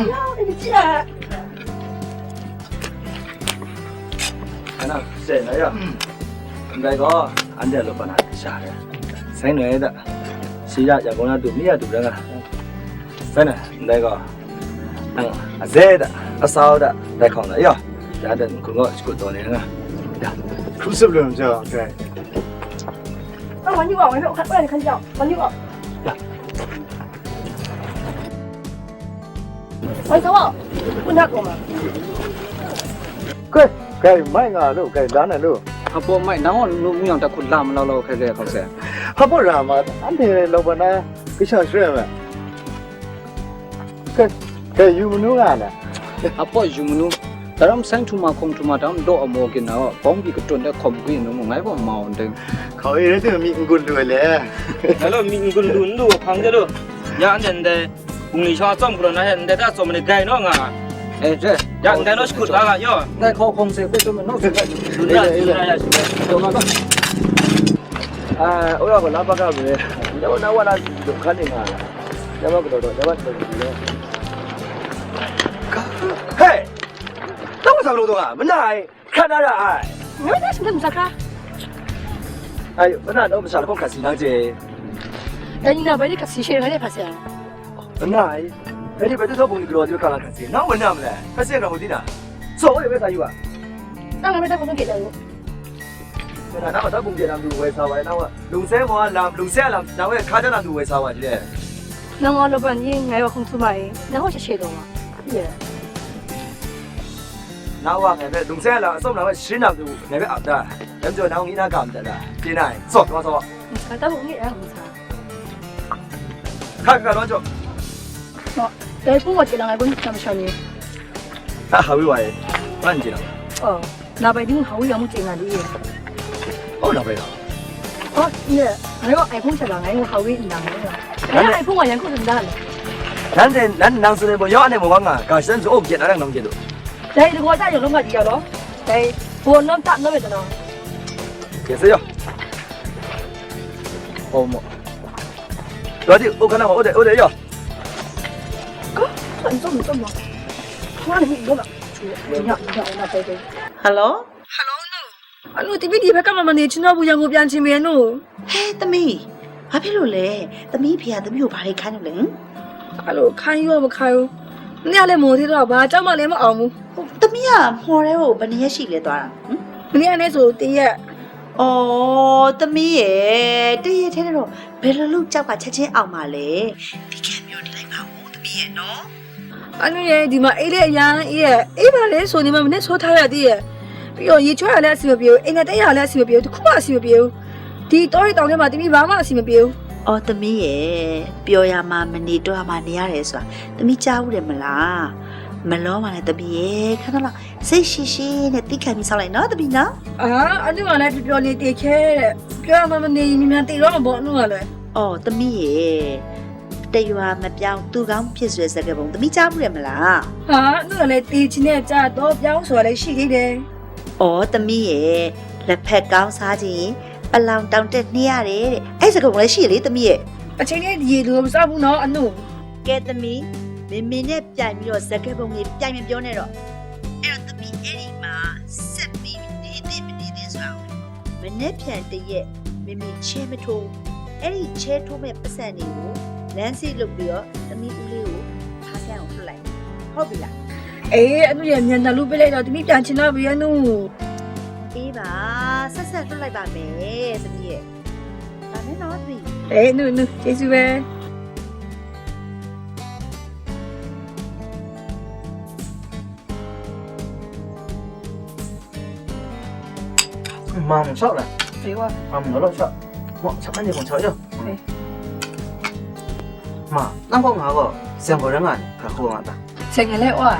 呀，你进来。看到谁来呀？那个俺这老板啊，下来，生女的，现在也讲了都没有多人啊。真的，那个，啊，这的，啊少的，来看了呀，咱这可个是多年啊。呀，不是不能这样对。那王金宝，我让你看叫王金宝。王小宝，问他过吗？该买啊，都该拿来都。他不买，然后路不用他哭拉嘛，老开个好些。他不让嘛，俺这老板呢，不想说嘛。该有么弄啊呢？他不有么弄，但是生出嘛空出嘛，他们都没给那个，帮比个赚的空贵，弄买不毛的。เขาเอง都มีกุลด้วยแหละ Hello, mình còn đun đủ phăng cho đâu. Dạ anh đây, cùng đi cho trong cái này, đây ta cho mình cái nó ngà. 哎，这， Dạ đây nó sụt ra lại yo. 那靠空谁会这么弄？ Đun ra,有那个。啊我要个喇叭干不嘞要那我那就看你嘛要不不要不嘿那我啥路动啊没来看那哎你们在什么看？哎呦那我们啥空看西那姐那你那边的看谁还在拍摄？那哎你别的说不你给我就看了看西那我那么嘞看西干么的呢说我有没啥有啊那边在工作给的有。那我在工作上都会啥玩那我龙山我龙山那我看着那都会啥玩的那我老板你爱要空出买，那我是谁懂吗？也。那我那边龙山那送那我10年都那边熬的咱就那我给他干的了现在做多少看到我也很差。看看多久哦，在中国这两个问怎么想呢？他还会玩慢点哦，那边你好有没进来的？哦那边啊哦，你那个iPhone 是两个，我好会两个。那 iPhone 我眼口很大了。咱当时呢不要那么忙啊，搞生做OK那样弄起来。在这个大有弄个地了，在我弄大那边的呢。也是哟。哦么？多少？我看到我得哟。哥，你做吗？我那边有了。你好，那飞飞。 Hello? Hello, TV ဒီဘက်ကမှမနေချင်တော့ဘူးရန်ကုန်ပြန်ချင်မယ်နော် ဟဲ့သမီးဘာဖြစ်လို့လဲသမီးဖေကသမီးကိုဘာတွေခိုင်းလို့လဲ အဲ့လိုခိုင်းရောမခိုင်းဘူးမနေ့ကလည်းမိုးသေးတော့ဘာကြောက်မှလည်းမအောင်ဘူး သမီးကမော်ရဲကိုဘယ်နှစ်ရက်ရှိလဲသွားတာဟမ် မနေ့ကလည်းဆိုတရက် အော်သမီးရဲ့တရက်ထဲတော့ဘယ်လိုလုပ်ကြောက်ကချက်ချင်းအောင်ပါလဲဒီကံမျိုးဒီလိုက်ပါဦးသမီးရဲ့နော် အဲ့လိုရဲ့ဒီမှာအေးလေးအရန်အေးရဲ့အေးပါလေဆိုနေမှမနေ့ဆိုထားရသေးရဲ့ပြီးတော့ရေချွဲရလည်းအစီမပြေဘူးအိမ်နဲ့တက်ရလည်းအစီမပြေဘူးတခုမှအစီမပြေဘူးဒီတော့ရတောင်ထဲမှာတမီးဘာမှအစီမပြေဘူး အော်သမီးရဲ့ပျော်ရမှာမနေတော့မှနေရတယ်ဆိုတာသမီးကြားဘူးတယ်မလားမလောပါနဲ့သမီးရဲ့ခဏလောက်စိတ်ရှိရှိနဲ့တိခံပြီးဆောက်လိုက်နော်သမီးနော် အာအဲ့ဒီကလည်းပြောနေတေခဲတဲ့ပြောရမှမနေရင်မြန်တေတော့မပေါ်တော့လည်း အော်သမီးရဲ့တရွာမပြောင်းသူကောင်းဖြစ်ဆွဲစကားပုံသမီးကြားဘူးတယ်မလား ဟာအဲ့ဒါလည်းတေချင်တဲ့ကြတော့ပြောင်းဆိုတာလည်းရှိသေးတယ် အော်သမီးရဲ့လက်ဖက်ကောင်းစားခြင်းပလောင်တောင်တက်နှီးရတယ်တဲ့အဲ့စကားပုံလည်းရှိလေသမီးရဲ့ အချိန်လေးဒီလိုမစားဘူးနော်အနု ကဲသမီးမင်းမင်းနဲ့ပြိုင်ပြီးတော့စကားပုံကြီးပြိုင်မပြောနဲ့တော့အဲ့တော့သမီးအဲ့ဒီမှာဆက်ပြီးနေသေးဆိုအောင်မနေ့ပြန်တရက်မင်းမင်းချဲမထိုးအဲ့ဒီချဲထိုးမဲ့ပတ်စံတွေကိုလမ်းစီလုပ်ပြီးတော့သမီးဦးလေးကိုဖားဆန်းအောင်လှုပ်လိုက်ဟုတ်ပြီလား အေးအနုရမြန်တယ်လို့ပြလိုက်တော့တမီးပြန်ချင်တော့ပြီအနု အေးပါဆက်ဆက်လွတ်လိုက်ပါမယ်သမီးရဲ့ဒါနဲ့တော့သမီး အေးအနုကျေးဇူးပဲ妈妈少了，对哇，妈妈老少，我吃饭就甭吵哟。对。妈，那个我个三个人啊，可好嘛的。成日叻哇，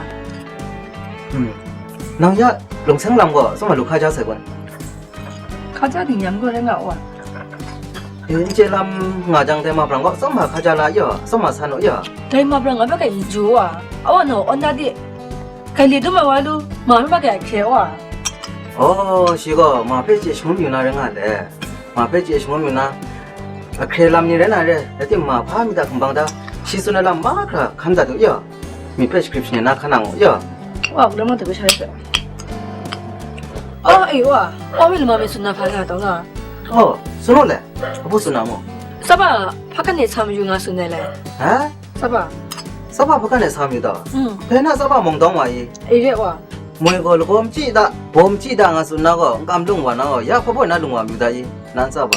那要龙城南个，什么路开家才管？เขาจะถึงยังก็ได้เงาว่ะ 这南我讲的嘛，不然我什么开家啦哟，什么山咯哟。 ได้มาเปล่าไม่แก่อีจูอ่ะเอาหนูอันนั้นดิใครเลี้ยงตัวมาว่าดูมาไม่แก่เขียวอ่ะ 哦，是个，马背接熊苗那人啊的，马背接熊苗那，开南的人那人，那点马爬米的空帮的，其实那马克看得到哟，米 prescription 那看那我哟。 ว่ากูเริ่มมาถึงก็ใช่แล้วอ๋อไอ้ว่ะว่าไม่รู้มาเป็นสุนัขพันธุ์ตัวน่ะ 哦，是喏嘞，不是那么。 สับะพักกันเนี่ยทำอยู่งานสุนัขเลย 啊？ สับะ 啥把不干的参与到？偏那啥把蒙当玩意？ ไอ้เรื่องว่ะ 每个路我们记得，我们记得我是那个俺龙王那个，也不那龙王没得伊，难啥吧？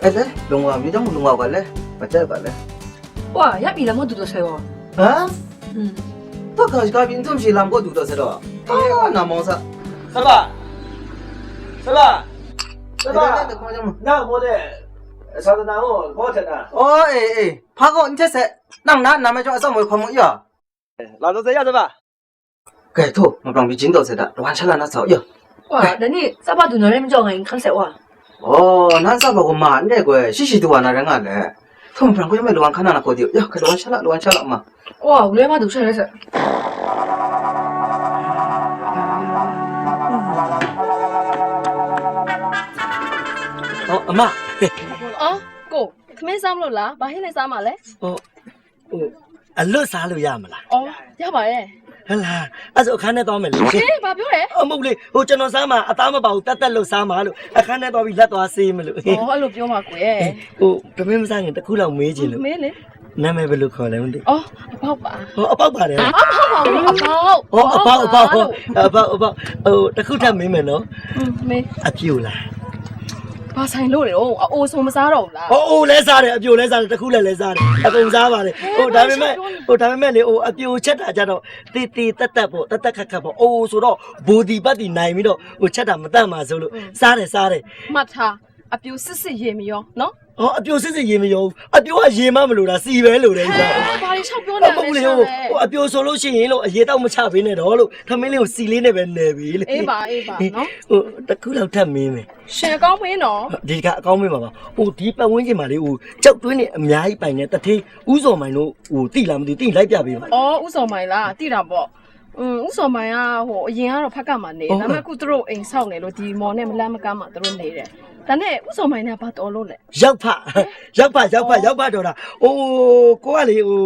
哎嘞，龙王没得龙王过来，不在过来。 ว่าอยากมีแล้วมันดูตัวใช่ว่ะ 啊？他可是那边总是南国读到是了，啊，那忙啥？是吧？是吧？是吧？那我的啥子那我我听的。哦，哎，怕个你这是，那么就什么科目呀？那都这样子吧。该头，我旁边进到是的，完成了那早呀。 ว่าเดี๋ยวนี้สับะดูหน่อยมันจะเอาไงคันเสียว่ะ 哦，那啥把我妈那个细细的玩那人啊嘞，他们不然我也没乱看那个的，呀，可乱下了嘛。 ว่ากูเริ่มมาดูใช่แล้วสิ 哦，阿妈。 အော်ကိုခမင်းစားမလို့လားဘာဟင်းလဲစားမှာလဲ 哦，အလွတ်စားလို့ရမလား အော်ရပါရဲ့ ဟလာအဲ့ဆိုအခန်းထဲသွားမယ်လေ ဟေးဘာပြောလဲ အမဟုတ်လေဟိုကျွန်တော်စားမှာအသားမပါဘူးတက်လို့စားမှာလို့အခန်းထဲသွားပြီးလက်သွားဆေးမလို့ အော်အဲ့လိုပြောမှာကွယ် ဟိုတမင်းမစားရင်တစ်ခုလောက်မေးချင်လို့ မေးလေ နာမည်ဘယ်လိုခေါ်လဲမသိ အော်အပေါက်ပါ ဟောအပေါက်ပါတယ် အပေါက်ပါဘူးအပေါက် ဟောအပေါက်ဟိုတစ်ခုထပ်မေးမယ်နော် မေး အပြူလား ဘာဆိုင်လို့လဲတော့အိုးဆိုမစားတော့ဘူးလား ဟိုလဲစားတယ်အပြူလဲစားတယ်တစ်ခုလဲစားတယ်အကုန်စားပါတယ်ဟိုဒါပေမဲ့လေဟိုအပြူချက်တာကြတော့တီတီတက်တက်ပေါ့တက်တက်ခက်ခက်ပေါ့အိုးဆိုတော့ဘူဒီပတ်တီနိုင်ပြီးတော့ဟိုချက်တာမတတ်မှာဆိုလို့စားတယ် မှတ်ထားအပြူစစ်စစ်ရေမရောနော် ဟောအပြိုစစ်စစ်ရေမယုံအပြိုကရေမမလို့လားစီပဲလို့လေ ဘာလို့ချောက်ပြောနေလဲ ဟုတ်လေဟိုအပြိုဆိုလို့ရှိရင်လို့အရေတော့မချပေးနဲ့တော့လို့ထမင်းလေးကိုစီလေးနဲ့ပဲနေပြီလေ အေးပါနော် ဟိုတခုလောက်ထပ်မင်းမယ် ရှင်ကောင်းမင်းနော် ဒီကအကောင်းမင်းပါပါဟိုဒီပတ်ဝန်းကျင်မှာလေဟိုကြောက်တွင်းနဲ့အများကြီးပိုင်နေတထေးဥစော်မိုင်တို့ဟိုတိလာမသိတိလိုက်ပြပေးပါ အော်ဥစော်မိုင်လားတိတာပေါ့ဥစော်မိုင်ကဟိုအရင်ကတော့ဖက်ကမှနေဒါပေမဲ့အခုသူတို့အိမ်ဆောက်နေလို့ဒီမော်နဲ့မလန်းမကမ်းမှသူတို့နေတယ်ဒါနဲ့ဥစော်မိုင်ကဘာတော်လို့လဲ ရောက်ဖတော့တာဟိုကိုကလေဟို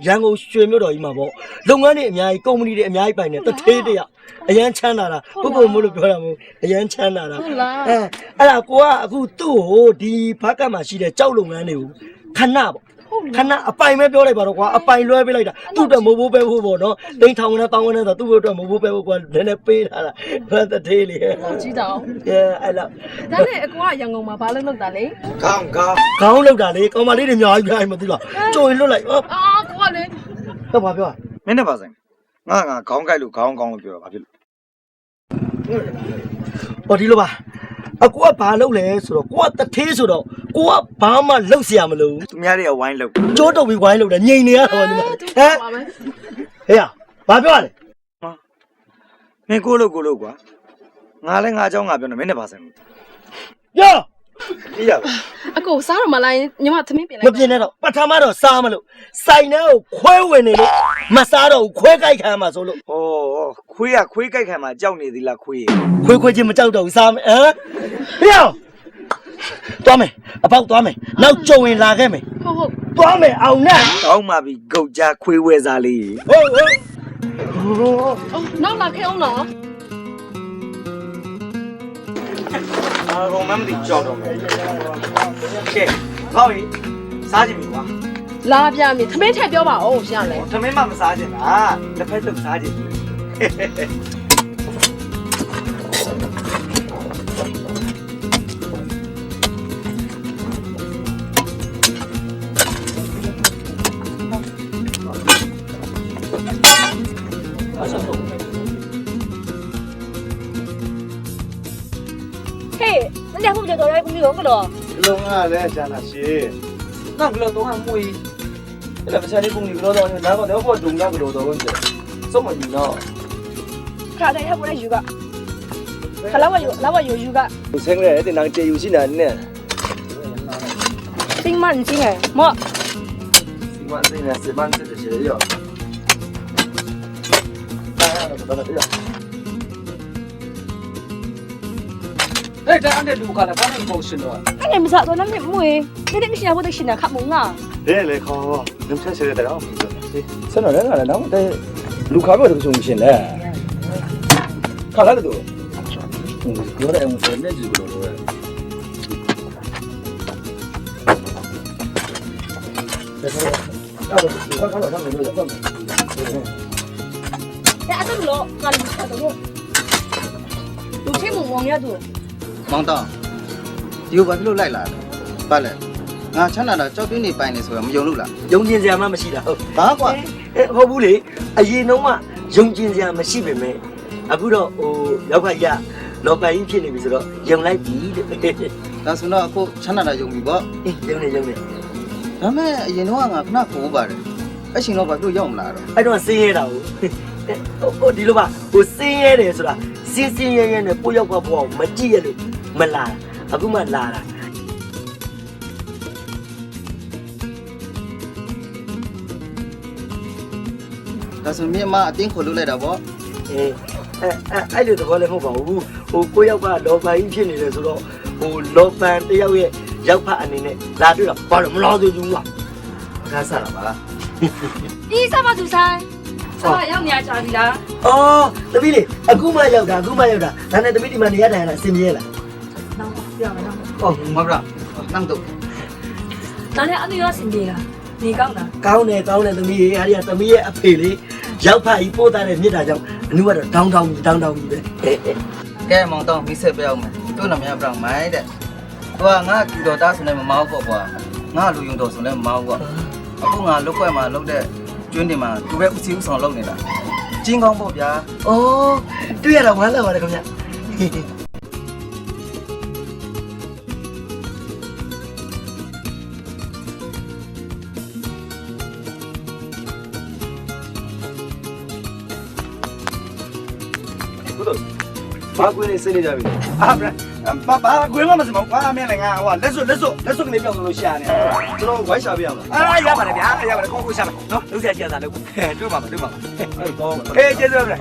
ရန်ကုန်ရွှေမြို့တော်ကြီးမှာပေါ့လုပ်ငန်းတွေအများကြီးကုမ္ပဏီတွေအများကြီးပိုင်နေတထေးတယောက်အရန်ချမ်းသာတာပုဂ္ဂိုလ်မို့လို့ပြောတာမဟုတ်အရန်ချမ်းသာတာအဲ့ဒါကိုကအခုသူ့ကိုဒီဘက်ကမှာရှိတဲ့ကြောက်လုပ်ငန်းတွေကိုခဏပေါ့ခဏအပိုင်ပဲပြောလိုက်ပါတော့ကွာအပိုင်လွှဲပေးလိုက်တာသူ့အတွက်မိုးဘိုးပဲဖို့ပေါ့နော်တိန်ထောင်နဲ့တောင်းနဲ့ဆိုသူ့အတွက်မိုးဘိုးပဲဖို့ကွာနည်းနည်းပေးထားတာဘာတထေးလေ ကြီးတောင် အဲ့လောက် ဒါနဲ့အကူကရန်ကုန်မှာဘာလုပ်တာလဲ ကောင်း လောက်တာလေကောင်မလေးတွေအများကြီးပြိုင်မသိလားကြုံရင်လွတ်လိုက်ဟော အာကိုကလေ တော့ဘာပြော မင်းနဲ့ပါဆိုင်ငါခေါင်းကိုက်လို့ခေါင်းကောင်းလို့ပြောတာဘာဖြစ်လို့ ဟောဒီလိုပါအကူကဘာလုပ်လဲဆိုတော့ကိုကတထေးဆိုတော့ကိုကဘာမှလုပ်เสียမလို့ သူများတွေကဝိုင်းလို့ ကျိုးတုပ်ပြီးဝိုင်းလို့တယ်ငြိမ်နေရတော့ညီမဟမ်ဟေးဘာပြောရလဲ မင်းကိုလို့ကွာငါလည်းငါเจ้าငါပြောနေမင်းနဲ့ပါဆိုင် ပြော အေးရပါ အကူစားတော့မလိုက်ညီမသမင်းပြင်လို မ က် ပြင်းနဲ့တော့ပထမတော့စားမလို့စိုင်ထဲကိုခွဲဝင်နေလို့မစားတော့ခွဲကြိုက်ခံမှာဆိုလို့ ဩခွေးကြိုက်ခံမှာကြောက်နေသေးလားခွေး ခွဲချင်းမကြောက်တော့ဘူးစားမယ်ဟမ်ဟေးသွားမယ်အပေါက်သွားမယ်နောက်ကြုံရင်လာခဲ့မယ် ဟုတ် သွားမယ်အောင်နဲ့ ကောင်းပါပြီဂုတ်ကြားခွေးဝဲစားလေး ဟုတ် အော်နောက်လာခဲ့အောင်နော် အာကောင်မမသိကြောက်တော့မယ်ကဲဟောပြီစားကြည့်ပြီကွာ လာပြမယ်သမင်းထည့်ပြောပါဦးရှင်လေ သမင်းမစားချင်လားတစ်ဖက်တော့စားချင်嘿，那两户就到来不用个咯。龙啊，来讲那些，那个都还没，那不是你公里个多，那个我中那个多问题，怎么呢？看在他不来有个，他那我有个，生来一定能接有些人呢。真慢真哎，么？10万这呢，10万这的些哟。哎，这俺这路卡了，反正不行了。那你们啥做那没没？那你现在我都现在看梦啊。来考，你们才学得了没？真的，那咱们得路卡不这个中心嘞，看那个都，有点我前面几个路嘞。哎，这个路，那里啥都有。路车门往下走。မောင်တောင်ဒီကိုဘာဖြစ်လို့လိုက်လာလဲဘာလဲငါချမ်းသာတာကြောက်ပြင်းနေပိုင်နေဆိုတော့မယုံလို့လား ယုံကျင်စရာမှမရှိတာဟုတ် ဘာကွာ ဟုတ်ဘူးလေအရင်တော့ကယုံကျင်စရာမရှိပေမဲ့အခုတော့ဟိုယောက်ကရလောပိုင်ကြီးဖြစ်နေပြီဆိုတော့ယုံလိုက်ပြီတဲ့ ဒါဆိုတော့အခုချမ်းသာတာယုံပြီပေါ့ ယုံနေ ဒါမဲ့အရင်တော့ငါခဏခိုးပါတယ်အဲ့ရှင်တော့ဘာဖြစ်လို့ရောက်မလာတော့ အဲ့တော့စင်းရဲတာဟိုဒီလိုပါဟိုစင်းရဲတယ်ဆိုတာစင်းရဲရဲနဲ့ကိုယောက်ကဘဝကိုမကြည့်ရလို့မလာအခုမှလာတာ ဒါဆိုမြင့်မအတင်းခိုးလို့လိုက်တာပေါ့ အဲ့လိုတော့လည်းမဟုတ်ပါဘူးဟိုကိုယောက်ကလောပိုင်ကြီးဖြစ်နေတယ်ဆိုတော့ဟိုလောပန်တယောက်ရဲ့ရောက်ဖတ်အနေနဲ့လာတွေ့တော့ဘာလို့မလာသေးဘူးလားဒါစားတာပါ ဒီစားမသူဆိုင်စားရောက်နေကြပြီလား အော်တပည့်လေအခုမှရောက်တာဒါနဲ့တပည့်ဒီမှာနေရတိုင်းလားအစင်ပြေလား နောက်ပြောမယ်နောက် ဟုတ်မဟုတ်လားနန်းတော့ ဒါနဲ့အနည်းရောစင်ပြေလားနေကောင်းလား ကောင်းတယ်သမီးရဲ့အားရသမီးရဲ့အဖေလေးရောက်ဖတ်ကြီးပို့တာတဲ့မြစ်တာကြောင့်အနုကတော့တောင်းကြီးပဲ ကဲမောင်တောင်မိဆက်ပြောင်းမယ်သူ့နာမည်ကပြောင်းမိုင်းတဲ့သူကငါကြူတော်သားဆိုနေမမောက်ပေါ့ကွာငါလူယုံတော်ဆိုနေမမောက်ပေါ့အခုငါလုတ်ခွဲမှာလုတ်တဲ့ကျွန်းတင်မှာသူပဲဥစီဥဆောင်လုပ်နေတာကျင်းကောင်းပေါ့ဗျာ အော်တွေ့ရတာဝမ်းလာပါတယ်ခင်ဗျ ဘာကွင်းနေစိတ်နေကြပြီဘာကွင်းမစမောဘာအမင်းလည်းငါဟိုလက်စွပ်ကနေပြောင်းလို့ရှာနေကျွန်တော်ဝိုင်းရှာပြရမှာရပါတယ်ဗျာရပါတယ်ကိုရှာမယ်နော်လုံးဆက်ကြတာလို့တွေ့ပါအဲ့တော့ကျေးဇူးပါဗျာ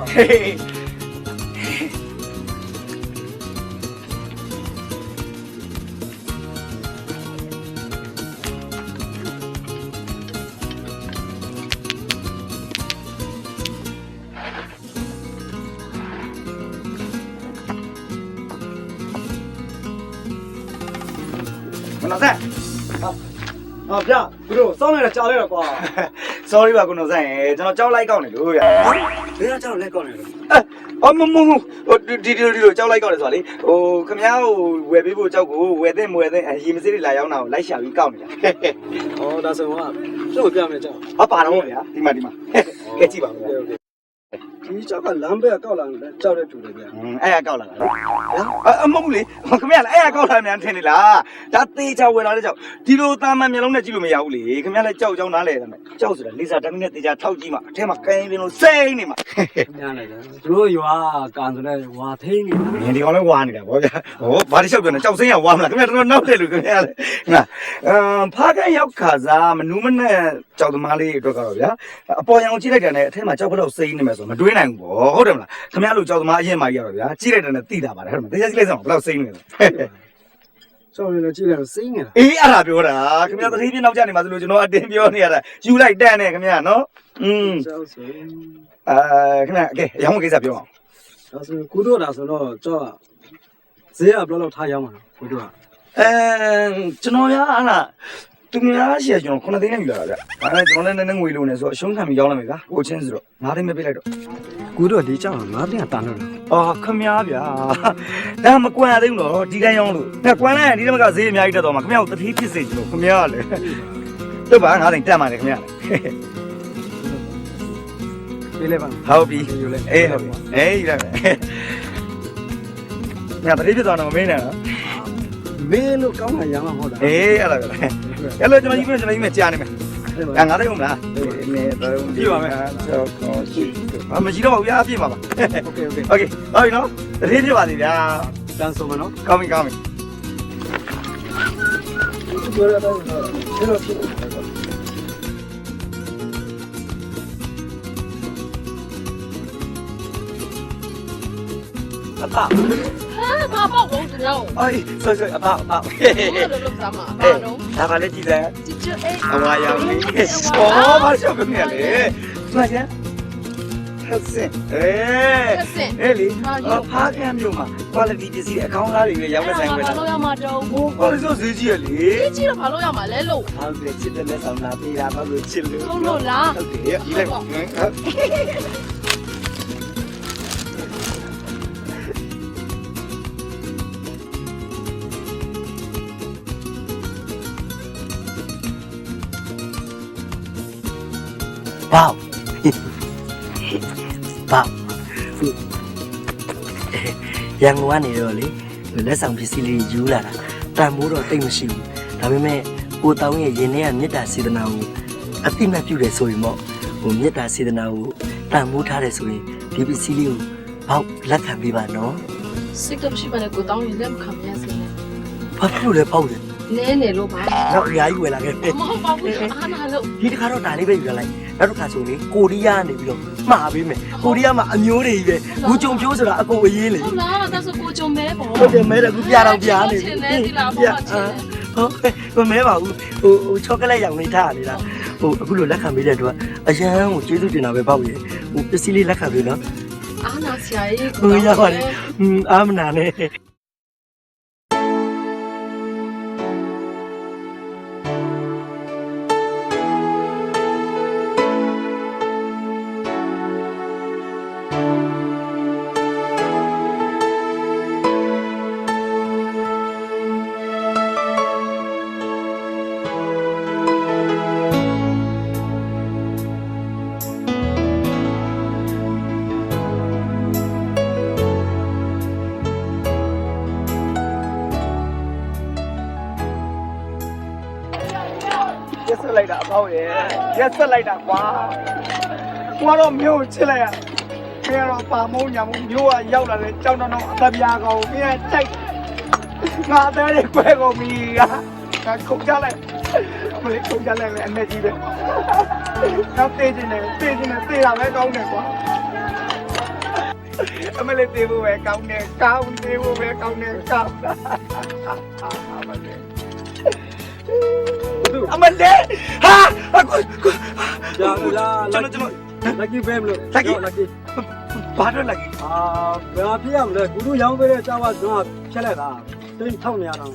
မနော်ဆက်ဟာဗျာသူတို့စောင်းနေတာကြားလိုက်တော့ကွာ sorry ပါကိုနော်ဆက်ရေကျွန်တော်ကြောက်လိုက်ကောက်နေလို့ဗျာဘယ်ကကြောက်လိုက်ကောက်နေလို့အော်မဟိုဒီလိုကြောက်လိုက်ကောက်နေဆိုတာလေဟိုခမ ्या ကိုဝယ်ပေးဖို့ကြောက်ကိုဝယ်တဲ့ရေမစေးတွေလာရောက်တာကိုလိုက်ရှာပြီးကောက်နေတာဩဒါဆိုတော့သူ့ကိုပြမယ်ကြောက်ဟာပါတော့ဗျာဒီမှာကဲကြည့်ပါဦးဒီကြောက်ကလမ်းဘက်ကကောက်လာတယ်ကြောက်တဲ့တူတယ်ဗျာအဲ့ကောက်လာတာမဟုတ်ဘူးလေခမ ्या လည်းအဲ့ကောက်လာမှန်းထင်နေလားဒါသေးချဝယ်လာတဲ့ကြောက်ဒီလိုတာမန်မျိုးလုံးနဲ့ကြည့်လို့မရဘူးလေခမ ्या လည်းကြောက်ကြောင်းနားလဲတယ်မဲ့ကြောက်ဆိုတာလေစာဓာတ်နဲ့သေးချထောက်ကြည့်မှအထက်မှာကင်းပြင်းလို့စိမ့်နေမှာညာနေတယ်သူတို့ရွာကန်ဆိုတဲ့ဝါထိန်နေဒီကောင်လည်းဝါနေတာဗောဗျာဟောဘာတိလျှောက်ပြောနေကြောက်စိမ့်ရဝါမလားခမ ्या တော်နောက်တယ်လို့ခမ ्या လည်းငါဖားကန်ရောက်ခါစားမနူးမနဲ့ကြောက်သမားလေးအတွက်ကတော့ဗျာအပေါ်ရောင်ကြည့်လိုက်တယ်နဲ့အထက်မှာကြောက်ဖလို့စိမ့်နေမယ်ဆိုမတွေးနိုင်ဘူးဗောဟုတ်တယ်မလားခမ ्या လို့ကြောက်သမားအရင်မှကြီးရတော့ဗျာကြည့်လိုက်တယ်နဲ့သိတာပါတယ်ဟုတ်တယ်မတရားကြည့်လိုက်စမ်းဘယ်လောက်စိမ့်နေလဲဆောင်းနေလို့ကြည့်လိုက်တော့စိမ့်နေတာအေးအဲ့ဒါပြောတာခမ ्या သတိပြနောက်ကျနေမှာဆိုလို့ကျွန်တော်အတင်းပြောနေရတာယူလိုက်တန်းနေခမ ्या နော်ဆောင်းစိမ့်ခမ ्या โอเคရောင်းကိစ္စပြောအောင်ဒါဆိုကိုတို့တာဆိုတော့ကြောက်ဈေးကဘယ်လောက်ထားရောင်းမှာကိုတို့ကကျွန်တော်ရအဲ့ဒါသူများရှိရကျွန်တော်9သိန်းနဲ့ယူလာတာဗျအဲ့ဒါကျွန်တော်လည်းနည်းနည်းငွေလိုနေဆိုအရှုံးခံပြီးရောင်းလိုက်မယ်ဗျာကိုချင်းဆိုတော့9သိန်းပဲပေးလိုက်တော့ကိုတို့ဒီကြောက်9သိန်းကတန်လို့အော်ခမ ्या ဗျာဒါမကွမ်းသေးဘူးတော့ဒီတိုင်းရောင်းလို့ဒါကွမ်းလိုက်ရင်ဒီတမကဈေးအများကြီးတက်တော့မှာခမ ्या ကိုတတိဖြစ်စေချင်လို့ခမ ्या ကလည်းတို့ပါ9သိန်းတက်ပါတယ်ခမ ्या ပေးလိုက်ပါဟုတ်ပြီယူလိုက်အေးဟုတ်ပြီအေးယူလိုက်မယ် ငါတတိပြသွားတော့မင်းနဲ့နော် မင်းလို့ကောင်းတာရမှာဟုတ်လား အေးအဲ့လိုအဲ့လိုကျွန်တော်ကြီးမဲ့ကြားနေမယ်ငါလည်းဟုတ်မလားနေတော့ကြည့်ပါမယ်မရှိတော့ဘူးဗျာပြည့်ပါပါโอเคဟုတ်ပြီနော်တတိပြပါသေးဗျာ တန်းဆုံးမနော် ကောင်းပြီ ပြောရတော့ဒီလိုဖြစ် အပါ ဘာပေါ့ဘုံတော့ အေးဆွဆွအပါ ဘယ်လိုလုပ်စားမှာအပါတော့ ဒါကလည်းကြည့်တယ် ချစ်ချစ်အေး အဝါရောင်လေးဩဘာရှောက်ကနေလေဆွချင်ဆက်စင်အေးလေဖားကမ်းမျိုးမှာ quality ပစ္စည်းအကောင်းစားတွေရောင်းတဲ့ဆိုင်ပဲ ဘာလို့ရမှာတော့ ဟို quality ဆိုဈေးကြီးရလေ ကြည့်တော့ဘာလို့ရမှာလဲလို့ ဟုတ်တယ်ချစ်တဲ့လက်ဆောင်လာပေးတာဘာလို့ချစ်လို့ ဟုတ်လို့လား ဟုတ်တယ်ဒီလိုက်ဘောက်ဘောက်ရန်ကုန်ကနေတော့လေလက်ဆောင်ပစ္စည်းလေးယူလာတာတန်မိုးတော့တိတ်မရှိဘူးဒါပေမဲ့ကိုတောင်းရဲ့ရင်ထဲကမေတ္တာစေတနာကိုအတိမတ်ပြုတယ်ဆိုရင်ပေါ့မေတ္တာစေတနာကိုတန်မိုးထားတယ်ဆိုရင်ဒီပစ္စည်းလေးကိုဘောက်လက်ခံပေးပါနော် စိတ်ကမရှိပါနဲ့ကိုတောင်းရင်လက်မခံရစေနဲ့ ဘာဖြစ်လို့လဲပေါ့လေ နဲနေလို့ပါ နောက်အရာကြီးဝယ်လာခဲ့ပြီ မဟုတ်ပါဘူးအားနာလို့ ဒီတစ်ခါတော့ဒါလေးပဲယူလာလိုက်နောက်တစ်ခါဆိုရင်ကိုရီးယားကနေပြီးတော့မှားပေးမယ်ကိုရီးယားမှာအမျိုးတွေကြီးပဲဘူဂျုံဖြိုးဆိုတာအကုန်အရေးလေ ဟုတ်လားဒါဆိုကိုကြုံမဲပေါ့ ဟုတ်တယ်မဲတယ်အခုပြတော့ပြနေပြီ ဒီလားပေါ့ချင် ဟုတ်မဲပါဘူးဟိုချောကလက်ရောင်လေးထားနေတာအခုလိုလက်ခံပေးတဲ့အတွက်အရန်ကိုကျေးဇူးတင်တာပဲပေါ့ရေပစ္စည်းလေးလက်ခံပေးနော် အားနာဆရာကြီး ဟိုရပါတယ်အာမနာနဲ့ ရက်ဆက်လိုက်တာအပေါ့ရဲ့ရက်ဆက်လိုက်တာကွာကိုကတော့မျိုးချစ်လိုက်ရခဲတော့ပါမုံညာမုံမျိုးကရောက်လာတယ်ကြောက်တော့အသက်ပြားကောင်မင်းတိုက်ငါအသေးလေးကွဲကုန်ပြီငါခုန်ကြလိုက်မလေးခုန်ကြလိုက်မယ်အနေကြီးပဲနောက်တေးနေတေးတာပဲကောင်းတယ်ကွာအမလေးတေးဖို့ပဲကောင်းတယ်တေးဖို့ပဲကောင်းတယ်ကောင်းတာအမလေးဟာအခု ကြာလာ ကျွန်တော် lucky fam လို့ lucky ဘာတော့ lucky ဘယ်မှာဖြစ်ရမလဲကူတို့ရောင်းပေးတဲ့ကြောက်ကတော့ဖြတ်လိုက်တာတိတ်ထောက်နေရတော့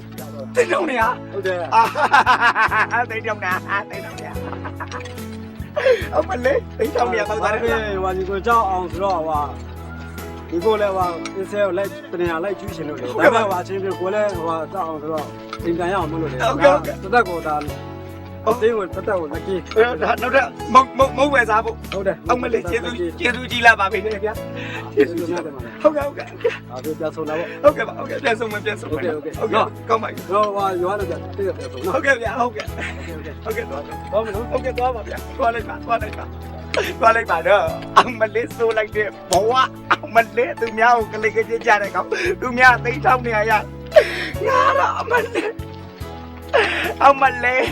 တိတ်တော့နေရ ဟုတ်တယ် တိတ်တော့နေအမလေးတိတ်တော့နေရတော့ဒါလည်း ဟိုဒီကိုကြောက်အောင်ဆိုတော့ဒီကိုလည်းအစ်ဆဲကိုလိုက်တင်ရလိုက်ကျူးရှင်လို့လေဒါပေမဲ့အချင်းပြကိုလည်းကြောက်အောင်ဆိုတော့အင်ကန်ရအောင်မလို့လေတသက်ကိုဒါအသေးကိုတသက်ကို lucky နောက်တော့မုံဝယ်စားဖို့ ဟုတ်တယ် အမလေးကျေးဇူးကြီးလာပါပြီလေဗျာကျေးဇူးကြီးဟုတ်ကဲ့ဒါဆိုပြန်ဆုံးလာပေါ့ ဟုတ်ကဲ့ပါဟုတ်ကဲ့ပြန်ဆုံးမယ်ပြန်ဆုံးမယ်ဟုတ်ကဲ့ကောင်းပါပြီ တော့ရွာတော့ပြန်တည့်ပြန်ဆုံးနော် ဟုတ်ကဲ့ဗျာဟုတ်ကဲ့သွားမယ်ဟုတ်ကဲ့သွားပါဗျာသွားလိုက်ပါတော့အမလေးဆိုလိုက်တဲ့ဘဝအမလေးသူများကိုကလေးကကြည့်ကြတဲ့ကောင်သူများသိထောက်နေရငါတော့အမလေး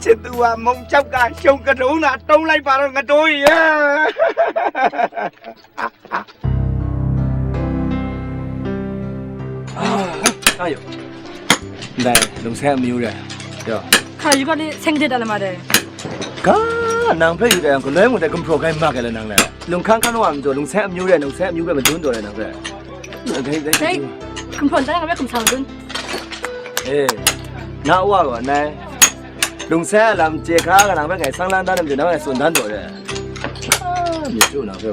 ချစ်သူကမုံချောက်ကရှုံကတုံးတာတုံးလိုက်ပါတော့ငတိုးရဲ့ 哎呦，来龙山没有人，对吧？ခါယူကလေးဆင်းကြတယ်မှာတဲ့ 嘎，南北有人，个来我在跟 pro 开马个了，能来。龙看看我们做龙山没有人，龙山没有人，没准做人那个。ဟဲ့ကွန်ဖွန်တိုင်းကလည်းကွန်ဆောင်တွန်း 哎，那我个呢？龙山咱们这卡个那边个上兰单的就那边顺单做人。啊，没做那个。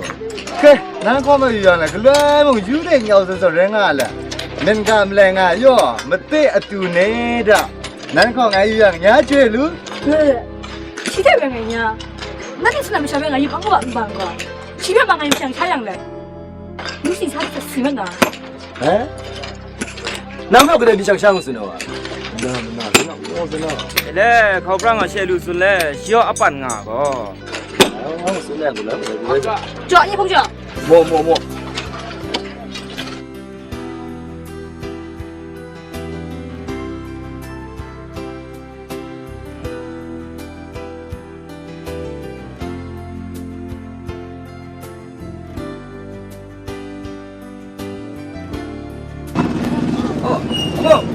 ကဲနန်းကောမယူရလဲကလွဲမုံယူတဲ့ညောင်ဆိုရင်ငါလဲမင်းကမလဲငါရောမသိအတူနေတာနန်းကောငါယူရညာကျွေလူ ရှိတဲ့ငယ်ညာ那你是那么小朋友，一帮我一帮我，欺骗帮俺想啥样嘞？你是啥子事嘛？哎，那没有给他比较相似的哇？那我知道。嘞，考不上个写路书嘞，需要100啊个。我是那个了，叫一碰叫。摸。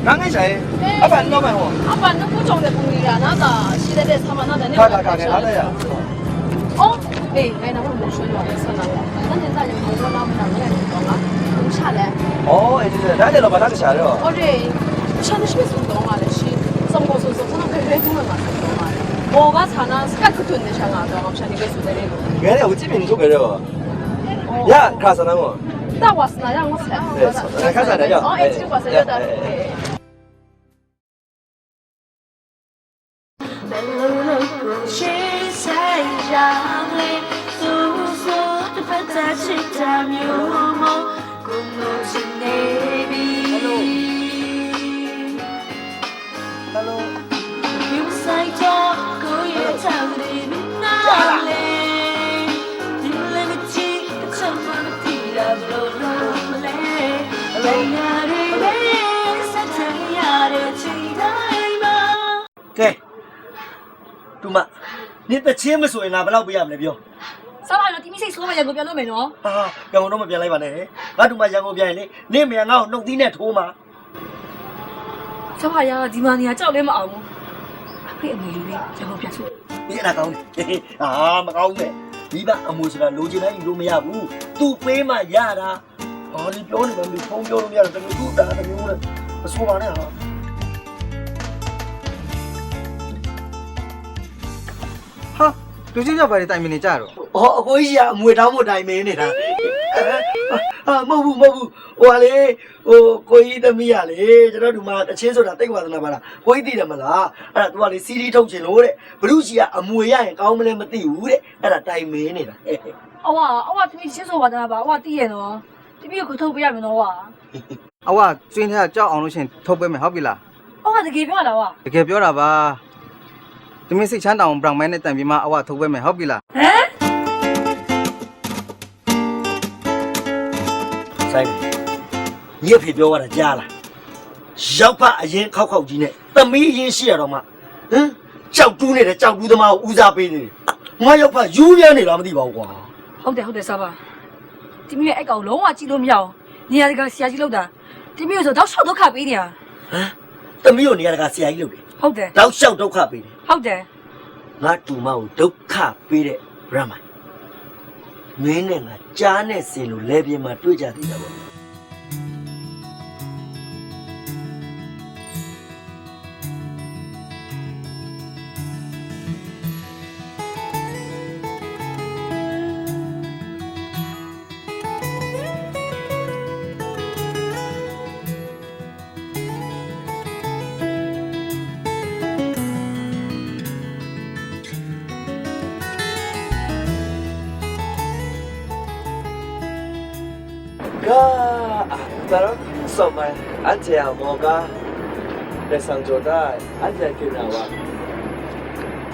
刚开谁？100老板哦。100能不装在公里啊？那个现在在他们那的那个。看，哪的呀？哦，哎，那我们说了，是那个，那现在就我老板那个懂了，弄下来。哦，就是哪的老板哪个下的哦？哦对，下的是没送到嘛的，是什么说可能可以中了嘛，送嘛的。我把茶呢是干可囤的上啊，我们下那个住在那个。原来我这边做个的哦。呀，看上了我。那我是那样我才。看上了呀。哦，哎，这个是有的。给，杜妈，你的钱没收，拿不了不要没表。啥玩意儿？你没说嘛？人家变了没喏？啊，让我弄么变来吧呢？我杜妈让我变嘞，你没让我弄地呢拖嘛？啥玩意儿？你妈你还找你嘛？可以没有的，让我变出。你那讲的，啊，没讲的，你把阿母说了，逻辑上都没有，都背嘛呀啦。啊，你表你们没通表都没有，这个都打的没有了，说完了啊。哈，လူကြီးရောက်ပါလေတိုင်မင်းနေကြတော့ ဟောအကိုကြီးကမွေတောင်းမတိုင်မင်းနေတာမဟုတ်ဘူးဟိုကလေဟိုကိုကြီးသမီးကလေကျွန်တော်ဒီမှာတချင်းဆိုတာတိတ်ဝါသနာပါလားကိုကြီးသိတယ်မလားအဲ့ဒါ तू ကလေစီးတီးထုတ်ချင်လို့တဲ့ဘလူကြီးကအမွေရရင်ကောင်းမလဲမသိဘူးတဲ့အဲ့ဒါတိုင်မင်းနေတာ 哇，你先说话的吧，我第一喏，这边有口头不要没喏哇， အဝကျွင်းထဲကကြောက်အောင်လို့ရှင်ထုတ်ပေးမယ်ဟုတ်ပြီလား 我这给不要了哇， တကယ်ပြောတာပါသမီးစိတ်ချမ်းတောင်ဘရောင်မဲနဲ့တန်ပြီးမှအဝထုတ်ပေးမယ်ဟုတ်ပြီလား ဆိုင်ညက်ဖေပြောရတာကြားလားရောက်ပါအရင်ခောက်ကြီးနဲ့သမီးအရင်ရှိရတော့မှဟမ်ကြောက်တူးနေတဲ့ကြောက်တူးသမားကိုဦးစားပေးနေတယ်ငါရောက်ပါယူရနေလားမသိပါဘူးကွာ 好的，啥吧，这边爱搞龙啊，记录没有？你那个写记录的，这边有时候到手都卡背的啊， ဟမ်သမီးတို့နေရာကဆရာကြီးလုပ်တယ် 好的， တောက်လျှောက်ဒုက္ခပေးတယ် 好的， ငါတူမကိုဒုက္ခပေးတဲ့ဗရမန်မင်းနဲ့ငါကြားနဲ့စင်လို့လဲပြင်းမှာတွေ့ကြသေးတာပေါ့ Pero somai ante amoga resang jodai ante kinawa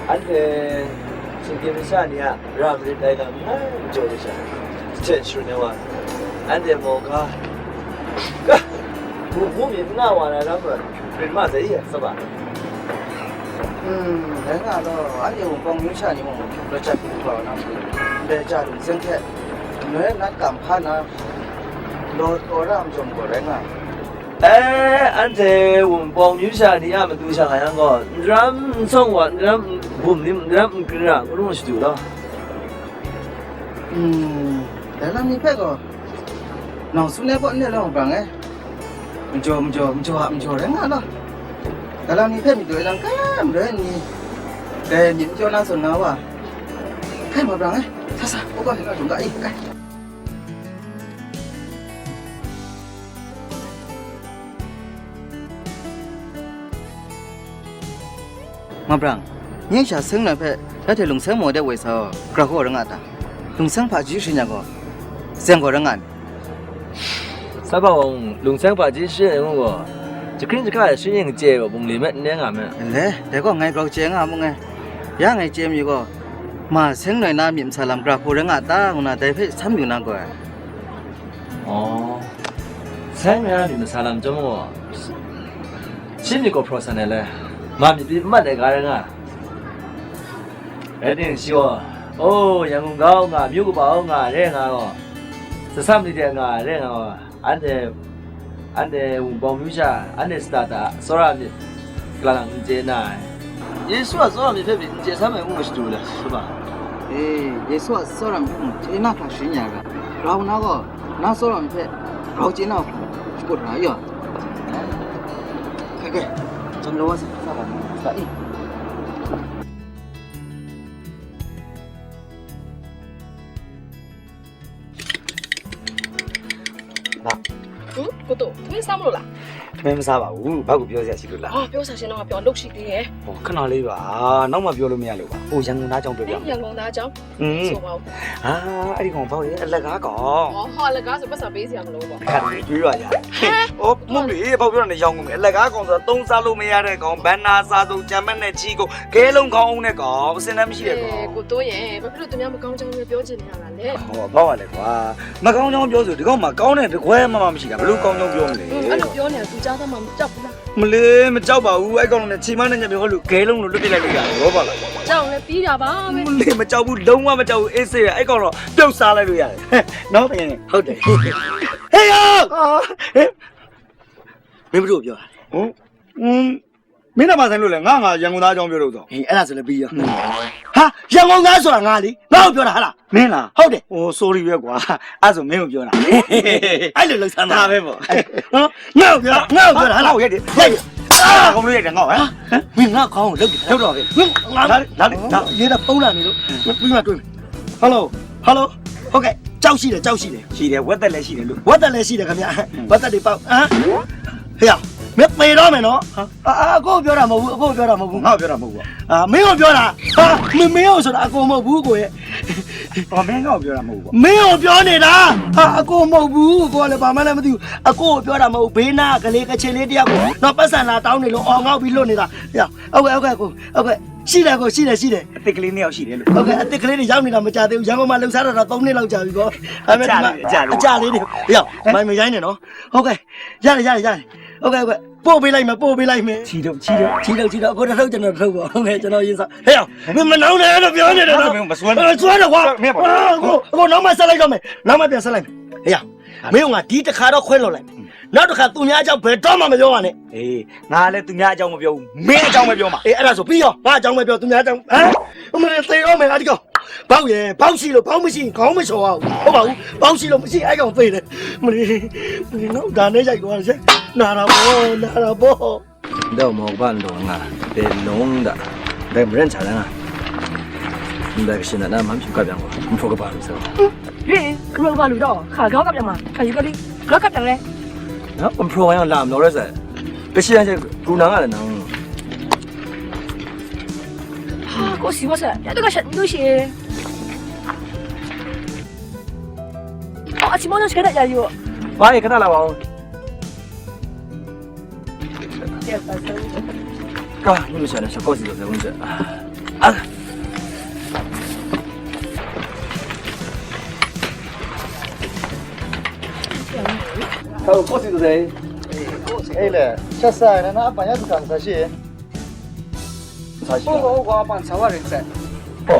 ante singkimisha niya ramri daga mai jodisha chensu newa ante moga ka bu mi na wa na ramra prima sai ya saba 人家都俺有帮你下你们都在不跑那在家里生活没那敢怕那罗多让中国人啊 ante wong yusa ni ama tu sa kaya ngo ram song wa ram bum ni ram kira ko ro shi tu lo แต่ละมีเพ่ก็น้องสุนัขก็เนี่ยเราบังไงมันจ่อเรื่องอะไรแต่ละมีเพ่มีตัวยังแก่เลยนี่แต่ยิ่งจ่อน่าสนเอาว่ะให้มาบังไงซะๆก็เห็นเราจุ่มได้ไงมาบังยังจะซึ่งเลยเพ่ถ้าเธอลงเสียงหมดได้ไว้ซะกระหัวเรื่องอะไรลงเสียงพาจีสิเนี่ยก็เสียงก็เรื่องอะไร啥把龙山把这些人我，就跟这个水人接我梦里面那个么？嘞，这个爱搞钱啊，梦哎，ยังไงเจมอยู่ก็มาเซ็งหน่อยนะมีมสลัมกราโคเรงอ่ะตาคนน่ะแต่เพ่ซ้ำอยู่นะก็อ๋อใช่ไหมล่ะมีสารจมูกชิมนี่ก็ process เลยมามีปีมาได้กันอ่ะเอ็ดดิ้งชัวโอ้ยังงงอ่ะมิวก็บอกอ่ะเรื่องอ่ะจะซ้ำนี่เรื่องอ่ะเรื่องอ่ะอันเดบอมมิวชาอันเดสตาร์ทสระมีกลางเจน่าเยซูอ่ะสระมีเพ่เป็นเจสัมไม่รู้สึกเลยใช่ป่ะเยซูอ่ะสระมีเจน่าคลาสเนี่ยกันเราหน้าก็หน้าสระมีเพ่เราเจน่าก็ได้อ่ะโอเคจำรู้ว่าสระมีสระอีကိုတို့သမီးစားမလို့လား မင်းမစားပါဘူးဘာကိုပြောစရာရှိလို့လား ဟာပြောစားရှင်တော့ပြောလုပ်ရှိသေးရဲ့ ဟိုခဏလေးပါနောက်မှပြောလို့မရလို့ပါဟိုရန်ကုန်သားကြောင့်ပြောပြ ရန်ကုန်သားအကြောင်းဆိုပါဦး ဟာအဲ့ဒီကောင်ပေါ့ရဲ့အလက်ကားကောင် ဟောလက်ကားဆိုပတ်စာပေးစရာမလိုပေါ့ ခါလေးတွေးရရဟိုမုံလေးပေါ့ပြောနေရောင်းကုန်မယ်အလက်ကားကောင်ဆိုတာသုံးစားလို့မရတဲ့ကောင်ဘန်နာစားဆုံးဂျမ်မတ်နဲ့ချီကိုကဲလုံးကောင်းအောင်နဲ့ကောင်အစင်လည်းမရှိတဲ့ကောင် ကိုတို့ရဲ့ဘာဖြစ်လို့သူများမကောင်းကြောင်းပြောချင်နေရတာလဲ ဟောပေါ့ပါလေကွာမကောင်းကြောင်းပြောဆိုဒီကောင်မှကောင်းတဲ့တခွဲမှမရှိတာဘလို့ကောင်းကြောင်းပြောမလဲ အဲ့လိုပြောနေတာသူကြားသားမှမကြောက်ဘူးလား မလေးမကြောက်ပါဘူးအဲ့ကောင်လည်းချီမနဲ့ညပြောလို့ဂဲလုံးလို့လွတ်ပြလိုက်လို့ရတယ်ဘောပါလား ကြောက်လည်းပြီးတာပါပဲ မလေးမကြောက်ဘူးလုံးဝမကြောက်ဘူးအေးဆေးရအဲ့ကောင်တော့ပြုတ်စားလိုက်လို့ရတယ်နော်တကယ်ဟုတ်တယ်ဟေးယောမင်းဘလို့ပြောတာဟုတ်မင်းတော့မဆိုင်လို့လေငါရန်ကုန်သားအကြောင်းပြောလို့ဆိုဟေးအဲ့ဒါဆိုလည်းပြီးရောဟာရန်ကုန်သားဆိုတာငါလေငါ့ကိုပြောတာဟာလားမင်းလားဟုတ်တယ်ဟို sorry ပဲကွာအဲ့ဆိုမင်းကိုပြောတာအဲ့လိုလှဆန်းတာပဲပေါ့နော်ငါ့ကိုပြောတာဟာလားရိုက်တယ်အာကောင်လို့ရိုက်တယ်ငါ့ဟမ်မင်းငါ့ခေါင်းကိုလှုပ်တယ်လှုပ်တော့ပဲငါလာရေးတာပုံးလာနေလို့ပြီးမှတွေ့မယ်ဟယ်လိုဟုတ်ကဲ့ကြောက်ရှိတယ်ရှိတယ်ဝက်သက်လည်းရှိတယ်လို့ဝက်သက်လည်းရှိတယ်ခင်ဗျဝက်သက်တွေပေါက်ဟမ်ဟေ့မင်းပေတော့မယ်နော်အကိုပြောတာမဟုတ်ဘူးငါပြောတာမဟုတ်ဘူးမင်းကိုပြောတာဟာမင်းကိုဆိုတာအကိုမဟုတ်ဘူးကိုရဲ့မင်းကိုပြောတာမဟုတ်ဘူးမင်းကိုပြောနေတာဟာအကိုမဟုတ်ဘူးကိုကလည်းဘာမှလည်းမသိဘူးအကိုကိုပြောတာမဟုတ်ဘေးနာကလေးကချင်လေးတယောက်ကိုတော့ပတ်စံလာတောင်းနေလို့အော်ငေါ့ပြီးလွတ်နေတာဟုတ်ကဲ့ကိုရှိတယ်ကိုရှိတယ်အစ်စ်ကလေးနှစ်ယောက်ရှိတယ်လို့ဟုတ်ကဲ့အစ်စ်ကလေးတွေရောက်နေတာမကြသေးဘူးရန်ကုန်မှာလှုပ်ရှားတာတော့3နှစ်လောက်ကြာပြီကောဒါပေမဲ့အကြလေးတွေရောက်မိုင်မရိုင်းနေနော်ဟုတ်ကဲ့ရတယ်ဟုတ်ကဲ့ပို့ပေးလိုက်မယ်ချီတော့အခုတစ်ထုပ်ကျွန်တော်ထုတ်ပါဟုတ်ကဲ့ကျွန်တော်ရေးစားဟဲ့မင်းမနှောင်းနဲ့လို့ပြောနေတယ်နော်မစွမ်းတော့ကွာအခုနောက်မှဆက်လိုက်တော့မယ်နောက်မှပြန်ဆက်လိုက်မယ်ဟဲ့မင်းကဒီတစ်ခါတော့ခွဲလို့လိုက်နောက်တစ်ခါသူများအကြောင်းဘယ်တော့မှမပြောပါနဲ့အေးငါလည်းသူများအကြောင်းမပြောဘူးမင်းအကြောင်းပဲပြောမှာအေးအဲ့ဒါဆိုပြီးရောငါအကြောင်းပဲပြောသူများအကြောင်းဟမ်မင်းသေတော့မယ်အဒီကောင်ဘောက်ရှိလို့ဘောက်မရှိခေါင်းမချော်အောင်ဟုတ်ပါဘူးဘောက်ရှိလို့မရှိအဲ့ကောင်သေတယ်မင်းတော့ဒါနဲ့ရိုက်သွားတယ်နာတာပေါ့တော့မောဘာလုံးอ่ะเป็นလုံးတာဒါမရင်ချလာဒါကရှင်နာမှဖြစ်ကြပြန်ကိုမဖို့ကပါလို့ဆိုဟေးကရောဘာလို့တော့ခါကောက်ကပြန်မှာခါယူကလေးကောက်ကပြန်လဲနော်အပရိုရောလာမလို့ရစကရှိရတဲ့ကူနာကလည်းနော်ဟာကိုစီဝဆာရတော့ကရှလို့ရှိအချီမောင်းချခဲ့ရယူဘာရခဏလာပါဦးကာ你们现在是高级的在问这啊还有高级的在哎嘞ချက်ဆိုင်နော်အပညာသူကစားရှိ不我帮茶话人在哦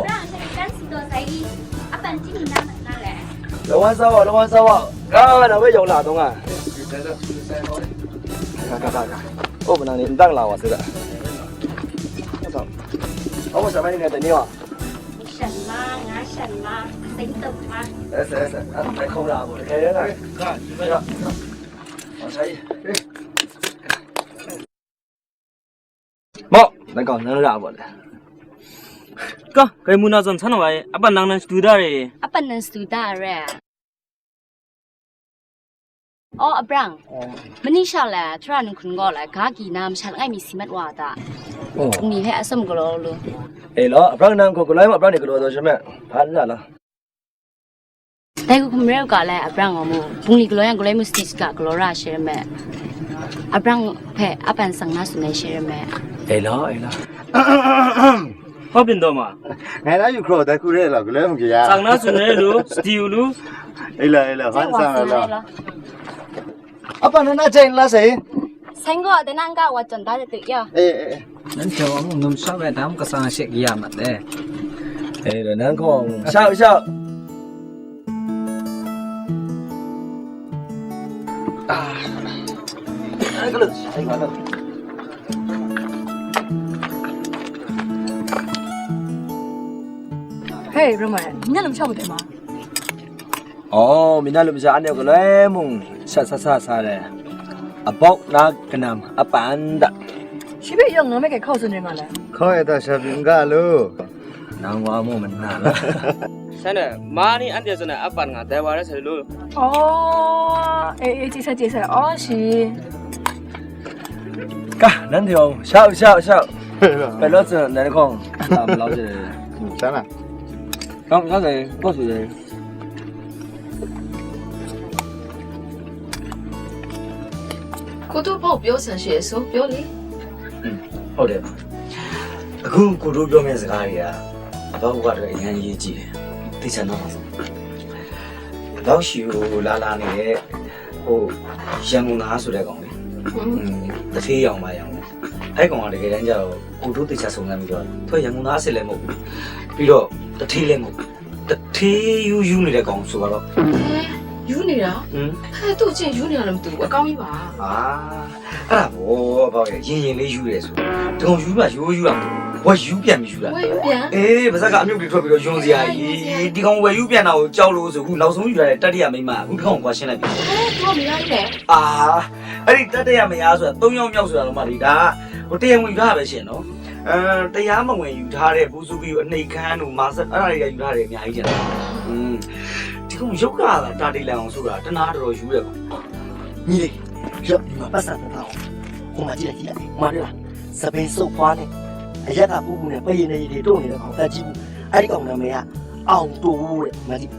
老晚上啊那位有哪东啊看我不能你当老啊是的我什么应该等你啊神嘛tính tục嘛anh phải không làm một cái đấy này 뭐 내가 너를 알아보래 cái muna zon chana wai apa nang nang studa re apa nang studa re abrang manisha la tran kun go la ga ki nam shan ngai mi simat wa ta mi he asam go lo lo abrang nang ko lai ma abrang ni ko do so me phan na la Taiku kumreu kala abrang omu bungli gloyan golai mustis ka glora share me. Abrang phe apan sangna sunai share me. အေးလားဟုတ်ပြင်တော့မှာ ငါလာယူခေါ်တဲ့ခုရဲလားကလေးမကြီးရ ဆောင်နာစွနေလို့စတီယူလို့ အေးလားဟန်ဆန်လားအပနနာချင်းလားစေ Sengo adenanga wa chanda de ya. အေး นั่นเจ้ามึงนุ่มชอบไอ้ดำก็สร้างเช็คยามาเด้ အေးတော့နန်းခေါင်ရှောက်အဲ့ကလေးဆိုင်ကတော့ Hey, Roma,你怎么晓得嘛？ အော်မင်းလည်းမစားအနေကလည်းမုံဆက်စားတယ်အပေါက်နာကနမ်အပန်ဒ 是不是用我们给考试人嘛嘞？ ခေါ်ရတဲ့ရှပင်ကလို့ နောင်ဝါမမနာလား ဆိုင်တယ်မာနီအန်တဲ့ဆိုနေအပန်ငါတဲပါရဲဆိုလို့ 哦，哎，介绍，哦是， ကနန်း條ရှောက်ဘယ်လို့စနန်းခေါင်လာမလို့တယ် ဆန်းလား ကောင်းတယ်ကိုဆိုတယ် 我都帮我表成些手表里。 ဟုတ်တယ်အခုကိုတို့ပြောမယ့်စကားတွေကအဘောက်ကတော့အရင်ရေးကြည့်တယ်သိချင်တော့ပါဆိုတော့ရှိကိုလာနေတဲ့ဟိုရန်ကုန်သားဆိုတဲ့ကောင်လေတစ်သေးရောင်ပါရောင်အဲ့ကောင်ကတကယ်တမ်းကျတော့ကိုတို့သိချဆုံနေပြီးတော့သူရန်ကုန်သားအစ်စ်လည်းမဟုတ်ဘူးပြီးတော့တစ်သေးလည်းမဟုတ်တစ်သေးယူနေတဲ့ကောင်ဆိုတော့ ယူနေတာဟဲ့သူ့ချင်းယူနေတာလည်းမတူဘူးအကောင်းကြီးပါ အာအဲ့ဒါဘောဘောရင်လေးယူရဲဆိုတကောင်ယူပါယူရမှာဝယ်ယူပြန်ယူတာ ဝယ်ယူပြန် အေးပါဇက်ကအမြုပ်တွေထွက်ပြီးတော့ယွန်းစရာကြီးဒီကောင်ဝယ်ယူပြန်တာကိုကြောက်လို့ဆိုခုနောက်ဆုံးယူရတဲ့တတိယမိန်းမအခုတစ်ကောင်ကွာရှင်းလိုက်ပြီ ဟဲ့သူကမရဘူးလေ အာအဲ့ဒီတတိယမယားဆိုတာ၃ယောက်မြောက်ဆိုတာတော့မှလေဒါဟိုတရားဝင်ယူထားပဲရှင်နော်တရားမဝင်ယူထားတဲ့ဘူးစုပြီးအနှိတ်ခမ်းတို့မာဆက်အဲ့ဒါတွေကယူထားတယ်အများကြီးကျန်တယ်ဒီကောင်ရုပ်ကတာတိလန်အောင်ဆိုတာတနာတော်တော်ယူရဲကောင် ညီလေးရောက်ဒီမှာပတ်စံတော့ဟိုမှာကြည့်လိုက်မရလားစပင်းစုပ်ဖွားနေအရက်ကပူပူနဲ့ပရင်နေတွေတုံနေတဲ့ကောင်တက်ကြည့်ဘူးအဲ့ဒီကောင်နာမည်ကအောင်တိုးတဲ့မကြည့်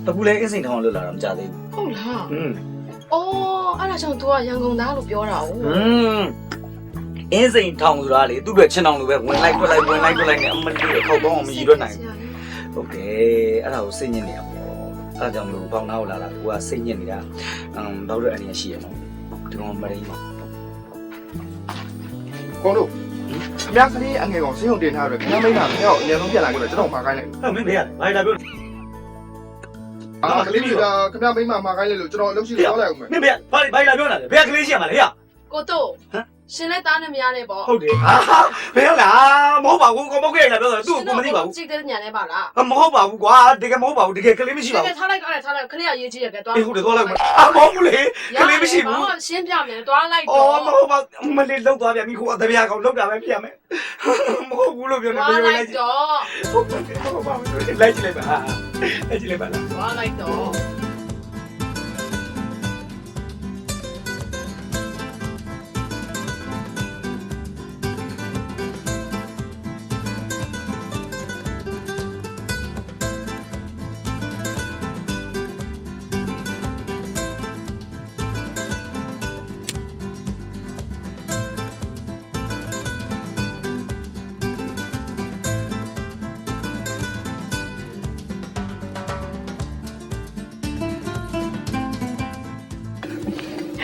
အခုလည်းအင်းစိန်ထောင်လွတ်လာတော့မကြသေးဘူး ဟုတ်လားအော်အဲ့ဒါကြောင့် तू ကရန်ကုန်သားလို့ပြောတာ哦 အင်းစိန်ထောင်ဆိုတာလေသူ့အတွက်ချင်းအောင်လို့ပဲဝင်လိုက်ထွက်လိုက်နဲ့အမလေးခေါက်ပေါင်းအောင်မရည်ရွတ်နိုင်ဘူးဟုတ်တယ်အဲ့ဒါကိုစိတ်ညစ်နေရပေါ့အဲ့ဒါကြောင့်မလို့ပေါင်းနာကိုလာတာကိုကစိတ်ညစ်နေတာတော့တဲ့အနေနဲ့ရှိရနော်ဒီကောင်မရင်းပါ ကောတို့ခင်ဗျားကလေးအငယ်ကောင်စင်းုံတင်ထားရတယ်ခင်ဗျားမိန်းကခင်ဗျားကိုအငယ်ဆုံးပြန်လာကြတယ်ကျွန်တော်မှာခိုင်းလိုက် ဟဲ့မင်းဘေးရဘာလာပြော ကလေးကခင်ဗျားမိန်းမှာခိုင်းလိုက်လို့ကျွန်တော်အလုပ်ရှိလို့သွားလိုက်အောင်မယ် မင်းဘေးဘာလာပြောနေတာလဲဘေးကလေးရှိရမှာလေဟဲ့ ကိုတို့ရှင်လည်းတားနဲ့မရနဲ့ပေါ့ ဟုတ်တယ်ဟာဘေးလားမဟုတ်ပါဘူးကိုမောက်ခဲ့ရလာပြောတာသူ့ကိုမသိပါဘူး ကြည့်တဲ့ညာနဲ့ပါလား မဟုတ်ပါဘူးကွာတကယ်မဟုတ်ပါဘူးတကယ်ကလေးမရှိပါဘူး ထားလိုက်ခလေးကရေးကြည့်ရခဲ့သွား အေးဟုတ်တယ်သွားလိုက်မမဟုတ်ဘူးလေကလေးမရှိဘူး ရှင်းပြမယ်သွားလိုက် အော်မဟုတ်ပါမလေးလောက်သွားပြန်ပြီကိုအတပြားကောင်လောက်တာပဲပြရမယ်မဟုတ်ဘူးလို့ပြောနေ သွား ပြော လို လိုက် က်တော့ ဟုတ်ပါဘူးလိုက်ကြည့်လိုက်ပါလိုက်ကြည့်လိုက်ပါလား သွားလိုက်တော့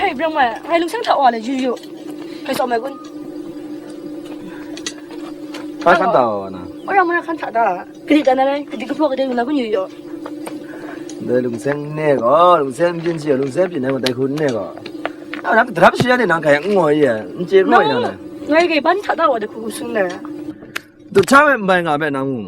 嘿，不用买，还路上头啊嘞，有，还少买个。 ဘာခံတော့နာ 我让我们看查的，给你干的嘞，给你个破个的那个女的。 ဒါလုံစန်းနဲ့ကောလုံစန်းပြင်းစီလုံစန်းပြင်းနဲ့တိုက်ခုနဲ့ကောအဲ့ဒါတရပ်ရှိရတဲ့နာခိုင်ငွေရကျေရိုင်းနော် 我也给帮你查到我的苦孙了。 သူချမဲ့မိုင်ငါပဲနာမှု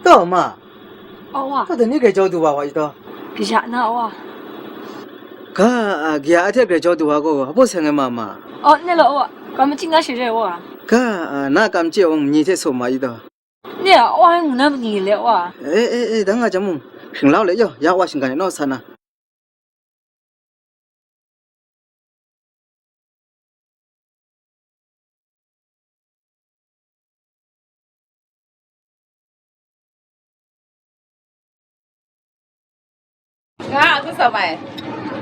到嘛？哦他等你给交多吧，我知道。比下那哇。噶，他这给交多啊个，不成个妈妈。哦，那了哇，咱们今天是这哇。噶，那感觉我们你这说嘛知道。你啊，我还那么你了哇。哎，等下咱们很老了哟，呀，我先干那啥呢？啊，这什么？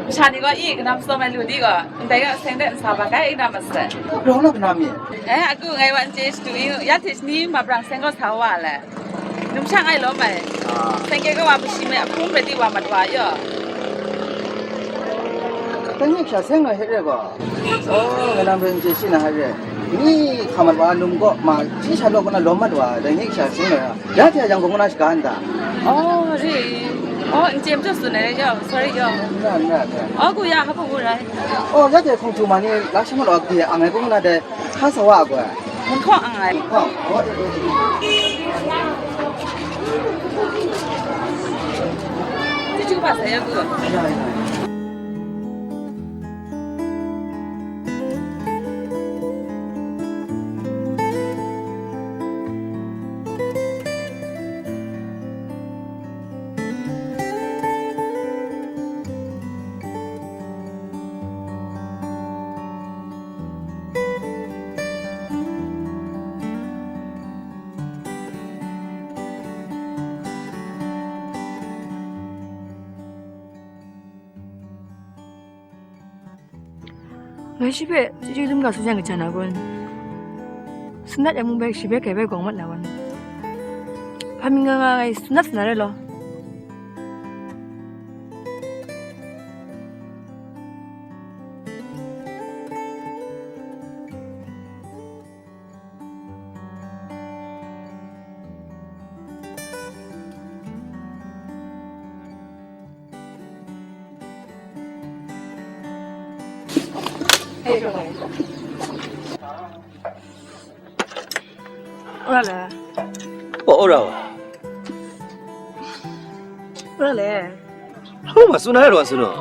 像那个一个那什么路的个，那个现在啥吧？该那么是。容了那面。哎，aku ngai wan je studio, ya tes ni ma brang sengo sawa le. Num sang ai lo mai. Sengke ko wa busi me apung berarti wa matwa yo. 等你下生了还这个？哦，那边这些呢还是？你看嘛，把弄个嘛，之前那个那老么多啊，等你下生了，人家讲我那是干的。哦，是。哦，你今天就是那个 sorry 哟。那。哦，กูอยากเขาพูดอะไร 哦，人家空中嘛，你拉什么老给俺们公那的，他说话过。มันข้ออะไร ข้อที่ชื่อภาษากู 我是别就这么个事情个讲那个，是那样么别是别改别讲么那个，他们个是那是哪里咯？我来。我了。我来。好嘛，苏哪路苏喏？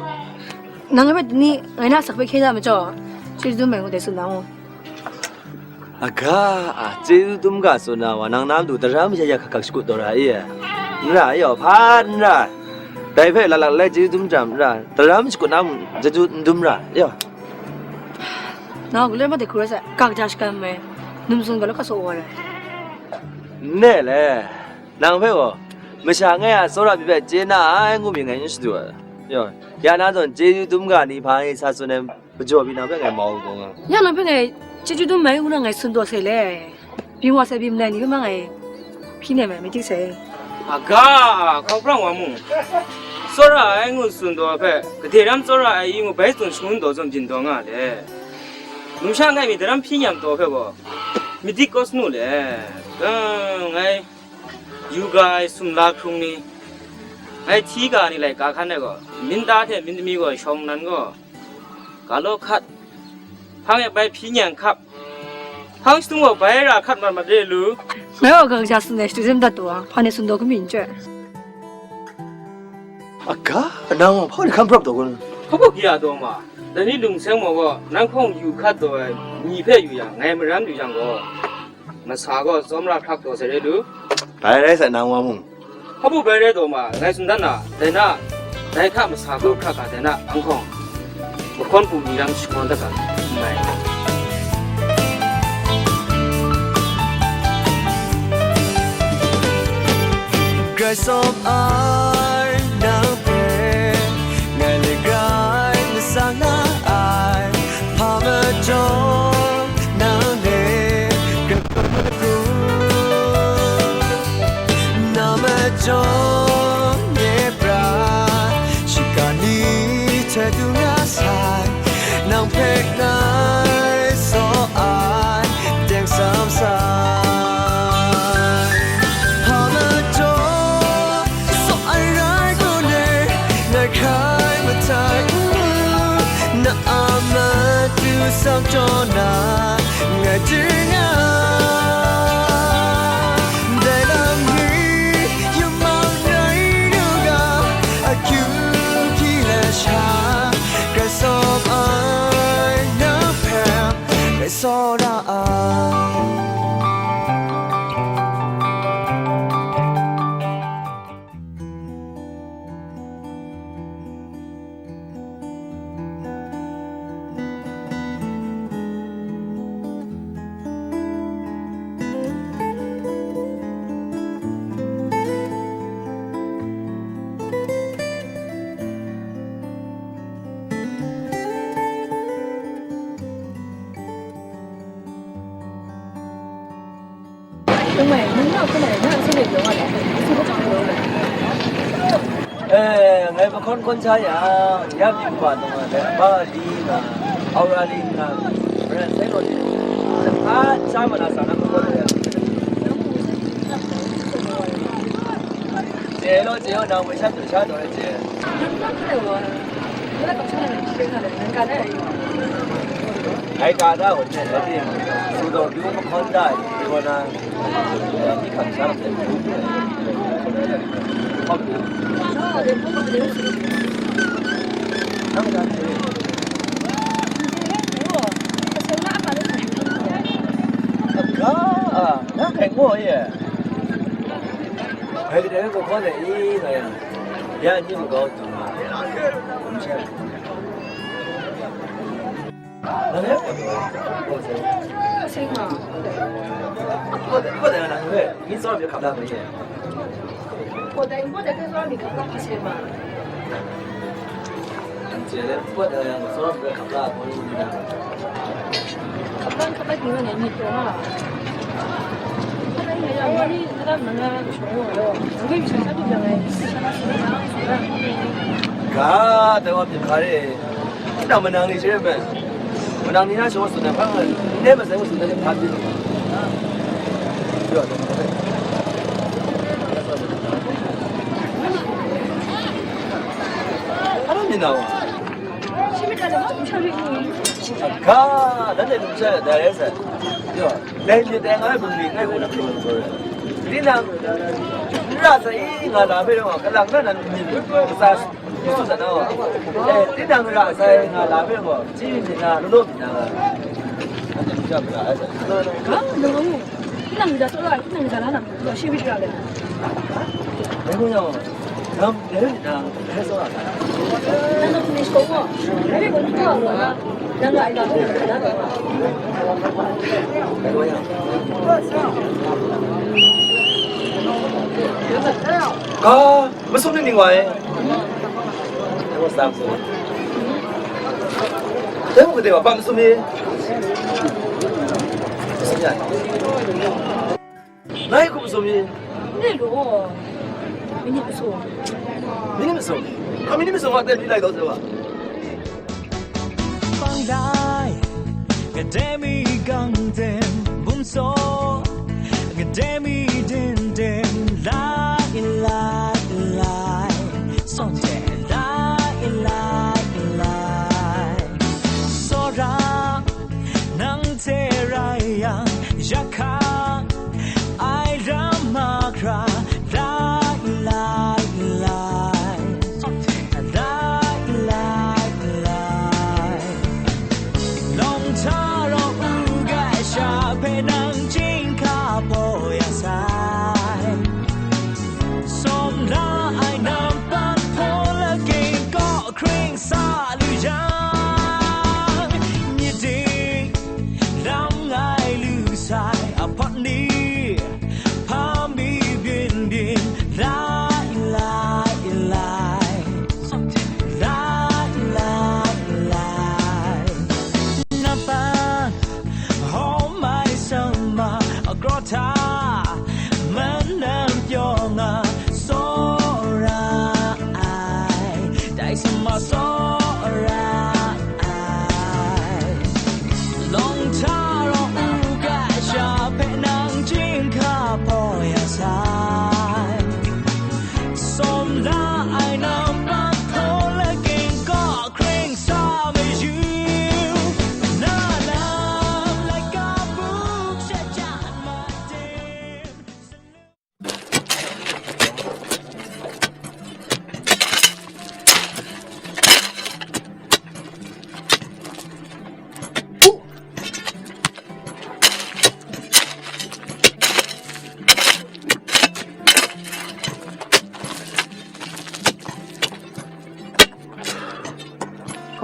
那个你那设备开啥么着？就是都没我得是那我。Agak, cewek tu muka sona, wanang nam tu teram saja kakak sekut dorai ya. Nra, yo pan nra. Tapi pe lalak lek cewek tu macam nra, teram sekut nam jaju ndumra, yo. Nah, gue lemah dekor saya, kak jas kan me, numsun kalau kasih orang. Ne le, nang pe wo, macam ngaya sora bibe cina, aku bingung sedu. Yo, ya nanti cewek tu muka ni pai sasune berjawab bina pe ngaya mau gong. Ya nampak ngaya. 这就都没有那个孙多谁嘞，比我这比不来，你干嘛哎？比那没听谁？啊哥，考不上我们，说了哎我孙多呗，个天天说了哎我白种孙多种进多啊嘞，侬想看米天天偏养多呗不？米地搞什么嘞？哎，有个孙拉空呢，哎提个你来看那个，民大天民米个上那个，搞了看。 พังไปพี่ยังครับพังซึ่งว่าไปราคัดมันมาได้หรือไม่ว่าก็จะสิ่งไหนสิ่งนั้นตัวพันในส่วนตัวก็มีเจ้า Agak, nang apa ni kampung tu kan? เขาบอกกี่ตัวมาแต่นี่ลุงเสียงบอกว่านั่งคงอยู่คัดตัวมีเพื่ออยู่อย่างไงมันรั้งอยู่อย่างก็มาสาก็สมรักทักตัวเสร็จหรือ ไปได้สักนางว่ามึง เขาบอกไปได้ตัวมาไงสุดนั้นน่ะแต่น่ะได้ข้ามาสาก็ทักกันแต่น่ะอังคงบุคคลผู้มีรังชิมันตะกันไม่ Gái xóm ai nắng về ngày lệ gái người sang na ai pha mơ trong nắng nề cần mơ cũ na mơ trong nhẹ bra chỉ cả ni thế tu ngã sai nắng phết nai so ai tiếng sớm sai sao cho na ngày chỉ ngã để làm nghĩ 可能那现在不用了，是不讲究了。ไงบางคนใช้ยามีกว่าตรงนั้นบาลีนะเอาราลีนะเรื่องเส้นรถใช้มานาสานะคนเลยเจ้าน้องไม่ใช่ตัวชาตัวเจ้ไอ้การได้วันนี้ไอ้ที่สุดยอดยูมันคนได้ที่วันนั้นที่ขับช้าเป็นผู้ใหญ่ขอบคุณน้ำกันเลยก็น้ำแข็งหัวเนี่ยไอ้เด็กก็คนไหนเลยยานี่มันก็ถูกมาผมเชื่อนั่นแหละใช่ไหมก็แต่นั่นเว้ยนี่สอบจะขับได้ไหมเนี่ย我在跟说你看到发现吗？这嘞，我的说不看不到，我有的。看不到年纪多了。看到你呀，你这个门啊，穷了，我给你上下都讲嘞，噶，等我别看嘞，你那么能力些呗？我让你那小孙子反正你不是我孙子的攀比了嘛？对吧？나와. 심리까지 좀 처리고. 가, 나한테 좀 쳐야 돼. 그래서, 내 이제 내가 분리 내가 오늘 그런 거예요. 그냥 나서 이가 라벨은 그냥 나는 사 무슨 나와. 그냥 나서 이가 라벨은 지인이나 로로이나. 나한테 좀 잡으라. 가, 너무 그냥 이제 쏠라 그냥 잘하나. 너 시비 줘야 돼. 내가 남 내려나 해서 나는 니 소고 내가 이거 좋아 내가 이거 아 무슨 손님 와해 내가 삼소 내가 그때 와 밤숨이 무슨 야 나이 그 무슨 내로你不说，你们说，你们说话，等你来到这吧。放来，个带米刚den，不说，个带米den den，来来来，说起来来来，说让能在来呀，呀看，爱让马克。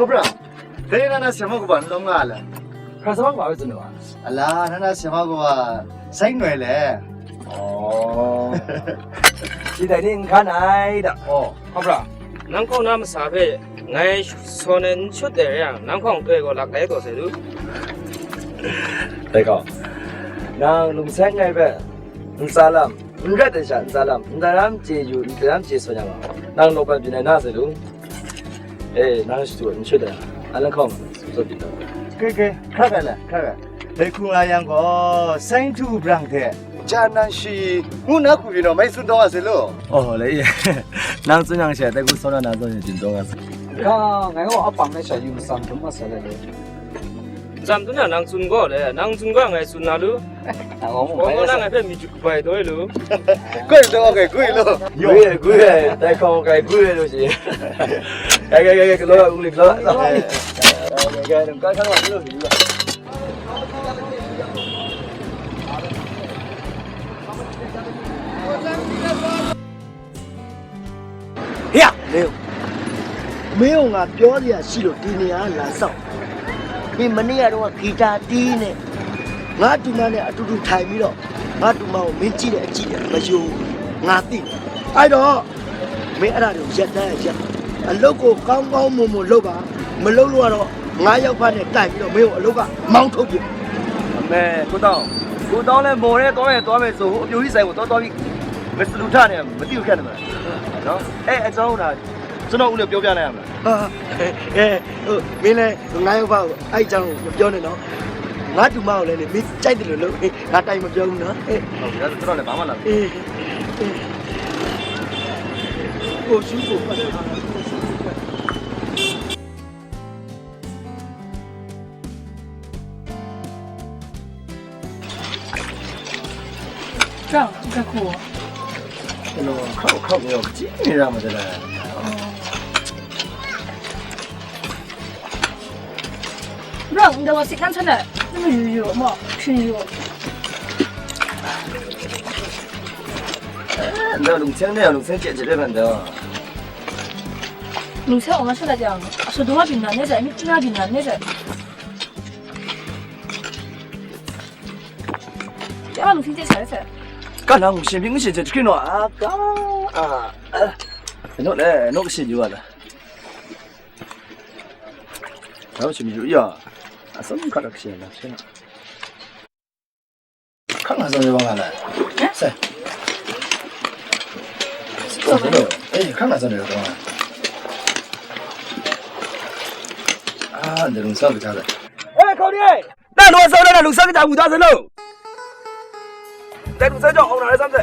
ဟုတ်ဗျာဒဲနာဆရာမကဘာလုံးကားလဲ ခါစမကဘာပဲစနေပါ အလားနာဆရာမကဘာစိုက်ຫນွယ်လဲဩဒီတိုင်းနေခါနိုင်တာဩ ဟုတ်လားနန်းကောင်းနာမစားပဲငိုင်းစောနေချွတ်တယ်ရနန်းကောင်းတွေ့ကိုလာကြဲတော့စေလူ ได้ก็นางลุงแซงไงแบบ salam enggak ada salam dalam jeju dalam jesu nya nang no pa bin na se lu nang su ni chue da alan khom so bi 给，看看了，看看。那苦阿阳哥生土不让的，江南是我那苦边了，没送到是喽。哦嘞，nang su nyang che da ku so na na so ni jin dong a ka ngai ko apang ne sa yu sam thum ma sa le咱都那能存过嘞，能存过爱存哪路？我那爱骗米就快多路。贵了给贵了，贵嘞，带靠该贵了是。给，老屋里老，给，等刚看完这个鱼了。呀，没有啊，表弟啊，洗了今年啊难受。你们那样的话，给他低呢，我杜妈呢，都抬不了，我杜妈我没记得，没有，我定，哎着，没按照现在讲，如果刚刚摸老吧，没老路了，我要把那抬不了，没有老吧，忙头皮。没，古当嘞摸嘞，多没做，有一些我多没思路差呢，没丢看的嘛，喏，哎，走那。ကျွန်တော်ဦးလည်းပြောပြလိုက်ရမလားမင်းလည်းငါရောက်ပါဘူးအဲ့ကြောင့်မပြောနဲ့နော်ငါတူမအောင်လည်းမင်းကြိုက်တယ်လို့ငါတိုင်မပြောဘူးနော်ဟုတ်ပြီဒါဆိုကျွန်တော်လည်းဘာမှလာကိုရှူကိုပတ်တယ်这个酷ကျွန်တော်ခောက်ပြီးတော့ကြည့်နေရမှာတလား让你的我谁看出来那么油嘛，是油。那农村的农村解决的很多。农村我们是来讲，是多少平南的在，你多少平南的在。要把农村接起来噻。干那新兵是这去哪啊？那嘞，那个是油了。然后去米油呀。什么看到些了？天哪！看看什么往来？是。怎么了？哎，看看什么东西？啊，那龙少个家的。哎，靠你！那龙少那龙少个家五大人喽。那龙少叫红哪来三子？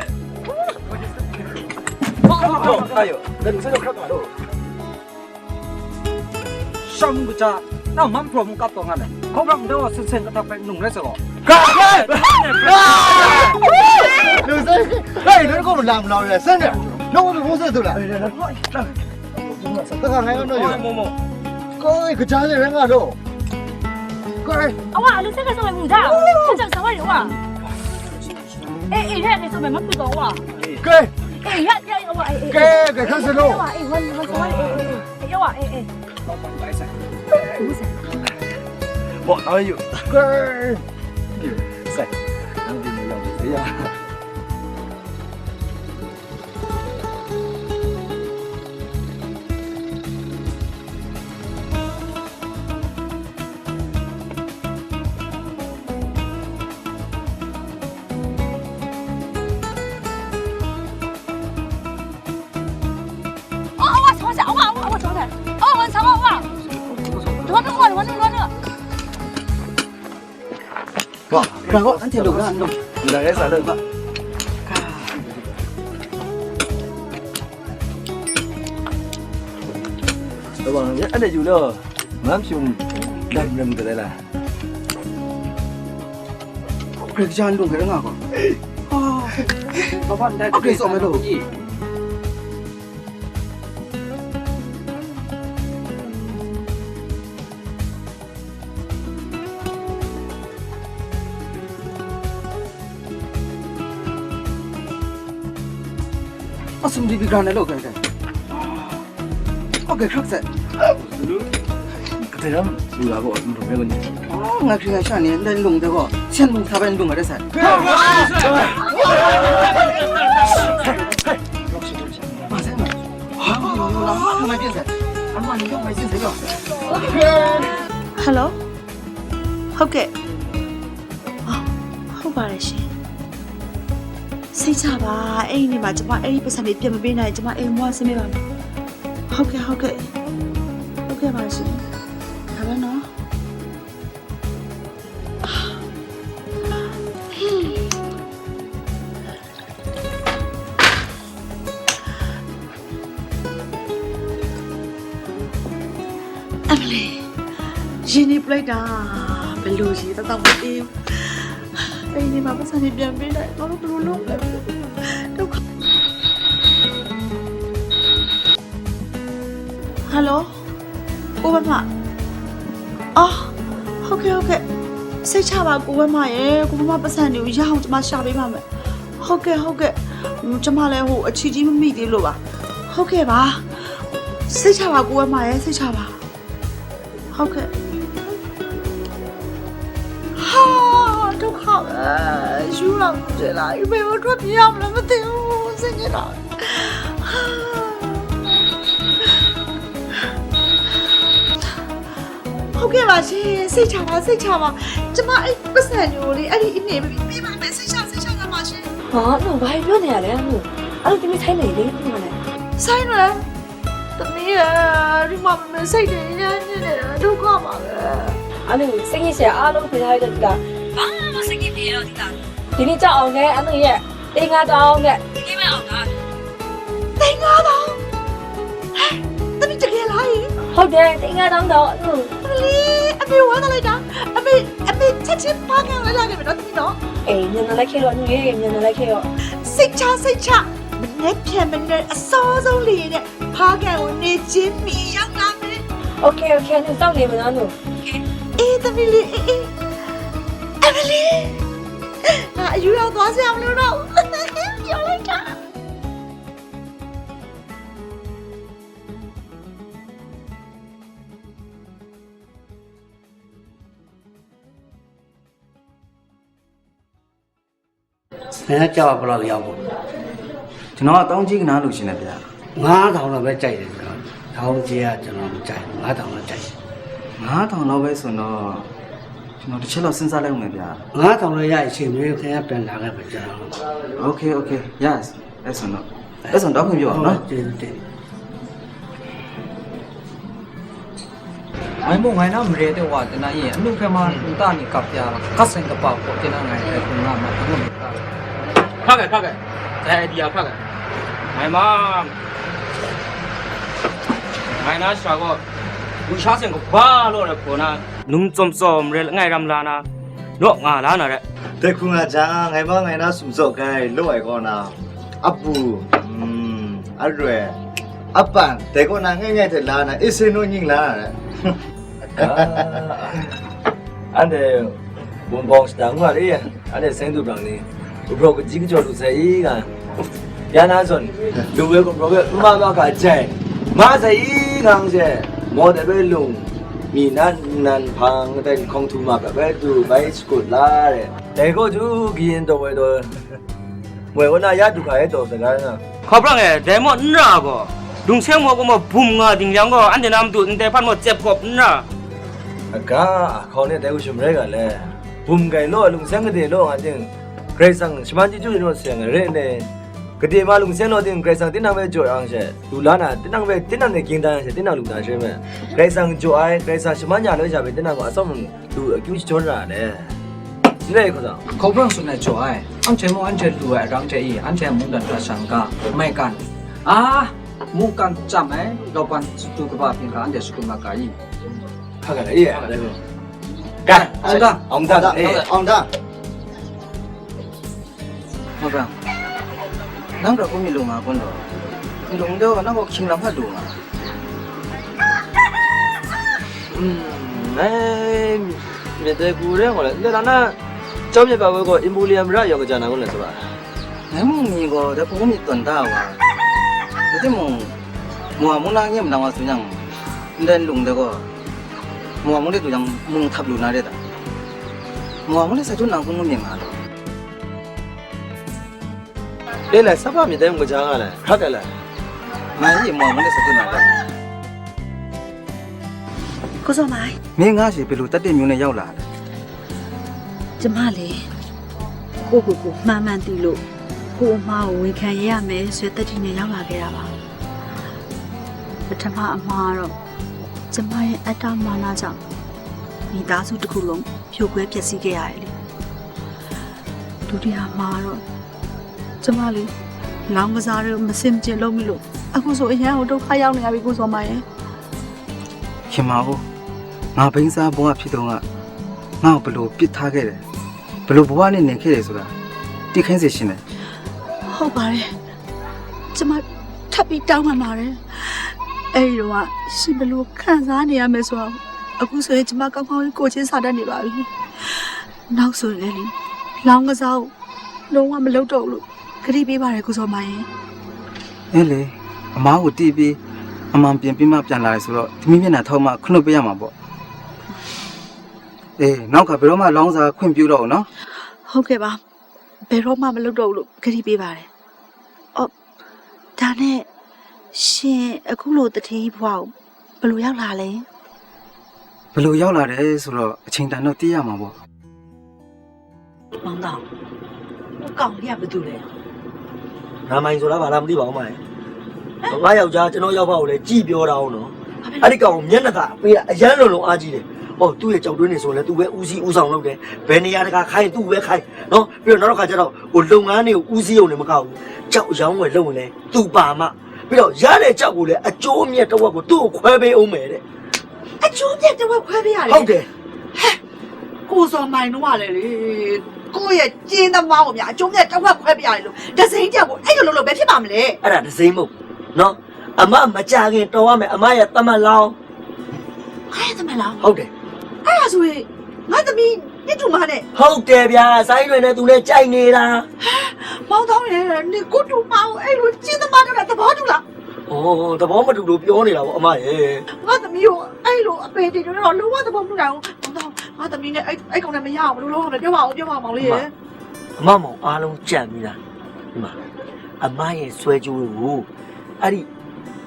哦，哎呦，那龙少叫看哪喽？上个家。那我们普通搞多少呢？可不然我是个他被弄来这个。刘三，哎，你搞不烂不烂的，真的，那我们公司都了。这个还有那有。哥，个家的人啊都。哥。哇，你这个是什么的？这叫什么油啊？哎，这是什么不懂啊？哥。哎呀，我哥，开始喽。我要啊，哎。我哪有？哥儿，在，哪里没有？谁呀？哇，然后俺听懂了，你那个啥的吧？老板，你按得住了，俺兄人个来了。这家人都给人哪个？啊，老板，你这做没路？असम जी भी गाने लोग हैं ओके खक से 그때 좀 누가고 동명은 나 그냥 샤니 내 농대고 챈농 사반 농 그래서 Hello ဟုတ်ကဲ့ဟုတ်ပါတယ်ရှင် စိတ်ချပါအဲ့ဒီနေ့မှာကျမအဲ့ဒီပတ်စံလေးပြန်မပေးနိုင်ကျမအိမ်မွားဆင်းပေးပါမယ်ဟုတ်ကဲ့ပါရှင်ဒါပဲနော်အမလေးရင်းနေပလိုက်တာဘယ်လိုရှိတော့မအေးအဲ့ဒီမှာပတ်စံလေးပြန်ပေးလိုက်တော့ဘယ်လိုလုပ်လဲဒုက္ခဟယ်လိုကိုဝမအော်ဟုတ်ကဲ့စိတ်ချပါကိုဝမရဲ့ကိုဝမပတ်စံတွေကိုရအောင်ကျမရှာပေးပါမယ်ဟုတ်ကဲ့ကျမလည်းဟိုအချီကြီးမမိသေးလို့ပါဟုတ်ကဲ့ပါစိတ်ချပါကိုဝမရဲ့စိတ်ချပါဟုတ်ကဲ့ဟာဒုက္ခယူလာကြလားဘယ်လိုထွက်ပြရမလဲမသိဘူးစိတ်ညစ်တာဟုတ်ကဲ့ပါရှင်စိတ်ချပါကျမအဲ့ပတ်စံမျိုးလေးအဲ့ဒီအမေပေးပါမယ်စိတ်ချကြပါရှင်ဟာတော့ဘာပြောနေရလဲအဲ့လိုတမီးထိုင်းနေလေဒီမှာလဲဆိုင်ရတမီးရဒီမှာမစိတ်တွေရမ်းနေတယ်ဒုက္ခပါပဲအဲ့လိုစိတ်ရရှာအားလုံးပြထားရတဲ့ကဘာမှစိတ်ကြီးပြေတော့ဒီလားဒီနေ့ကြောက်အောင်နဲ့အဲ့လိုရဲ့တင်ကားတောင်းနဲ့ဒီမဲ့အောင်လားတင်ကားတောင်းတမီးတကယ်လားဟုတ်တယ်တင်ကားတောင်းတော့အမေဝါလာလိုက်တာအမေချက်ချင်းပါခံလာကြတယ်နော်တမီးနော်အေးညနေလိုက်ခဲ့တော့ညနေလိုက်ခဲ့တော့စိတ်ချမနေ့ပြန်မနေ့အစောဆုံးလေးနဲ့ဖားကန်ကိုနေချင်းမီရောက်လာမယ်โอเคညစောင့်နေမလားလို့အေးတမီးလေးအေးအမလေးအယူရောက်သွားစရာမလိုတော့ပြောလိုက်တာနည်းကြောက်ဘယ်လောက်ရောက်ဖို့ကျွန်တော်တောင်းကြီးကနားလို့ရှင်တယ်ဗျာ9000တော့ပဲကြိုက်တယ်ကျွန်တော်တောင်းကြီးကကျွန်တော်မကြိုက်9000တော့ကြိုက်9000တော့ပဲဆိုတော့ကျွန်တော်တစ်ချက်လောက်စဉ်းစားလိုက်အောင်ဗျာ9000တော့ရအချိန်မျိုးခင်ဗျာပြန်လာခဲ့ပါကျွန်တော် Okay yes အဲ့ဆိုတော့ခွင့်ပြုအောင်နော်ကျေးဇူးတင်မိုင်းမိုင်းနာမရဲတဲ့ဝါတနာရဲ့အမှုဖဲမှာဥတာနေကပ်ပြာကတ်စင်ကပောက်ကိုတင်နိုင်တယ်ခုနကမှအမှုဖတ်ခဲ့အဲ့ဒီဖတ်ခဲ့မိုင်းနာရှာကိုဘူရှာစင်ကိုဘာလို့လဲခေါ်နာလုံစုံရဲငိုင်ရမ်လာနာတော့ငါလာနာတဲ့แต่คุณอาจารย์ไงบ้างไงนะสุสกายลุยก่อนนะอับปูอร่อยอับปันแต่ก็นางง่ายๆแต่ลานะเอเซโนยิงลานะอันเดบงบองสตางว่าเลยอันเดเซนดูบางนี่อุปกรณ์จิกจอดูใส่อีกันยานาส่วนดูเวก็อุปกรณ์มาก็ใจมาใส่อีกันใช่มอเตอร์เบลงมีนั่นพังแต่ของทูมาแบบดูไปสกุลลาเลยแต่ก็จูกินตัวเมื่อวันนั้นยาดูใครตัวสักการนะขอบพระไงแต่หมดน่ะบ่ลุงเชียงหมอก็มาบุ้มงาดิ่งยังก็อันเดนำดูแต่พันหมดเจ็บกบน่ะก็เขาเนี่ยแต่กูชมเรื่องกันเลยบุ้มไก่ล้อลุงเชียงก็เดี๋ยวล้ออันเดียวเกรซังสมาชิกจู่ๆล้อเสียงเรื่องเนี่ยก็เดี๋ยวมาลุงเชียงล้อเดียวเกรซังที่นั่งไปจ่อยอังเช่ดูล้านอ่ะที่นั่งในกินได้เช่ที่นั่งลุงตาใช่ไหมเกรซังจ่อยเกรซังสมาชิกล้อจะไปที่นั่งก็assamดูคิวชนละเนี่ยนี่เขาจะเขาเพิ่งสุดในจ่อยอันเชมอันเชดูไอ้รังเจีอันเชมุ่งดันประชังกาไม่กันมุ่งกันจำไหมเราปันสุดกับเพียงการเดี๋ยวสุดมากายข้ากันไอ้อะไรกันองดาဟုတ်ကဲ့နောက်တော့ကိုမြလုံမှာကွန်းတော့ဒီလုံတော့နောက်ကိုခင်လာဖတ်လို့မှာမြေတဲ့ကူရဲဟောလေဒါနာကျောင်းမြပါဘကိုအင်ဘူလီယမ်ရရောက်ကြနာကုန်လဲဆိုတာနမမီကိုတကူမြတွန်တာဝါဒီမမွာမနာငမ်နာဝဆူညံဒန်လုံတဲ့ကိုမွာမလေးတူညံမုံထပ်လို့နာတဲ့တာမွာမလေးစချုံနာကုန်းမြင်မှာတော့လေလေစပါမြေတဲ့ငကြကလည်းခတ်တယ်လားမိုင်းမွာမလေးစချုံနာတယ်ကိုစောမိုင်းမင်းငါးစီဘယ်လိုတက်တဲ့မျိုးနဲ့ရောက်လာလဲကျမလေကိုမှန်မှန်တီးလို့ ကိုအမားကိုဝန်ခံရရမယ်ဆိုတဲ့တတိနဲ့ရောက်လာခဲ့တာပါပထမအမှားတော့ကျမရဲ့အတ္တမာနကြောင့်မိသားစုတစ်ခုလုံးဖြိုခွဲပျက်စီးခဲ့ရတယ်လေဒုတိယမှာတော့ကျမလေးလောင်းကစားရမစင်ကြလုံးမလို့အခုဆိုအရန်ကိုဒုက္ခရောက်နေရပြီကိုစောမရဲ့ခင်မဟုတ်ငါဘိန်းစားဘဝဖြစ်တော့ငါ့ကိုဘလို့ပစ်ထားခဲ့တယ်ဘလို့ဘဝနဲ့နေခဲ့တယ်ဆိုတာတိခိုင်းစေရှင်တယ်ဟုတ်ပါတယ်ကျမထပ်ပြီးတောင်းပန်ပါတယ်အဲ့ဒီတော့ရှင်ဘလို့ခံစားနေရမယ်ဆိုတော့အခုဆိုရင်ကျမကောင်းကောင်းကိုချင်းစားတတ်နေပါပြီနောက်ဆိုရင်လေလောင်းကစားကိုလုံးဝမလုပ်တော့ဘူးလို့ခရီးပေးပါတယ်ကိုစောမရဲ့အဲ့လေအမားကိုတီးပြီးအမှန်ပြင်ပြီးမှပြန်လာတယ်ဆိုတော့သမီးမျက်နှာထောက်မှခွင့်ပေးရမှာပေါ့အေးနောက်ကဘယ်တော့မှလောင်းစားခွင့်ပြုတော့ဘူးနော်ဟုတ်ကဲ့ပါဘယ်တော့မှမလုပ်တော့ဘူးလို့ခရီးပေးပါတယ်အော်ဒါနဲ့ရှင်အခုလိုတတိဘွားကိုဘယ်လိုရောက်လာလဲဘယ်လိုရောက်လာတယ်ဆိုတော့အချိန်တန်တော့သိရမှာပေါ့မောင်တော်ကိုကောင်လေးကဘာတူလဲနာမိုင်ဆိုတာဘာလားမသိပါဘူးမလေးငါယောက်ျားကျွန်တော်ရောက်ပါကိုလေကြည်ပြောတာအောင်နော်အဲ့ဒီကောင်မျက်နှာကပေးတာအရန်လုံးအားကြီးတယ်ဟောသူ့ရဲ့ကြောက်တွင်းနေဆိုလဲသူပဲဦးစီးဦးဆောင်လုပ်တယ်ဘယ်နေရာတကာခိုင်းသူ့ပဲခိုင်းနော်ပြီးတော့နောက်တစ်ခါကျတော့ဟိုလုပ်ငန်းတွေကိုဦးစီးအောင်လည်းမကောက်ဘူးကြောက်ရောင်းဝယ်လုပ်ရင်လဲသူ့ပါမပြီးတော့ရတဲ့ကြောက်ကိုလည်းအကျိုးမြတ်တစ်ဝက်ကိုသူ့ကိုခွဲပေးအောင်မယ်တဲ့အ ကျိုးမြတ်တစ်ဝက်ခွဲပေးရတယ်ဟုတ်တယ်ကိုစောမိုင်တော့ကလည်းလေကိုရဲ့ကျင်းသမားကိုများအကျိုးမြတ်တစ်ဝက်ခွဲပေးရတယ်လို့ဒစိမ့်ကြောက်ကိုအဲ့လိုလုပ်လို့ပဲဖြစ်ပါမလဲအဲ့ဒါဒစိမ့်မဟုတ်နော်အမမကြခင်တော်ရမယ်အမရဲ့တမတ်လောင်းခိုင်းသမက်လောင်းဟုတ်တယ်အဲ့ဒါဆိုရင်ငါသမီးညတူမနဲ့ဟုတ်တယ်ဗျာဆိုင်းရွယ်နဲ့သူနဲ့ကြိုက်နေတာမောင်တောင်းရဲ့နေကိုတူမအောင်အဲ့လိုကျင်းသမားတို့ကသဘောတူလားဩသဘောမတူလို့ပြောနေတာပေါ့အမရဲ့ငါသမီးကိုအဲ့လိုအပေတီတွေတော့လုံးဝသဘောမတူနိုင်ဘူးမောင်တောင်းငါသမီးနဲ့အဲ့ကောင်နဲ့မရအောင်ဘယ်လိုလုပ်ရမလဲပြောပါအောင်မောင်လေးရဲ့အမမောင်အားလုံးကြံပြီလားဒီမှာအမရဲ့ဆွဲကြိုးကိုအဲ့ဒီ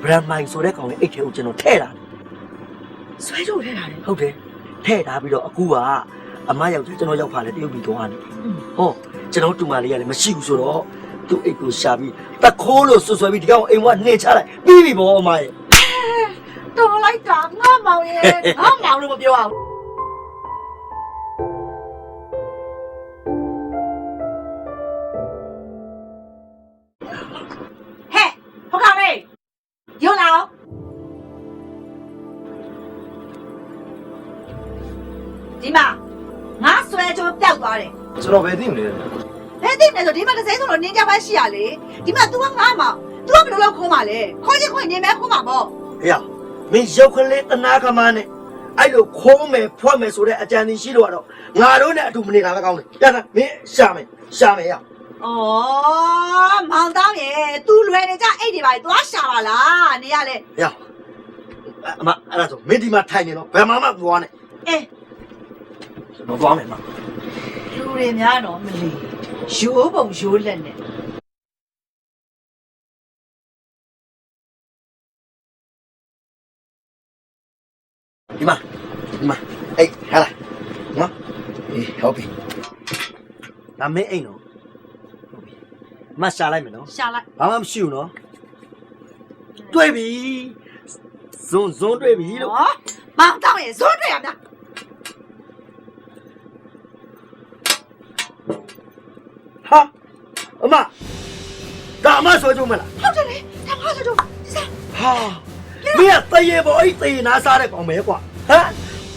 ဗရမိုင်ဆိုတဲ့ကောင်ရဲ့အိတ်ထဲကိုကျွန်တော်ထည့်တာဆွဲကြိုးထည့်တာလေဟုတ်တယ်ထည့်ထားပြီးတော့အခုကအမယောက်ျားကျွန်တော်ရောက်ဖားလေတရုတ်ပြည်သွားနေဟောကျွန်တော်တူမလေးကလည်းမရှိဘူးဆိုတော့သူ့အိတ်ကိုရှာပြီးတခိုးလို့ဆွဆွဲပြီးဒီကောင်အိမ်ကနှိမ့်ချလိုက်ပြီးပြီပေါ့အမရဲ့တော်လိုက်တာငါမောင်ရဲ့ငါမောင်လို့မပြောအောင်ဟဲ့ဟုတ်ကောင်လေးရုံလာအောင်ဒီမှာငါဆွဲကြိုးပျောက်သွားတယ်ကျွန်တော်ပဲသိမလဲဘယ်သိမလဲဆိုဒီမှာတစ်စိမ်းဆိုတော့နင်းကြပါရှိရလေဒီမှာ तू ကငါမောင် तू ကဘယ်လိုလုပ်ခိုးမှာလဲခိုးချင်းခွင့်နေမဲခိုးမှာပေါ့ဟေ့မင်းရုပ်ကလေးတနာကမနဲ့အဲ့လိုခိုးမယ်ဖွက်မယ်ဆိုတဲ့အကြံဉာဏ်ရှိတော့ငါတို့နဲ့အတူမနေတာလည်းကောင်းတယ်ရတာမင်းရှာမယ်ရဩမောင်တောင်းရဲ့ तू လွယ်နေကြအိတ်တွေပါသွားရှာပါလားနေရလေရအမအဲ့ဒါဆိုမင်းဒီမှာထိုင်နေတော့ဘယ်မှမသွားနဲ့အေးမသွားမယ်မလူတွေများတော့မလီရိုးပုံရိုးလက်နဲ့ဒီမှာအေးဟာလာမအေးဟုတ်ပြီဒါမင်းအိမ်နော်ဟုတ်ပြီမရှာလိုက်မယ်နော်ရှာလိုက်ဘာမှမရှိဘူးနော်တွေ့ပြီဇွန်းတွေ့ပြီလို့မောင်တောင်းရဲ့ဇွန်းတွေ့ရမလားဟာအမဒါအမဆွဲကြုံမလားဟုတ်တယ်လေဒါမှဆွဲကြုံဒီစားဟာမင်းကတရေပေါ်အဲ့တေနာစားတဲ့ကောင်ပဲကွာဟမ်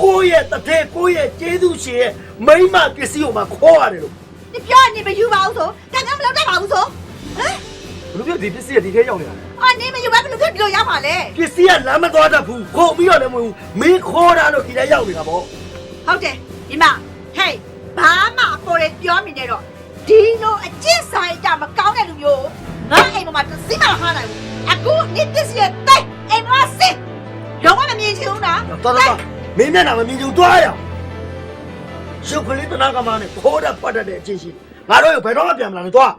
ကိုယ့်ရဲ့တထဲကိုယ့်ရဲ့ကျေးဇူးရှင်ရဲ့မိမပစ္စည်းကိုမှခေါ်ရတယ်လို့你不要你们有毛说，刚刚不要干毛说，哎，ဘယ်လိုဒီပစ္စည်းဒီထဲရောက်နေတာလဲ啊你们有毛不လို့ဖြစ်ပြီးတော့ရမှာလဲပစ္စည်းကလမ်းမသွားတတ်ဘူးခုံပြီးတော့လည်းမဟုတ်ဘူးမင်းခေါ်တာလို့ဒီထဲရောက်နေတာပေါ့ဟုတ်တယ်ဒီမှာဟေးဘာမှပေါ်တယ်ပြောမိနေတော့ဒီလိုအကျင့်ဆိုင်ကြမကောင်းတဲ့လူမျိုးငါအိမ်မှာစိမဟာနိုင်ဘူးအခုနေ့ပစ္စည်းတဲ့အိမ်မှာစစ်လုံးဝမမြင်ချင်ဘူးနော်တော်မင်းမျက်နှာမမြင်ချင်သွားရအောင်ရုပ်ကလေးတနာကမနဲ့ခိုးတာပတ်တတ်တဲ့အချင်းရှိငါတို့ဘယ်တော့မှပြန်မလာနဲ့သွား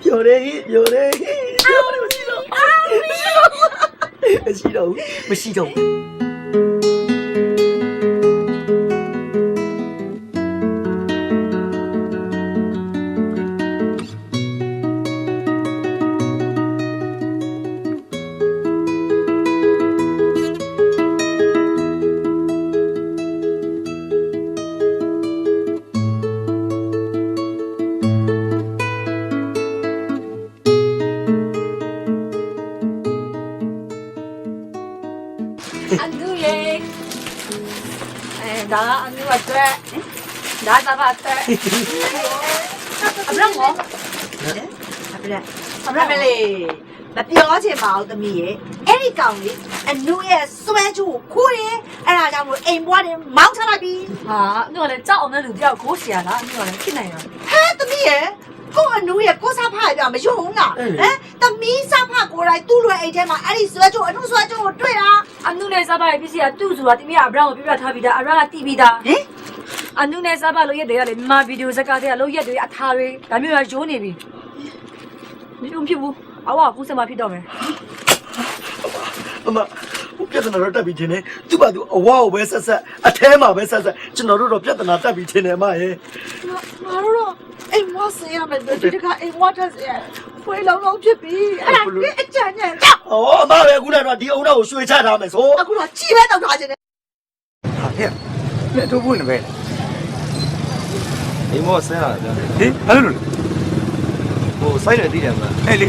ပြောတယ်ပြောတယ်မရှိတော့ဒါသာပါတဲ့အဘရမော အမလေးမပြောချင်ပါဘူးသမီးရဲ့အဲ့ဒီကောင်လေးအနုရဲ့စွဲချိုးကိုခိုးတယ်အဲ့ဒါကြောင့်မို့အိမ်ဘွားတွေမောင်းချလိုက်ပြီ ဟာညောလည်းကြောက်အောင်လည်းလူပြောက်ခိုးစီရလားညောလည်းဖြစ်နိုင်တာ ဟဲ့သမီးရဲ့ကိုအနုရဲ့ကိုစားဖရပြမယုံဘူးလားဟမ်သမီးစားဖကိုယ်တိုင်သူ့လွယ်အိမ်ထဲမှာအဲ့ဒီစွဲချိုးအနုစွဲချိုးကိုတွေ့တာ အနုနဲ့စားပါရဲ့ပစ္စည်းကသူ့ဆိုတာတိမရအဘရကိုပြပြထားပြီးသားအဘရကတီးပြီးသားဟင်အနုနဲ့စားပါလို့ရက်တွေကလေမြန်မာဗီဒီယိုဇက်ကတည်းကလို့ရက်တွေအထားတွေဒါမျိုးရရိုးနေပြီမဖြစ်ဘူးအဝကူးစမဖြစ်တော့မယ် အမပြဿနာတော့တက်ပြီးချင်းနေသူ့ဘာသူအဝါကိုပဲဆက်ဆက်အထဲမှာပဲဆက်ဆက်ကျွန်တော်တို့တော့ပြဿနာတက်ပြီးချင်းနေအမရဲ့ ငါတို့တော့အိမ်မဆင်းရမယ်ဒီတခါအိမ်မထက်ဆင်းရဖွေးလုံးလုံးဖြစ်ပြီအဲ့ဒါဒီအကြံညံကြောက် ဩအမပဲခုနကတော့ဒီအုံတော့ကိုရွှေချထားမယ်ဆို အခုတော့ကြီးပဲတောက်ထားခြင်းနဲ့ ဟာဟဲ့လက်တို့ဘူးနေပဲဒီမောဆင်းလာတယ်ဟင်အဲ့လိုဟိုစိုင်းရတည်တယ်မလားအဲ့လေ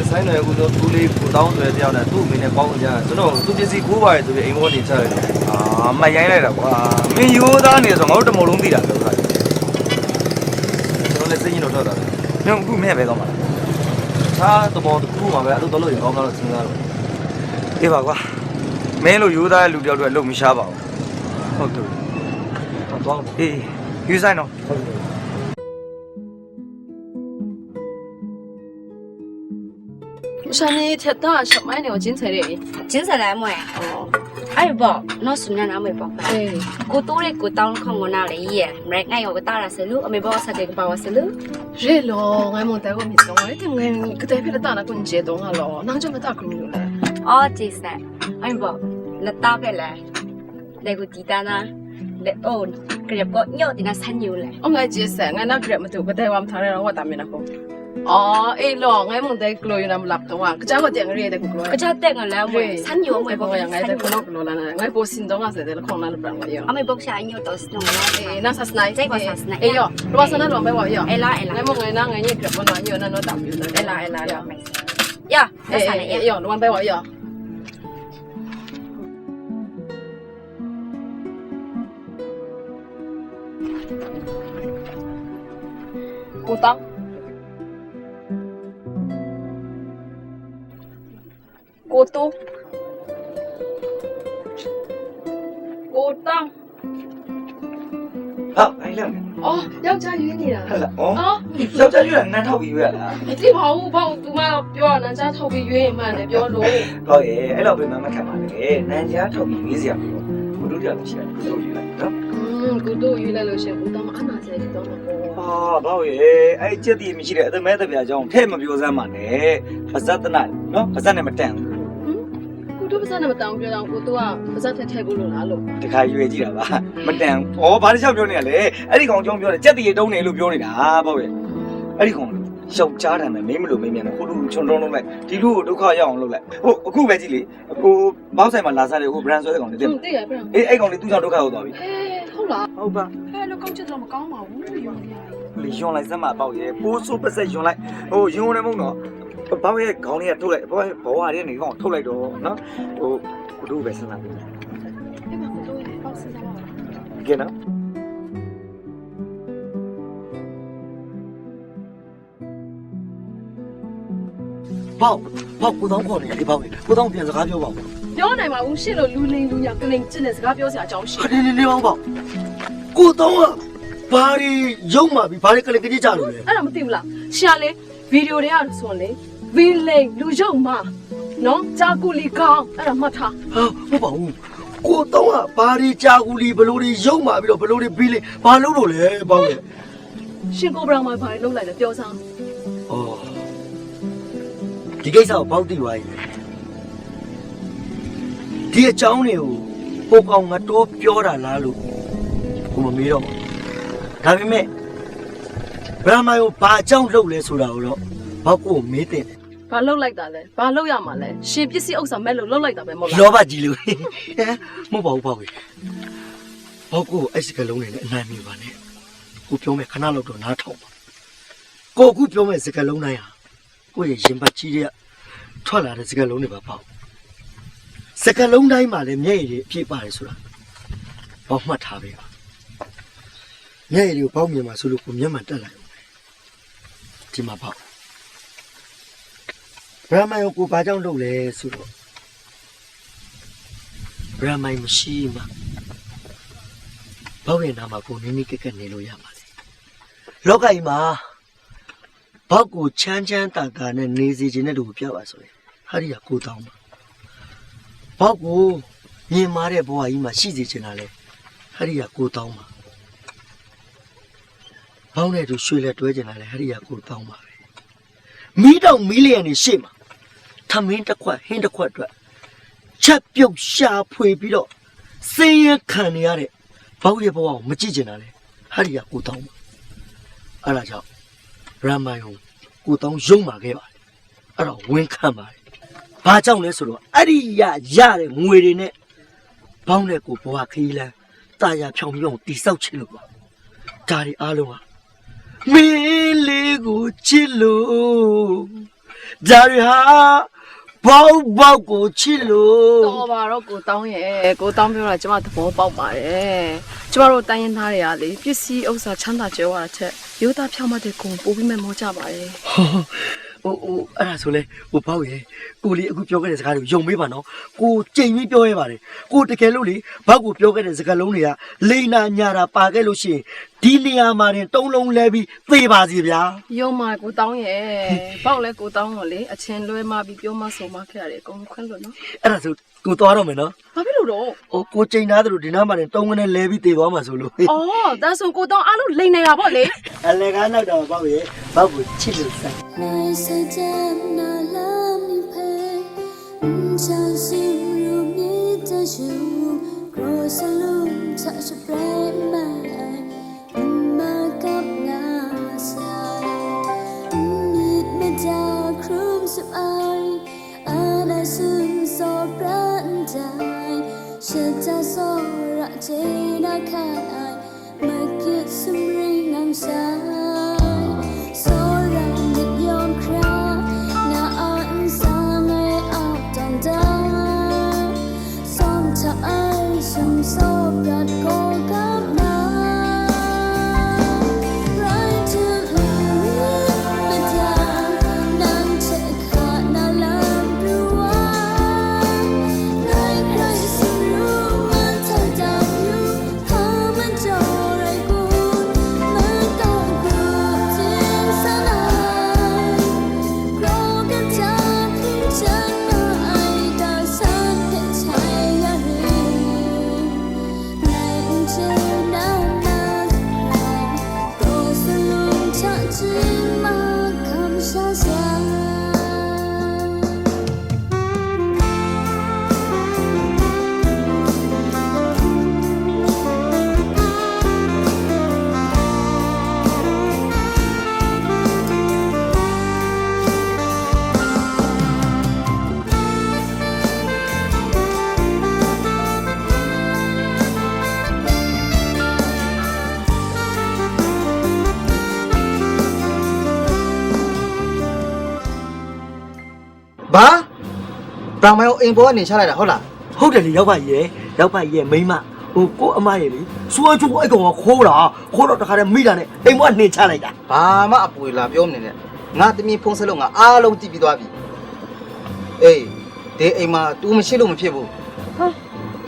စိုင်းရအခုတော့သူလေးကိုတောင်းဆွဲတယောက်နဲ့သူ့အမေနဲ့ပေါင်းကြကျွန်တော်သူပစ္စည်းကိုးပါတယ်ဆိုပြီးအိမ်မောနေချတယ်အာမရိုင်းလိုက်တာကွာမင်းရိုးသားနေဆိုငါတို့တမောလုံးသိတာပဲခါကျွန်တော်လည်းစိတ်ညစ်တော့ထွက်တာညောင်အခုမင်းပဲကောင်းပါလားသာတမောတစ်ခုမှပဲအဲ့လိုတော့လို့ကောင်းကောင်းတော့စဉ်းစားတော့အေးပါကွာမင်းလိုရိုးသားတဲ့လူတယောက်တော့လုံမရှားပါဘူးဟုတ်တယ်တော့အေးယူဆိုင်တော့山里铁大小买牛精彩的，精彩来么？哦，哎不，那是那没包。哎，我多嘞，我当看我那里耶，没俺有个大了是路，没包啥这个包是路。热咯，俺们带过面东，我听俺个带皮的大那滚接东啊咯，哪种个大滚牛嘞？哦，这是，哎不，那大个嘞，那个鸡蛋啊，那哦，个人个牛的那产牛嘞。我爱接噻，俺那个人么都个带我们谈了，我当面那个。哦，哎咯，俺们带个有那么lap东啊，个家伙点个热的个咯。个家店个来么？产牛么？我养俺在可能个咯啦，俺不心动啊，是在那空那里不让我养。俺们不下牛都是弄了。哎，那啥是哪？这个啥是哪？哎哟，如果是那乱白我养。哎啦哎啦。俺们俺那俺也个不乱养，那那大牛的。哎啦哎啦呀。呀，那啥嘞？哎哟，乱白我养。我当。ကိုတိုးကိုတောင်း ဟာအဲ့လောက် အော်ယောက်ျားရွေးနေတာ ဟုတ်လားဩယောက်ျားရွေးတာနန်းထောက်ပြီးရွေးရလား မသိပါဘူးဘာလို့ तू မပြောနန်းကြားထုတ်ပြီးရွေးရင်မှလည်းပြောလို့ ဟုတ်ရဲ့အဲ့လောက်ပဲမခံပါနဲ့နန်းကြားထောက်ပြီးရွေးစရာမလိုဘူးတို့တရားလို့ရှိတယ်တို့ရွေးလိုက်နော်ကိုတိုးရွေးလိုက်လို့ရှင်ကိုတောင်းအနာကျဲတော့မှာပေါ့ဟာဘာလို့ရဲ့အဲ့ကြက်တည်မရှိတဲ့အသမဲတပြားကြောင့်ထဲ့မပြောစမ်းပါနဲ့ပါဇက်တနာနော်ပါဇက်နဲ့မတန်ဘူး ကိုတိုးပါစနဲ့မတောင်းပြောတော့ကိုတိုးကပါစထည့်ဖို့လို့လားလို့ တခါရွေးကြည့်တာပါမတန်ဩဘာတစ်ချက်ပြောနေရလဲအဲ့ဒီကောင်ကြောင့်ပြောတယ်ကြက်တည်တုံးနေလို့ပြောနေတာပေါ့ရဲ့အဲ့ဒီကောင်ရှောက်ကြားတယ်မင်းမလို့မင်းမြန်တယ်ဟိုလူချွန်တုံးလုံးလိုက်ဒီလူကိုဒုက္ခရောက်အောင်လုပ်လိုက်ဟိုအခုပဲကြည့်လေဟိုဘောက်ဆိုင်မှာလာစားတယ်ဟို brand ဆွဲတဲ့ကောင်တွေတင်သိရပြန်အေးအဲ့ကောင်လေးသူ့ကြောင့်ဒုက္ခရောက်သွားပြီ ဟုတ်လား ဟုတ်ပါ ဟဲ့လို့ကောက်ချက်တော့မကောင်းပါဘူးယုံရ လေယွန်လိုက်စမ်းမပေါ့ရဲ့ပိုးဆိုးပစက်ယွန်လိုက်ဟိုယွန်နေမုံတော့ဘောက်ရဲ့ခေါင်းလေးကထုတ်လိုက်ဘောက်ရဲ့ဘဝရဲ့နေကောင်ထုတ်လိုက်တော့နော်ဟိုကိုတို့ပဲစဉ်းစားပြီ အဲ့မှာကိုတိုးရဲ့ပေါက်စဉ်းစားပါ ကဲနော် ပေါ့ကိုတောင်းခေါ်နေတယ်ပေါ့ကိုတောင်းပြန်စကားပြောပါဦး ပြောနိုင်ပါဘူးရှင့်လို့လူလိန်လူညာကလိန်ကျင့်တဲ့စကားပြောစရာအကြောင်းရှိ နေအောင်ပေါ့ကိုတောင်းကဘာတွေရုံမှပြီဘာတွေကလေးကြည့်ကြလို့လဲ အဲ့ဒါမသိဘူးလားရှာလေဗီဒီယိုတွေကဆိုလေဗီလိန်လူယုံမနော်ဂျာကူလီကောင်းအဲ့ဒါမှတ်ထား ဟုတ်ပါဘူးကိုတောင်းကဘာတွေကြာကူလီဘလို့တွေရုံမှပြီးတော့ဘလို့တွေပြီးလေဘာလို့လို့လဲပေါ့လေ ရှင်ကိုဘရောင်မှာဘာလုပ်လိုက်လဲပြောစမ်း ဩ ဒီကိစ္စကိုပေါက်တိသွားရင်ဒီအကြောင်းတွေကိုကိုကောင်ငါတော့ပြောတာလားလို့ကိုမမေးတော့ဒါပေမဲ့ဗြဟ္မာယောဘာအကြောင်းလုပ်လဲဆိုတာကိုတော့ဘောက်ကိုမေးတဲ့ ဘာလှုပ်လိုက်တာလဲဘာလှုပ်ရမှာလဲရှင်ပစ္စည်းဥစ္စာမဲ့လို့လှုပ်လိုက်တာပဲမဟုတ်လား လောဘကြီးလို့မဟုတ်ပါဘူးပေါ့ကွယ်ဘောက်ကိုအဲ့စကလုံးနဲ့အနိုင်မိပါနဲ့ကိုပြောမယ်ခဏလောက်တော့နားထောင်ပါကိုအခုပြောမယ်စကလုံးတိုင်းဟာကိုရဲ့ရင်ပတ်ကြီးတဲ့ထွက်လာတဲ့စကလုံးတွေပါပေါ့စကလုံးတိုင်းမှာလည်းမျက်ရည်တွေအပြည့်ပါတယ်ဆိုတာဘောက်မှတ်ထားပေးပါမျက်ရည်တွေကိုပေါက်မြင်မှာဆိုလို့ကိုမျက်မှန်တက်လိုက်အောင်ဒီမှာပေါ့ဗြဟ္မာယောကိုဘာကြောင့်လုပ်လဲဆိုတော့ဗြဟ္မာယမရှိမှဘောက်ရဲ့နာမှာကိုနင်းနေကက်ကက်နေလို့ရပါစေလောကကြီးမှာဘောက်ကိုချမ်းချမ်းသာသာနဲ့နေစီခြင်းတဲ့လူကိုပြပါဆိုရင်ဟာဒီကကိုတောင်းပါဘောက်ကိုမြင်မာတဲ့ဘဝကြီးမှာရှိစေချင်တာလေဟာဒီကကိုတောင်းပါဘောက်နဲ့သူရွှေလက်တွဲချင်တာလေဟာဒီကကိုတောင်းပါပဲမီးတောင်မီးလျံနေရှေ့မှာထမင်းတစ်ခွက်ဟင်းတစ်ခွက်အတွက်ချက်ပြုတ်ရှာဖွေပြီးတော့စင်းရဲခံနေရတဲ့ဘောက်ရဲ့ဘဝကိုမကြည့်ချင်တာလေဟာဒီကကိုတောင်းပါအဲ့ဒါကြောင့်ရမယုံကိုတောင်းရုံမာခဲ့ပါတယ်အဲ့တော့ဝင်းခံပါတယ်ဘာကြောင့်လဲဆိုတော့အဲ့ဒီရတဲ့ငွေတွေနဲ့ဘောင်းနဲ့ကိုဘဝခီးလန်းတာယာဖြောင်ဖြောင်တိဆောက်ချင်လို့ပါဒါတွေအားလုံးဟာမင်းလေးကိုချစ်လို့ဒါတွေဟာဘောက်ကိုချစ်လို့ တော်ပါတော့ကိုတောင်းရဲ့ကိုတောင်းပြောတာကျမသဘောပေါက်ပါတယ်ကျမတို့တိုင်းရင်းသားတွေကလေပစ္စည်းဥစ္စာချမ်းသာကြွယ်ဝတာချက်ရိုးသားဖြောင်းမတဲ့ကိုပို့ပြီးမဲ့မောကြပါတယ်ဟိုအဲ့ဒါဆိုလဲဟိုဘောက်ရဲ့ကိုလေးအခုပြောခဲ့တဲ့စကားတွေကိုယုံမေးပါနော်ကိုကြိမ်ပြီးပြောရပါတယ်ကိုတကယ်လို့လေဘောက်ကိုပြောခဲ့တဲ့စကားလုံးတွေကလိန်နာညာတာပါခဲ့လို့ရှိရင်ဒီနေရာမှာတင်တုံးလုံးလဲပြီးသေပါစီဗျာယုံမှာကိုတောင်းရဲ့ဘောက်လဲကိုတောင်းတော့လေအချင်းလွဲမှပြီးပြောမှဆိုမှခဲ့ရတယ်အကုန်ခွင့်လို့နော်အဲ့ဒါဆိုကိုသွားတော့မယ်နော်ဘာဖြစ်လို့တော့ဟိုကိုကြိမ်သားတို့ဒီနားမှာတင်တုံးကနေလဲပြီးသေသွားမှာဆိုလို့အော်ဒါဆိုကိုတောင်းအားလုံးလိန်နေတာပေါ့လေအလဲကားနောက်တော့ဘောက်ရဲ့ဘောက်ကိုချစ်လို့ဆိုင်ဘာဗြဟ္မာယောအိမ်ပေါ်ကနေချလိုက်တာဟုတ်လားဟုတ်တယ်လေရောက်ပါရဲ့မိမဟိုကိုအမရဲ့လေစွမ်းချိုးအဲ့ကောင်ကခိုးတော့တခါတည်းမိတာနဲ့အိမ်ပေါ်နှင်ချလိုက်တာဘာမှအပွေလာပြောမနေနဲ့ငါတမီဖုံးစလုံးငါအားလုံးကြည့်ပြီးသွားပြီအေးဒီအိမ်မှာ तू မရှိလို့မဖြစ်ဘူးဟာ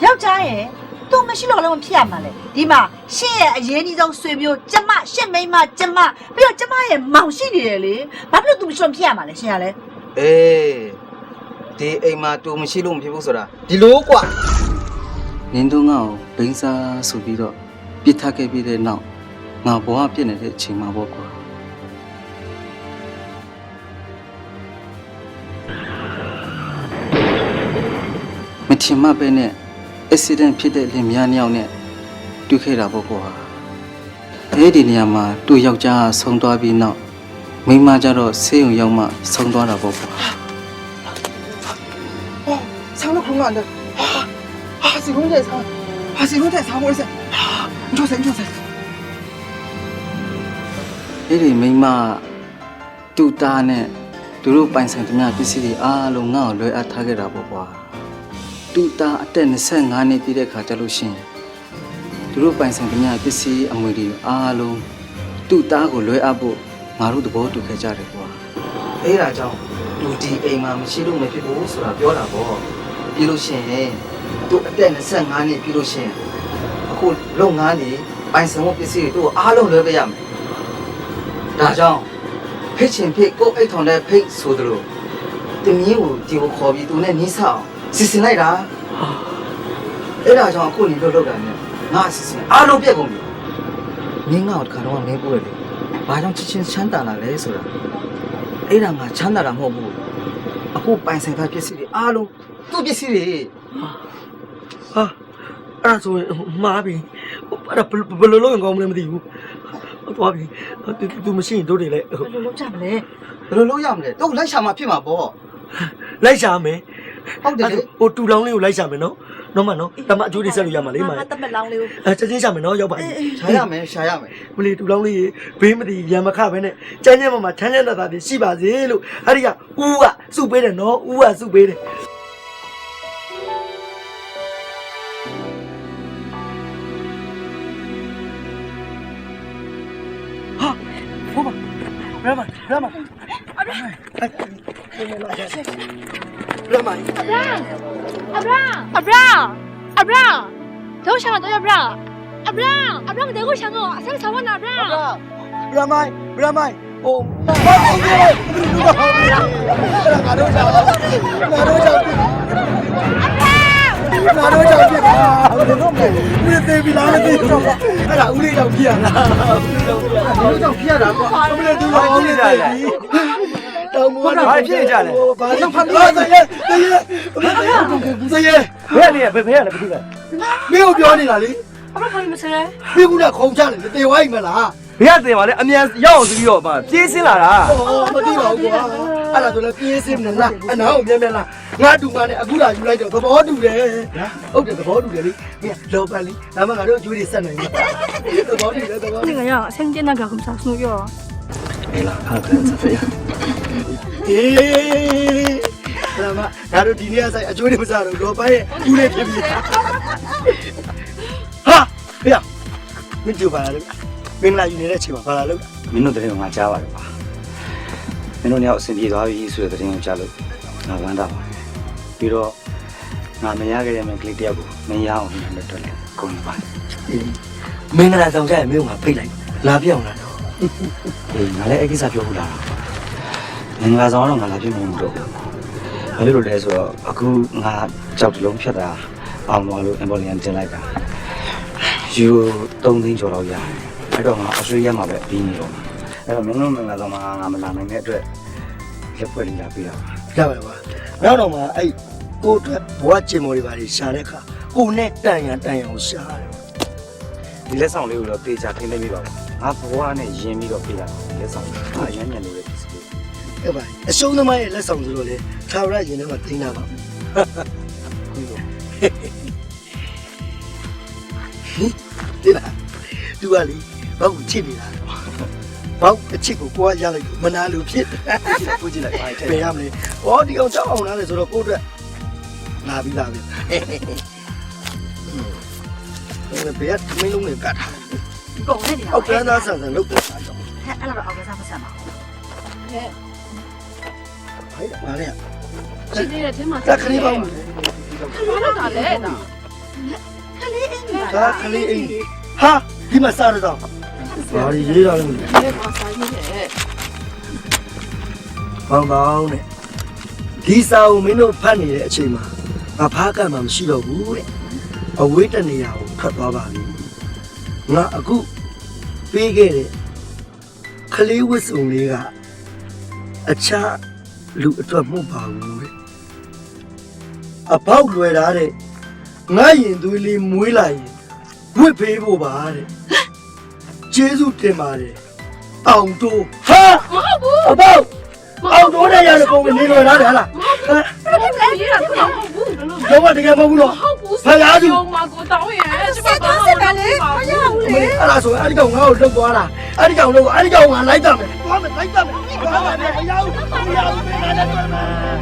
ယောက်ျားရဲ့သူမရှိလို့လည်းမဖြစ်ရမှာလေဒီမှာရှင့်ရဲ့အရေးကြီးဆုံးဆွေမျိုးကျမရှင့်မိန်းမကျမပြီးတော့ကျမရဲ့မောင်ရှိနေတယ်လေဘာဖြစ်လို့ तू မရှိလို့ဖြစ်ရမှာလဲရှင်ကလည်းအေးဒီအိမ်မှာ तू မရှိလို့မဖြစ်ဘူးဆိုတာဒီလိုကွာနင်တို့ငါ့ကိုဘိန်းစားဆိုပြီးတော့ပြစ်ထားခဲ့ပြီးတဲ့နောက်ငါဘဝပြည့်နေတဲ့အချိန်မှာပေါ့ကွာ ထင်မှပဲနဲ့ accident ဖြစ်တဲ့လင်မယားနှစ်ယောက်နဲ့တွေ့ခဲ့တာပေါ့ကွာအဲ့ဒီနေရာမှာသူ့ယောက်ျားဆုံးသွားပြီးနောက်မိန်းမကျတော့ဆေးရုံရောက်မှဆုံးသွားတာပေါ့ကွာ 伤了空了的，谁弄的伤？谁弄的伤我的？你说谁？ အဲ့ဒီမိန်းမတူတာနဲ့သူတို့ပိုင်ဆိုင်သမျှပစ္စည်းတွေအားလုံးငါ့ကိုလွှဲအပ်ထားခဲ့တာပေါ့ကွာတူတာအသက်25နှစ်ပြည့်တဲ့ခါကျလို့ရှိရင်သူတို့ပိုင်ဆိုင်သမျှပစ္စည်းအမွေတွေအားလုံးတူတာကိုလွှဲအပ်ဖို့ငါတို့သဘောတူခဲ့ကြတယ်ကွာအဲ့ဒါကြောင့်သူဒီအိမ်မှာမရှိလို့မဖြစ်ဘူးဆိုတာပြောတာပေါ့ပြီးလို့ရှိရင်သူအသက်25နှစ်ပြီးလို့ရှိရင်အခုလုပ်ငန်းတွေပိုင်ဆိုင်မှုပစ္စည်းတွေသူ့အားလုံးလွှဲပေးရမယ်ဒါကြောင့်ဖိတ်ချင်ဖိတ်ကိုအိတ်ထောင်တဲ့ဖိတ်ဆိုသလိုတမီးကိုဒီကိုခေါ်ပြီးသူနဲ့နီးဆောင်စီစဉ်လိုက်တာအဲ့ဒါကြောင့်အခုနေလို့လောက်တာနဲ့ငါစီစဉ်အားလုံးပြက်ကုန်ပြီမင်းငါ့ကိုတခါတော့မင်းပို့ရတယ်ဘာကြောင့်ချင်းချမ်းသာလာလဲဆိုတာအဲ့ဒါငါချမ်းသာတာမဟုတ်ဘူးအခုပိုင်ဆိုင်တဲ့ပစ္စည်းတွေအားလုံးသူ့ပစ္စည်းတွေဟာအဲ့ဒါဆိုရင်မှားပြီအဲ့ဒါဘယ်လိုလုပ်ရင်ကောင်းမလဲမသိဘူးသွားပြီသူမရှိရင်တို့တွေလည်းဘယ်လိုလုပ်ကြမလဲဘယ်လိုလုပ်ရမလဲတော့လိုက်ရှာမှဖြစ်မှာပေါ့လိုက်ရှာမယ်ဟုတ်တယ်လေဟိုတူလောင်းလေးကိုလိုက်ရှာမယ်နော်နော်မနော်တမအကျိုးတွေဆက်လို့ရမှာလေမတမလောင်းလေးကိုချက်ချင်းရှာမယ်နော်ရောက်ပါရှာရမယ်မလီတူလောင်းလေးဘေးမသိရံမခပဲနဲ့ကျန်းကျန်းမချမ်းချမ်းသာသာတွေရှိပါစေလို့အဲ့ဒီကဦးကစုပေးတယ်နော်ဦးကစုပေးတယ်Rama. Abraham. 都想了都要 Abraham 得我想哦，三个万 Abraham. Oh.ငါတို့ကြောင့်ဖြစ်တာဘယ်လိုလဲဦးလေးသေးပြီလားမသိဘူးအဲ့ဒါဦးလေးကြောင့်ဖြစ်ရတာဦးကြောင့်ဖြစ်ရတာကွာဦးလေးသူ့ဘာဖြစ်နေကြလဲတောင်မိုးဘာဖြစ်နေကြလဲဘာလို့ဖမ်းလို့တရေဘယ်နေရဘယ်ရလဲဘယ်သူလဲမင်းကိုပြောနေတာလေအမခိုင်းမစလဲမင်းကခုံချတယ်တေဝိုင်းမလားဘယ်ကတင်ပါလဲအမြန်ရောက်အောင်ဆိုပြီးတော့ပြေးစင်းလာတာမသိပါဘူးကွာအဲ့ဒါဆိုလည်းပြေးစင်းမလားအနာကိုမြန်လာငါတူမနဲ့အခုလာယူလိုက်တော့သဘောတူတယ်ဟုတ်တယ်သဘောတူတယ်လေမင်းလောပန်လေးဒါမှငါတို့အကျိုးတွေဆက်နိုင်ပြီသဘောတူတယ်သဘောတူ那个呀先见那个很少输哟没了看看这飞呀ဒါမှငါတို့ဒီနေ့အဆိုင်အကျိုးတွေမစားတော့လောပန်ရဲ့ဦးလေးဖြစ်ပြီဟာဖေးမင်းကြည့်ပါလားမင်္ဂလာယူနေတဲ့ချိန်မှာဘာလာလို့မင်းတို့တရင်ကငါကြားပါတယ်ကွာမင်းတို့เนี่ยအဆင်ပြေသွားပြီဆိုတဲ့တရင်ကိုကြားလို့ငါဝမ်းသာပါတယ်ပြီးတော့ငါမရခဲ့တဲ့မိန်းကလေးတယောက်ကိုမင်းရအောင်လုပ်တဲ့အတွက်လည်းကုန်နေပါတယ်မင်္ဂလာဆောင်ကြရင်မင်းကဖိတ်လိုက်လာပြအောင်လားတော့ငါလည်းအဲ့ကိစ္စပြောဖို့လာတာမင်္ဂလာဆောင်တော့ငါလာပြမလို့တော့ဘာလို့လဲဆိုတော့အခုငါကြောက်တလုံးဖြတ်တာအောင်သွားလို့ Embolian တင်လိုက်တာယူ3သိန်းကျော်တော့ရတယ်အဲ့တော့ငါအဆွေးရမှာပဲပြီးနေတော့အဲ့တော့မင်းတို့မင်္ဂလာဆောင်မှာငါမလာနိုင်တဲ့အတွက်လက်ဖွဲ့လေးလာပေးတာကြပါပါနောက်တော့မှအဲ့ကိုအတွက်ဘဝကျင်မော်တွေပါရှာတဲ့အခါကိုနဲ့တန်ရန်ကိုရှာတယ်ဒီလက်ဆောင်လေးကိုတော့တေချာထိမ့်သိမ့်ပြီးပါငါဘဝနဲ့ယဉ်ပြီးတော့ပေးတာလက်ဆောင်ငါရမ်းညံနေတဲ့ပစ္စည်းဟုတ်ပါအရှုံးသမားရဲ့လက်ဆောင်ဆိုတော့လေသာဝရယဉ်ထဲမှာသိနေတာပါဒီလားသူကလေဘာကိုချစ်နေတာလဲဘောက်အချစ်ကိုကိုကရလိုက်မနာလို့ဖြစ်ပူကြည့်လိုက်ပါပြန်ရမလဲ။အော်ဒီအောင်ကြောက်အောင်လားလေဆိုတော့ကိုအတွက်လာပြီ။ဘယ်ကမင်းလုံးနဲ့ကတ်တာ။ကုန်နေတယ်။အောက်ကန်းသားဆန်ဆန်လုပ်တယ်။အဲ့လိုတော့အောက်ကစားမဆန်ပါဘူး။ဟဲ့။ဘာလဲ။ရှိသေးတယ်ထဲမှာခလေးပေါင်းမယ်။ဘာလို့တာလဲတာ။ခလေးအင်း။ဟာခလေးအင်း။ဟာဒီမှာစားတော့ဘာရေးရလဲမသိဘူး။ဘာစားရလဲ။ဘောင်းနဲ့ဒီစာအုပ်မင်းတို့ဖတ်နေတဲ့အချိန်မှာငါဖားကမှမရှိတော့ဘူးတဲ့အဝေးတနေရာကိုထွက်သွားပါပြီ။ငါအခုပေးခဲ့တဲ့ခလေးဝတ်စုံလေးကအခြားလူအတွက်မဟုတ်ပါဘူးတဲ့ အပေါက်လွယ်တာတဲ့ငါရင်သွေးလေးမွေးလာရင်ဝစ်ဖေးဖို့ပါတဲ့ကျေးဇူးတင်ပါတယ်အောင်တိုးဟာမဟုတ်ဘူးအပေါက်အောင်တိုးနဲ့ရတဲ့ပုံကနေလွယ်လာတယ်ဟာလားရေးတာတော့မဟုတ်ဘူး တော့တကယ်မဟုတ်ဘူးနော်ဖယားသူ မကိုတောင်းရဲ့ကျမ စစ်တာလေမရဘူးလေ အဲ့ဒါဆိုအဲ့ဒီကောင်ငါ့ကိုလှုပ်သွားတာအဲ့ဒီကောင်ငါလိုက်တာမယ်သွားမယ်လိုက်တာမယ်မရဘူးမရဘူးမရဘူး